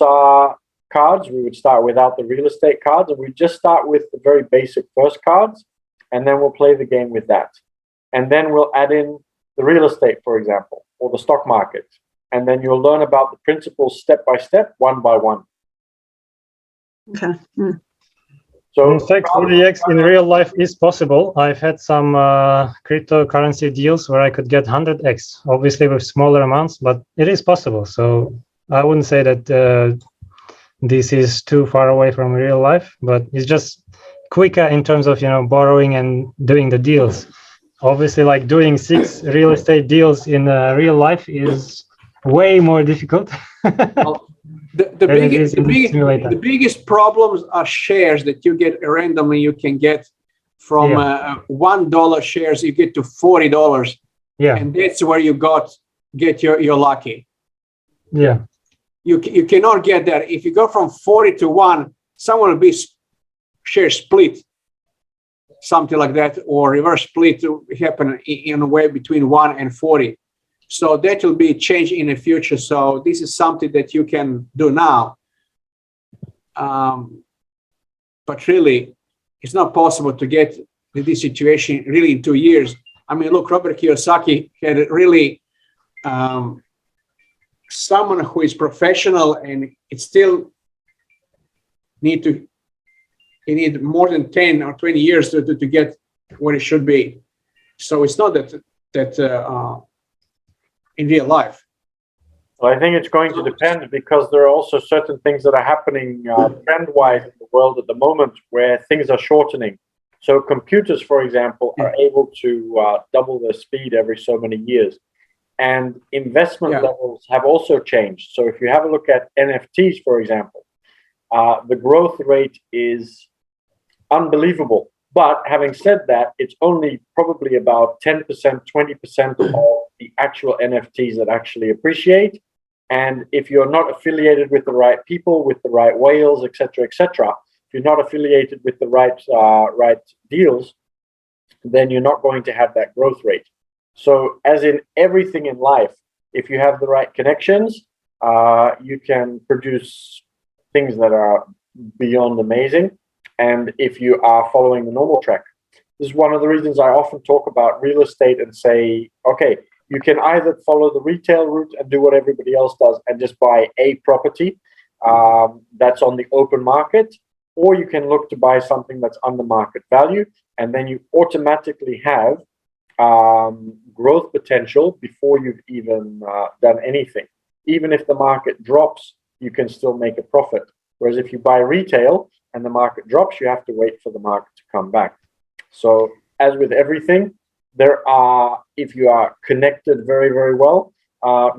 cards. We would start without the real estate cards, and we'd just start with the very basic first cards, and then we'll play the game with that. And then we'll add in the real estate, for example, or the stock market. And then you'll learn about the principles step by step, one by one. Okay. So in fact, 40x in real life is possible. I've had some cryptocurrency deals where I could get 100x, obviously with smaller amounts, but it is possible. So I wouldn't say that this is too far away from real life, but it's just quicker in terms of, borrowing and doing the deals. Obviously, like doing 6 real estate deals in real life is way more difficult. Well, the biggest problems are shares that you get randomly. You can get from $1 shares, you get to $40. Yeah, and that's where you get your lucky. Yeah, you cannot get that. If you go from 40 to 1, someone will be share split, something like that, or reverse split to happen in a way between 1 and 40. So that will be change in the future. So this is something that you can do now. But really, it's not possible to get this situation really in 2 years. I mean, look, Robert Kiyosaki had really someone who is professional, and it still he need more than 10 or 20 years to get what it should be. So it's not that in real life. Well, I think it's going to depend, because there are also certain things that are happening trend-wise in the world at the moment where things are shortening. So computers, for example, are able to double their speed every so many years. And investment levels have also changed. So if you have a look at NFTs, for example, the growth rate is unbelievable. But having said that, it's only probably about 10%, 20% of the actual NFTs that actually appreciate. And if you're not affiliated with the right people, with the right whales, etc., if you're not affiliated with the right deals, then you're not going to have that growth rate. So as in everything in life, if you have the right connections, you can produce things that are beyond amazing. And if you are following the normal track, this is one of the reasons I often talk about real estate and say, okay, you can either follow the retail route and do what everybody else does and just buy a property that's on the open market, or you can look to buy something that's under market value, and then you automatically have growth potential before you've even done anything. Even if the market drops, you can still make a profit. Whereas if you buy retail and the market drops, you have to wait for the market to come back. So as with everything, there are, if you are connected very, very well,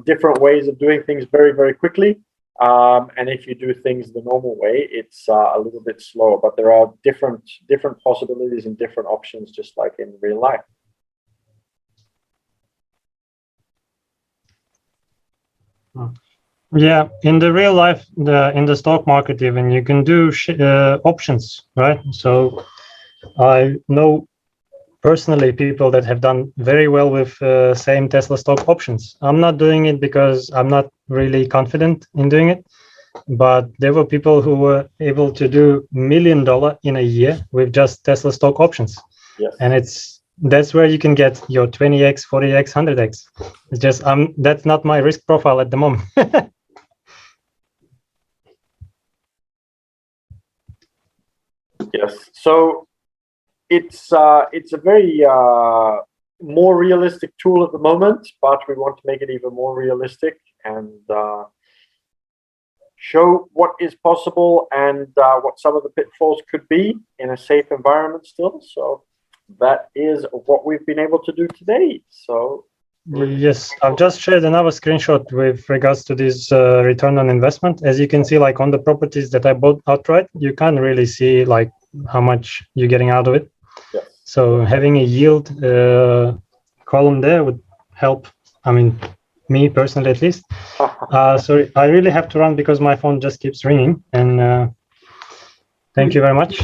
different ways of doing things very, very quickly. And if you do things the normal way, it's a little bit slower. But there are different possibilities and different options, just like in real life. Yeah, in the real life, in the stock market, even you can do options, right? So I know personally people that have done very well with same Tesla stock options. I'm not doing it because I'm not really confident in doing it, but there were people who were able to do $1 million in a year with just Tesla stock options. Yes. And it's that's where you can get your 20x, 40x, 100x. It's just that's not my risk profile at the moment. Yes. So it's a very more realistic tool at the moment, but we want to make it even more realistic and show what is possible and what some of the pitfalls could be in a safe environment still. So that is what we've been able to do today. So yes, I've just shared another screenshot with regards to this return on investment. As you can see, like on the properties that I bought outright, you can't really see like how much you're getting out of it. yes. So having a yield column there would help. I mean, me personally at least. Sorry, I really have to run because my phone just keeps ringing. And thank you very much.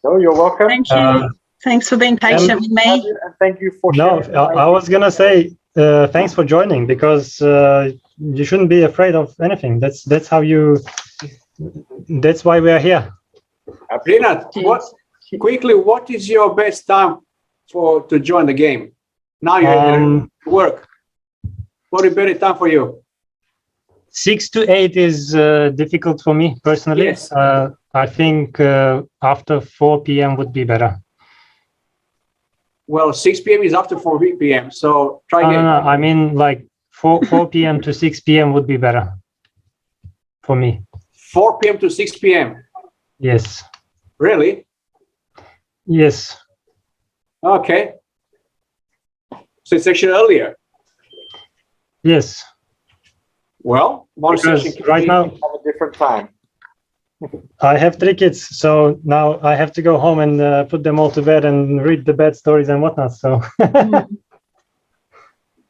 No, you're welcome. Thank you. Thanks for being patient with me. And thank you for sharing. No, I was gonna say thanks for joining, because you shouldn't be afraid of anything. That's how you. That's why we are here. Rinat, what is your best time to join the game? Now you have to work. What is better time for you? 6 to 8 is difficult for me personally. Yes. I think after 4 p.m. would be better. Well, 6 p.m. is after 4 p.m. So try again. No, I mean like 4 p.m. to 6 p.m. would be better for me. 4 p.m. to 6 p.m. Yes. Really? Yes. Okay. So it's actually earlier. Yes. Well, one session can right now Have a different time. I have 3 kids, so now I have to go home and put them all to bed and read the bad stories and whatnot. So.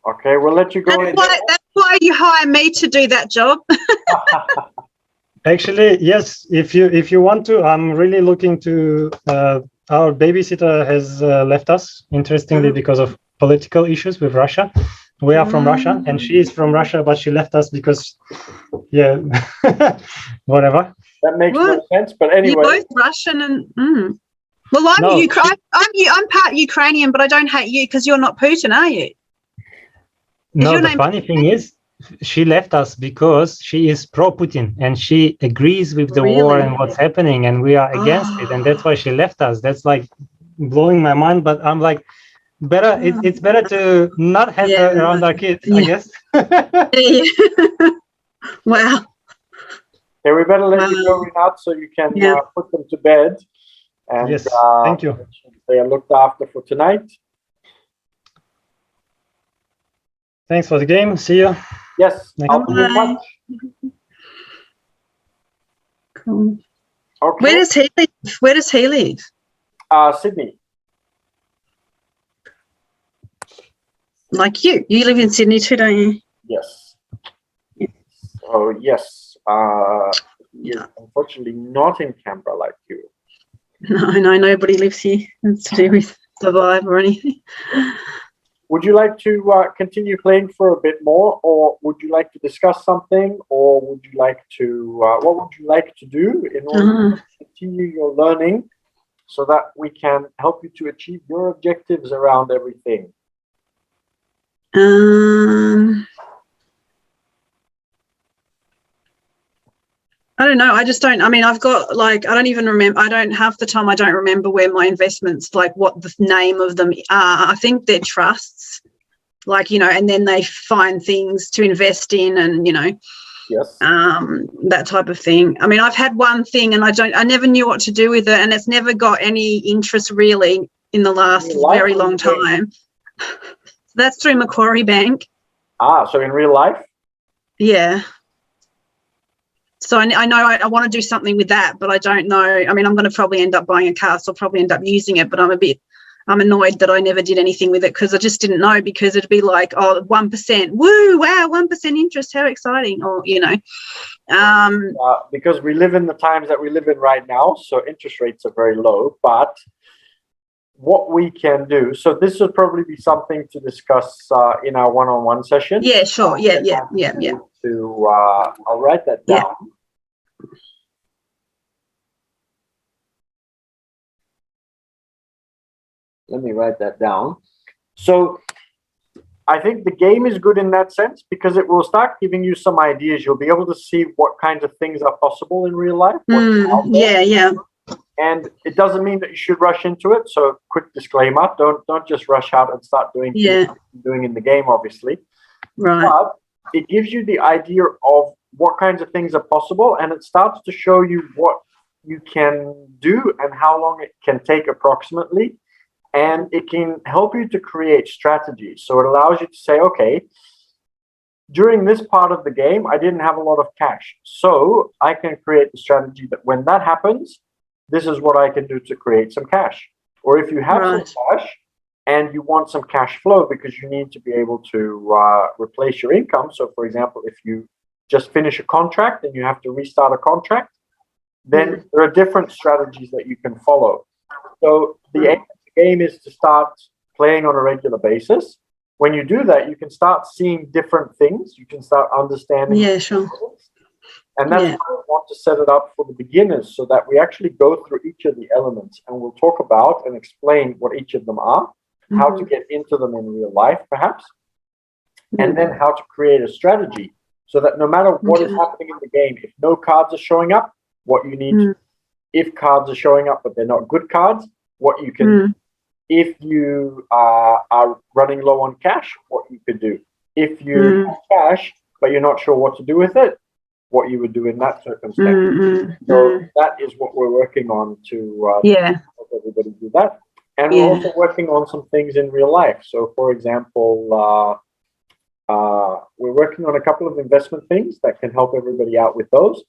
Okay, we'll let you go. That's why you hire me to do that job. Actually, yes. If you want to, I'm really looking to. Our babysitter has left us, interestingly, because of political issues with Russia. We are from Russia, and she is from Russia, but she left us because, yeah, whatever. That makes no sense, but anyway. You're both Russian and. Well, I'm I'm part Ukrainian, but I don't hate you because you're not Putin, are you? No, the funny thing is, she left us because she is pro-Putin and she agrees with the war and what's happening, and we are against it, and that's why she left us. That's like blowing my mind, but I'm like, better. It's better to not have her around our kids, I guess. Wow. Okay, we better let you go out so you can put them to bed. And, yes, thank you. They are looked after for tonight. Thanks for the game. See you. Yes, I'll be in touch. Cool. Okay. Where does he live? Where does he live? Sydney. Like you. You live in Sydney too, don't you? Yes. So yes. You're unfortunately not in Canberra like you. No, nobody lives here. It's to do with Survive or anything. Would you like to continue playing for a bit more, or would you like to discuss something, or would you like to, what would you like to do in order to continue your learning so that we can help you to achieve your objectives around everything? I don't know. I just don't. I mean, I've got like, I don't even remember. I don't half the time. I don't remember where my investments, like what the name of them are. I think they're trusts, like, you know, and then they find things to invest in and, you know, that type of thing. I mean, I've had one thing and I never knew what to do with it, and it's never got any interest really in the last very long time. That's through Macquarie Bank. So in real life? Yeah. So I know I want to do something with that, but I don't know. I mean, I'm going to probably end up buying a car, so I'll probably end up using it, but I'm annoyed that I never did anything with it because I just didn't know, because it'd be like, 1%, woo, wow, 1% interest, how exciting, or, you know. Because we live in the times that we live in right now, so interest rates are very low, but what we can do, so this would probably be something to discuss in our one-on-one session. Yeah, sure. Yeah. I'll write that down. Let me write that down. So I think the game is good in that sense because it will start giving you some ideas. You'll be able to see what kinds of things are possible in real life. Yeah. And it doesn't mean that you should rush into it. So quick disclaimer, don't just rush out and start doing doing in the game, obviously. Right. But it gives you the idea of what kinds of things are possible, and it starts to show you what you can do and how long it can take approximately. And it can help you to create strategies. So it allows you to say, okay, during this part of the game, I didn't have a lot of cash. So I can create the strategy that when that happens, this is what I can do to create some cash. Or if you have some cash and you want some cash flow because you need to be able to replace your income. So for example, if you just finish a contract and you have to restart a contract, then there are different strategies that you can follow. So the aim of the game is to start playing on a regular basis. When you do that, you can start seeing different things. You can start understanding. Yeah, sure. And that's why I want to set it up for the beginners so that we actually go through each of the elements and we'll talk about and explain what each of them are, how to get into them in real life, perhaps, and then how to create a strategy so that no matter what is happening in the game, if no cards are showing up, what you need to, if cards are showing up but they're not good cards, what you can do. If you are running low on cash, what you could do. If you have cash but you're not sure what to do with it, what you would do in that circumstance. So that is what we're working on to help everybody do that. And we're also working on some things in real life. So for example, we're working on a couple of investment things that can help everybody out with those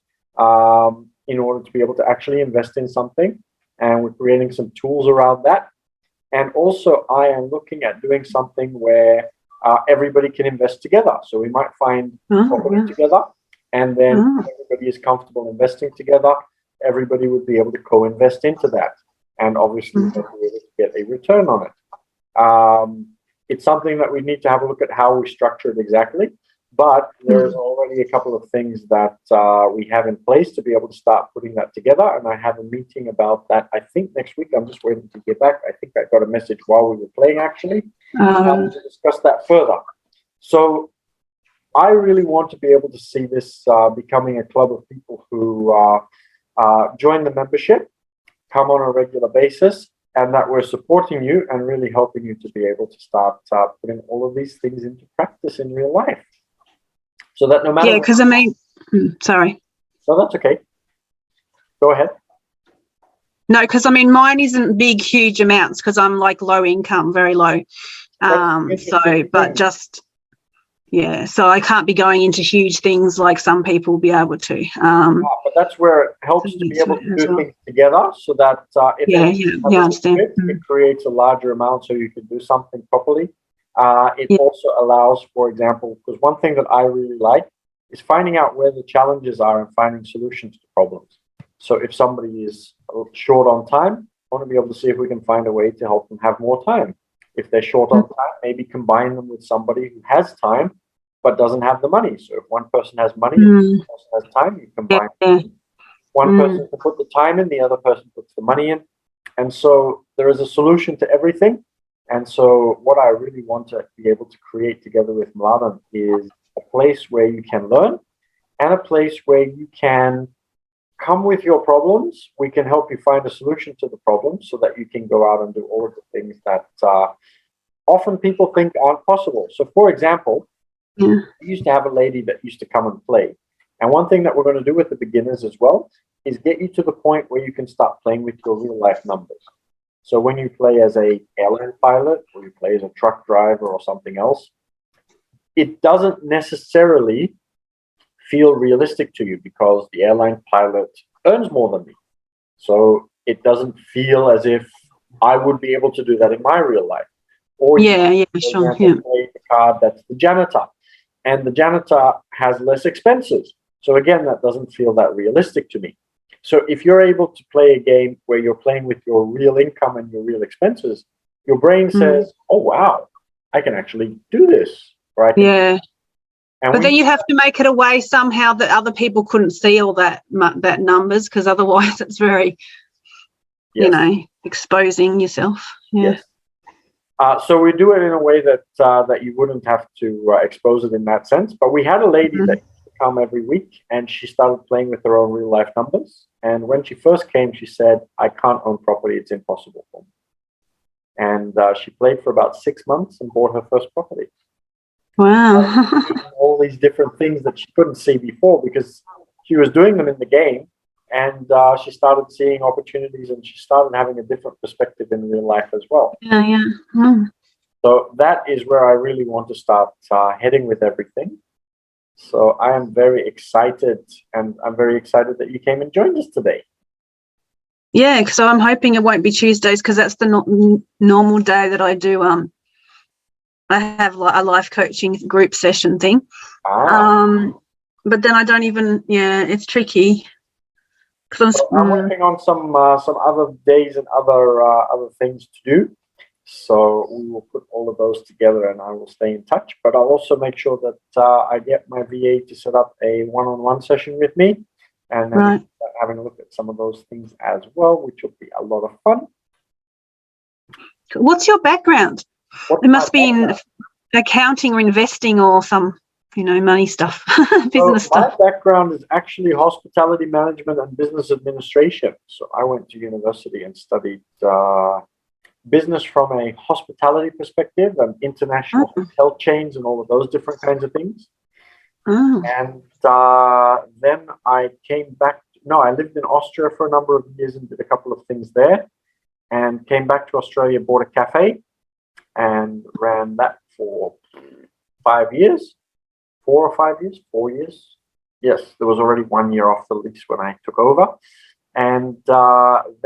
in order to be able to actually invest in something. And we're creating some tools around that. And also I am looking at doing something where everybody can invest together. So we might find property together. And then everybody is comfortable investing together. Everybody would be able to co-invest into that. And obviously, they'll be able to get a return on it. It's something that we need to have a look at how we structure it exactly. But there's already a couple of things that we have in place to be able to start putting that together. And I have a meeting about that, I think, next week. I'm just waiting to get back. I think I got a message while we were playing, actually, to discuss that further. So I really want to be able to see this becoming a club of people who join the membership, come on a regular basis, and that we're supporting you and really helping you to be able to start putting all of these things into practice in real life. So that no matter... Yeah, because I mean... sorry. No, that's okay. Go ahead. No, because I mean, mine isn't big, huge amounts because I'm like low income, very low. But just... Yeah, so I can't be going into huge things like some people will be able to. But that's where it helps to be able to do things together so that it creates a larger amount so you can do something properly. It also allows, for example, because one thing that I really like is finding out where the challenges are and finding solutions to problems. So if somebody is short on time, I want to be able to see if we can find a way to help them have more time. If they're short on time, maybe combine them with somebody who has time but doesn't have the money. So if one person has money and one person has time, you combine one person can put the time in, the other person puts the money in. And so there is a solution to everything. And so what I really want to be able to create together with Mladen is a place where you can learn and a place where you can come with your problems. We can help you find a solution to the problem so that you can go out and do all of the things that often people think aren't possible. So for example, we used to have a lady that used to come and play. And one thing that we're going to do with the beginners as well is get you to the point where you can start playing with your real life numbers. So when you play as a airline pilot or you play as a truck driver or something else, it doesn't necessarily feel realistic to you because the airline pilot earns more than me. So it doesn't feel as if I would be able to do that in my real life. Or play the card that's the janitor. And the janitor has less expenses. So again, that doesn't feel that realistic to me. So if you're able to play a game where you're playing with your real income and your real expenses, your brain says, oh, wow, I can actually do this. Right? Yeah. But then you have to make it a way somehow that other people couldn't see all that numbers because otherwise it's very, you know, exposing yourself. Yeah. Yes. So we do it in a way that that you wouldn't have to expose it in that sense. But we had a lady that used to come every week, and she started playing with her own real life numbers. And when she first came, she said, "I can't own property; it's impossible for me." And she played for about 6 months and bought her first property. Wow. All these different things that she couldn't see before because she was doing them in the game, and she started seeing opportunities, and she started having a different perspective in real life as well. Yeah, yeah. Mm. So that is where I really want to start heading with everything. So I am very excited, and I'm very excited that you came and joined us today. Yeah, so I'm hoping it won't be Tuesdays because that's the normal day that I do. I have like a life coaching group session thing. But then I don't even. Yeah, it's tricky. So I'm working on some other days and other things to do. So we will put all of those together, and I will stay in touch. But I'll also make sure that I get my VA to set up a one-on-one session with me, and then Right. having a look at some of those things as well, which will be a lot of fun. What's your background? What's It must my be in background? accounting or investing or some, money stuff, business So stuff. my background is actually hospitality management and business administration. So I went to university and studied business from a hospitality perspective and international hotel chains and all of those different kinds of things. Oh. And then I came back. No, I lived in Austria for a number of years and did a couple of things there, and came back to Australia, bought a cafe, and ran that for 5 years, 4 or 5 years, 4 years. Yes, there was already 1 year off the lease when I took over. And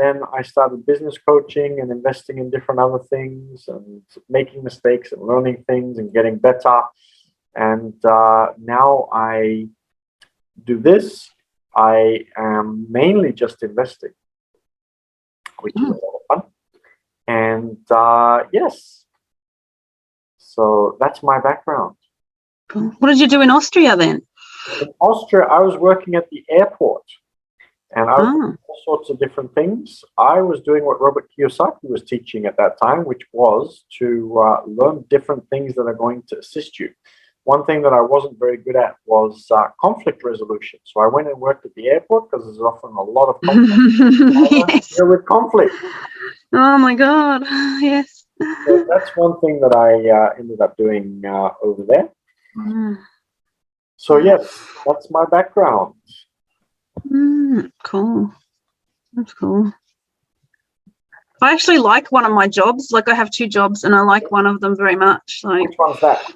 then I started business coaching and investing in different other things and making mistakes and learning things and getting better. And now I do this. I am mainly just investing, which is a lot of fun. And yes, so that's my background. Cool. What did you do in Austria then? In Austria, I was working at the airport, and I was doing all sorts of different things. I was doing what Robert Kiyosaki was teaching at that time, which was to learn different things that are going to assist you. One thing that I wasn't very good at was conflict resolution. So I went and worked at the airport because there's often a lot of conflict. Yes. Deal with conflict. Oh my God. Yes. So that's one thing that I ended up doing over there. So yes, that's my background. Cool. That's cool. I actually like one of my jobs. Like I have 2 jobs, and I like one of them very much. Like, which one's that?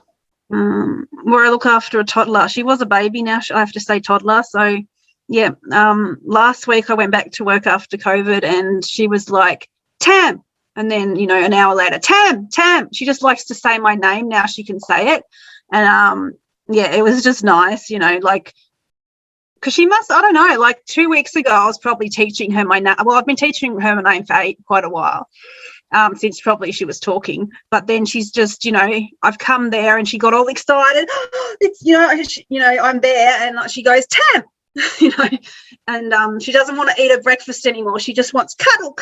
Where I look after a toddler. She was a baby, now I have to say toddler. So yeah, last week I went back to work after COVID, and she was like, Tam, and then an hour later, Tam. She just likes to say my name now. She can say it, and yeah, it was just nice, like, because she must, I don't know, like 2 weeks ago I was probably teaching her my name. Well, I've been teaching her my name for quite a while. Since probably she was talking, but then she's just, I've come there and she got all excited. It's, I'm there, and she goes, Tam, and she doesn't want to eat her breakfast anymore. She just wants cuddle.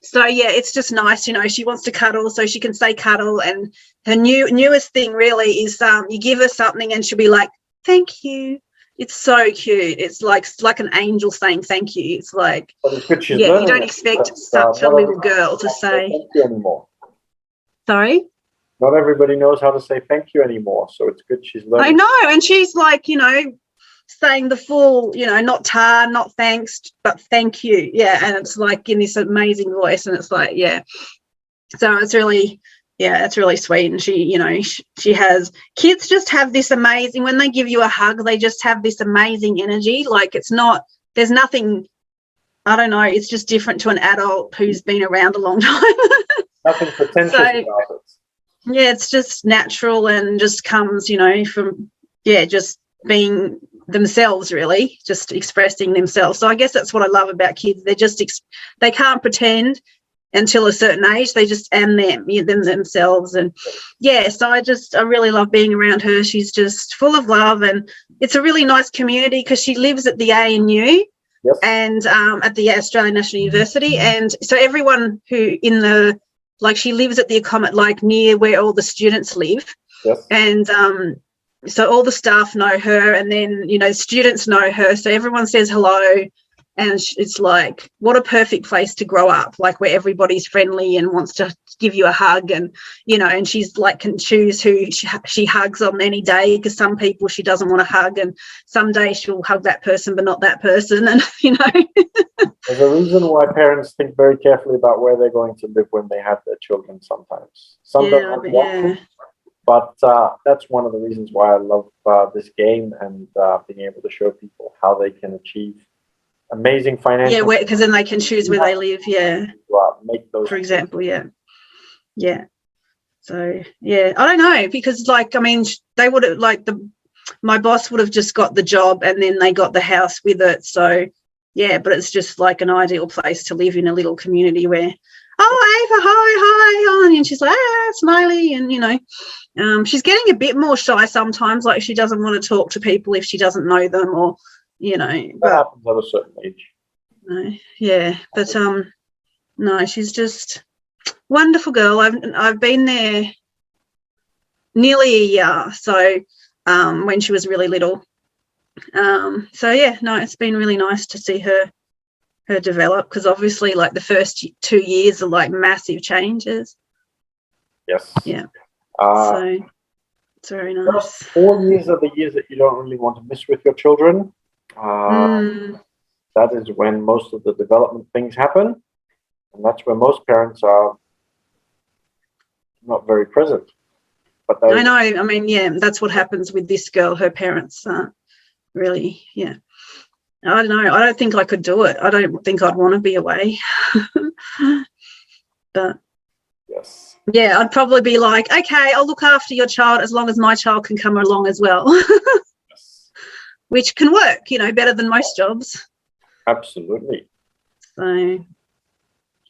So yeah, it's just nice, she wants to cuddle, so she can say cuddle. And her newest thing really is you give her something and she'll be like, thank you. It's so cute. It's like an angel saying thank you. It's like, yeah, you don't expect such a little girl to say thank you anymore. Sorry? Not everybody knows how to say thank you anymore, so it's good she's learning. I know, and she's like, saying the full, not not thanks, but thank you. Yeah, and it's like in this amazing voice, and it's like, yeah. So it's really, yeah, it's really sweet. And she, she has, kids just have this amazing, when they give you a hug, they just have this amazing energy. Like there's nothing, I don't know, it's just different to an adult who's been around a long time. Nothing pretentious about it. Yeah, it's just natural and just comes, from, just being themselves, really, just expressing themselves. So I guess that's what I love about kids. They're just, they can't pretend until a certain age. They just am themselves. And yeah, so I really love being around her. She's just full of love, and it's a really nice community because she lives at the ANU. Yes. And at the Australian National University, and so everyone who in the like she lives at the like near where all the students live. Yes. And so all the staff know her, and then, you know, students know her. So everyone says hello. And it's like, what a perfect place to grow up, like where everybody's friendly and wants to give you a hug. And, you know, and she's like, can choose who she hugs on any day, because some people she doesn't want to hug, and some days she'll hug that person but not that person. And, you know. There's a reason why parents think very carefully about where they're going to live when they have their children sometimes. Some don't want to, but that's one of the reasons why I love this game, and being able to show people how they can achieve amazing financial. Yeah, because then they can choose where they live. Yeah. Make those. For example, yeah. So yeah, I don't know, because like, I mean, they would have, like, my boss would have just got the job and then they got the house with it. So yeah, but it's just like an ideal place to live in a little community where, oh, Ava, hi, and she's like, smiley, and, you know, she's getting a bit more shy sometimes, like she doesn't want to talk to people if she doesn't know them, or, you know. That happens at a certain age. No, yeah, but no, she's just wonderful girl. I've been there nearly a year, so when she was really little. So yeah, no, it's been really nice to see her develop, because obviously, like, the first 2 years are like massive changes. Yes. Yeah. So it's very nice. First 4 years are the years that you don't really want to miss with your children. That is when most of the development things happen, and that's where most parents are not very present. But I know. I mean, yeah, that's what happens with this girl. Her parents really, yeah. I don't know. I don't think I could do it. I don't think I'd want to be away. But yes. Yeah, I'd probably be like, okay, I'll look after your child as long as my child can come along as well. Yes. Which can work, you know, better than most jobs. Absolutely. So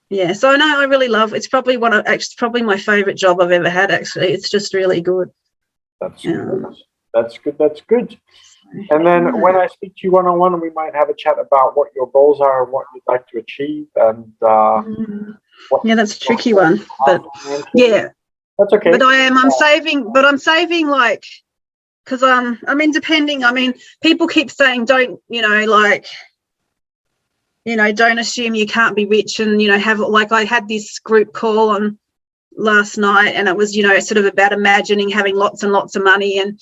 yeah, so I know I really love, it's probably probably my favorite job I've ever had, actually. It's just really good. That's good. That's good. And then when I speak to you one-on-one, we might have a chat about what your goals are and what you'd like to achieve. And yeah, that's a tricky one. But yeah, that's okay. But I'm saving like, because I mean, people keep saying don't assume you can't be rich, and have, like, I had this group call on last night, and it was sort of about imagining having lots and lots of money, and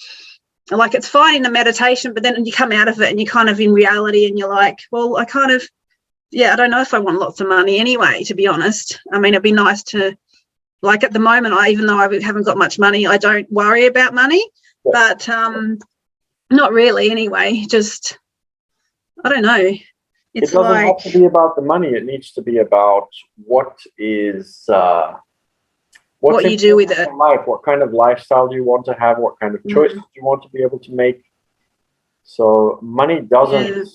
like, it's fine in the meditation, but then you come out of it and you're kind of in reality, and you're like, well, I don't know if I want lots of money anyway, to be honest. I mean, it'd be nice to, like, at the moment, even though I haven't got much money, I don't worry about money, but not really anyway. Just, I don't know. It's, it doesn't have to be about the money. It needs to be about what you do with it. Life. What kind of lifestyle do you want to have? What kind of choices do you want to be able to make? So money doesn't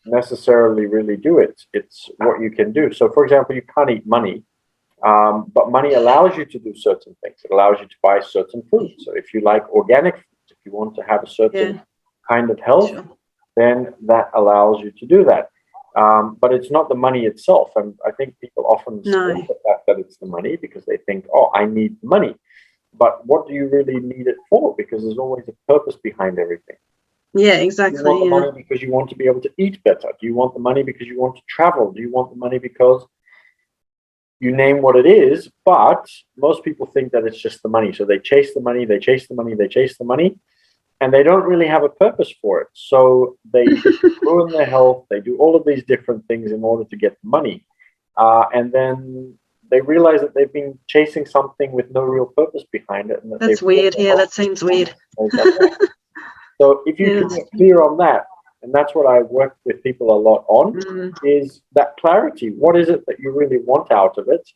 necessarily really do it. It's what you can do. So, for example, you can't eat money, but money allows you to do certain things. It allows you to buy certain food. So if you like organic food, if you want to have a certain kind of health, then that allows you to do that. But it's not the money itself. And I think people often say that it's the money, because they think, oh, I need money. But what do you really need it for? Because there's always a purpose behind everything. Yeah, exactly. Do you want the money because you want to be able to eat better? Do you want the money because you want to travel? Do you want the money because you name what it is? But most people think that it's just the money. So they chase the money, they chase the money, they chase the money. And they don't really have a purpose for it. So they ruin their health. They do all of these different things in order to get money. And then they realize that they've been chasing something with no real purpose behind it. And that's weird. Yeah, that seems weird. So if you can get clear on that, and that's what I work with people a lot on, is that clarity. What is it that you really want out of it?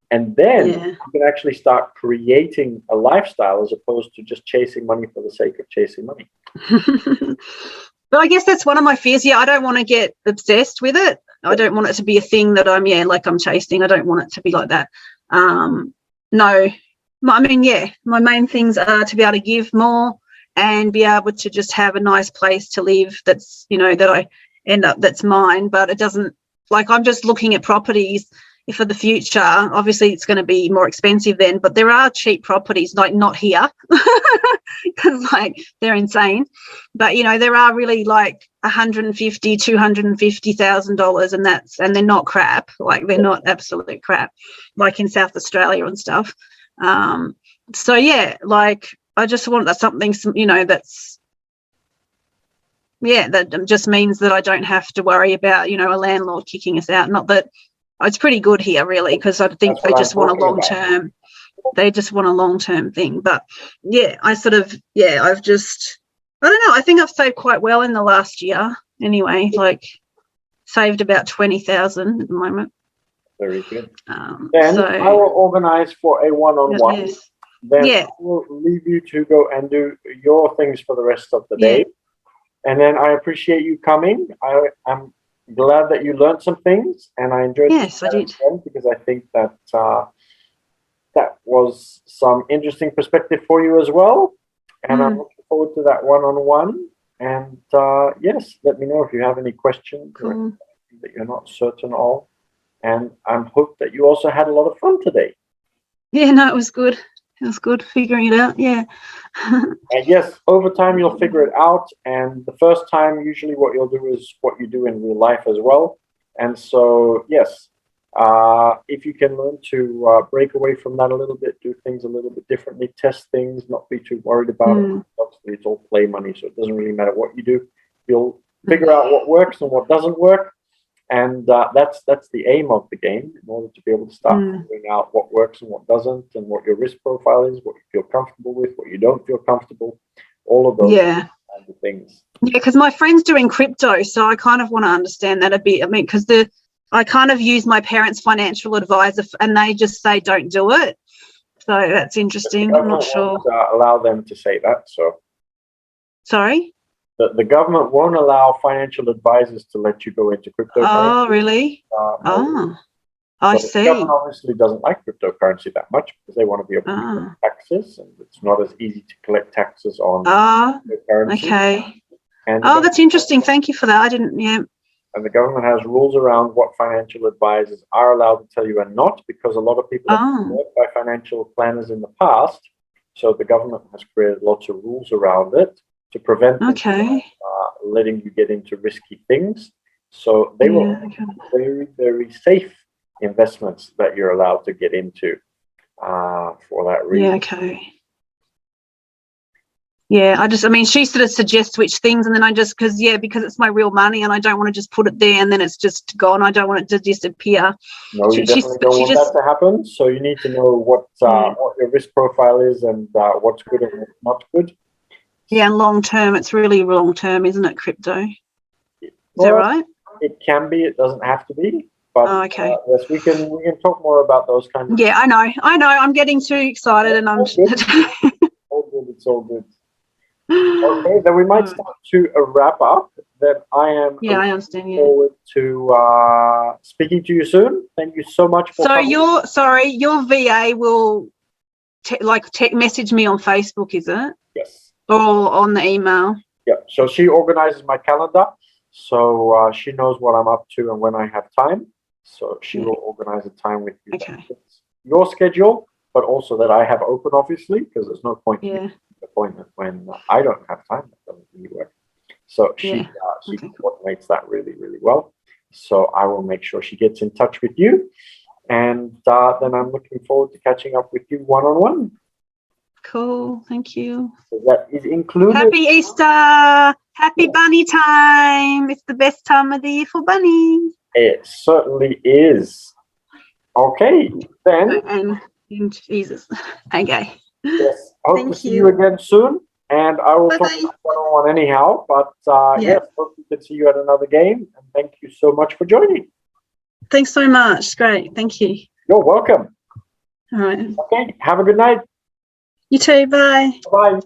And then you can actually start creating a lifestyle, as opposed to just chasing money for the sake of chasing money. But I guess that's one of my fears. Yeah, I don't want to get obsessed with it. I don't want it to be a thing that I'm chasing. I don't want it to be like that. No, I mean, my main things are to be able to give more and be able to just have a nice place to live that's, that I end up, that's mine. But it doesn't, like, I'm just looking at properties. for the future. Obviously, it's going to be more expensive then, but there are cheap properties, like not here, because like they're insane. But you know, there are really like $150,000, $250,000, and they're not crap. Like they're not absolute crap, like in South Australia and stuff. So yeah, like I just want something, you know, that's. Yeah, that just means that I don't have to worry about, you know, a landlord kicking us out. Not that it's pretty good here, really, because I think they just want a long-term. They just want a long-term thing. But yeah, I've just, I don't know. I think I've saved quite well in the last year. Anyway, like saved about 20,000 at the moment. Very good. Then I will organise for a one-on-one. Yes. Then I will leave you to go and do your things for the rest of the day. And then I appreciate you coming. I'm glad that you learned some things, and I enjoyed. Yes, I did. Because I think that that was some interesting perspective for you as well. And I'm looking forward to that one-on-one. And yes, let me know if you have any questions or anything that you're not certain of. And I'm hoped that you also had a lot of fun today. Yeah, no, it was good. It was good figuring it out, yeah. And yes, over time you'll figure it out. And the first time, usually what you'll do is what you do in real life as well. And so, yes, if you can learn to break away from that a little bit, do things a little bit differently, test things, not be too worried about it. Obviously, it's all play money, so it doesn't really matter what you do. You'll figure out what works and what doesn't work. And that's the aim of the game, in order to be able to start figuring out what works and what doesn't, and what your risk profile is, what you feel comfortable with, what you don't feel comfortable, all of those kinds of things. Yeah, because my friend's doing crypto, so I kind of want to understand that a bit. I mean, because I kind of use my parents' financial advisor, and they just say don't do it. So that's interesting. I'm not sure. Allow them to say that. So. Sorry. The government won't allow financial advisors to let you go into cryptocurrency. Oh, really? I see. The government obviously doesn't like cryptocurrency that much because they want to be able to collect taxes, and it's not as easy to collect taxes on cryptocurrency. Okay. And that's interesting. Thank you for that. I didn't, And the government has rules around what financial advisors are allowed to tell you and not, because a lot of people have been worked by financial planners in the past. So the government has created lots of rules around it to prevent them from, letting you get into risky things. So they were very, very safe investments that you're allowed to get into for that reason. Yeah, okay. Yeah, I mean, she sort of suggests which things, and then I just, because it's my real money, and I don't want to just put it there and then it's just gone. I don't want it to disappear. No, you definitely don't want that to happen. So you need to know what your risk profile is, and what's good and what's not good. Yeah, and long term, it's really long term, isn't it, crypto? Is that right? It can be. It doesn't have to be. But okay. Yes, we can talk more about those kinds of things. I know. I'm getting too excited, and I'm. All good. It's all good. Okay, then we might start to wrap up. Then I am. Yeah, I understand. Yeah. Forward to speaking to you soon. Thank you so much for. So your VA will message me on Facebook, is it? Yes. Or on the email. Yeah. So she organizes my calendar, so she knows what I'm up to and when I have time. So she will organize a time with you. Okay. Your schedule, but also that I have open, obviously, because there's no point in an appointment when I don't have time. That doesn't really work. So she coordinates that really, really well. So I will make sure she gets in touch with you, and then I'm looking forward to catching up with you one-on-one. Cool. Thank you. So that is included. Happy Easter. Happy bunny time. It's the best time of the year for bunnies. It certainly is. Okay, then. And Jesus. Okay. Yes. Hope to see you again soon. And I will talk about one-on-one anyhow. But yes, hope we can see you at another game. And thank you so much for joining. Thanks so much. It's great. Thank you. You're welcome. All right. Okay. Have a good night. You too. Bye. Bye.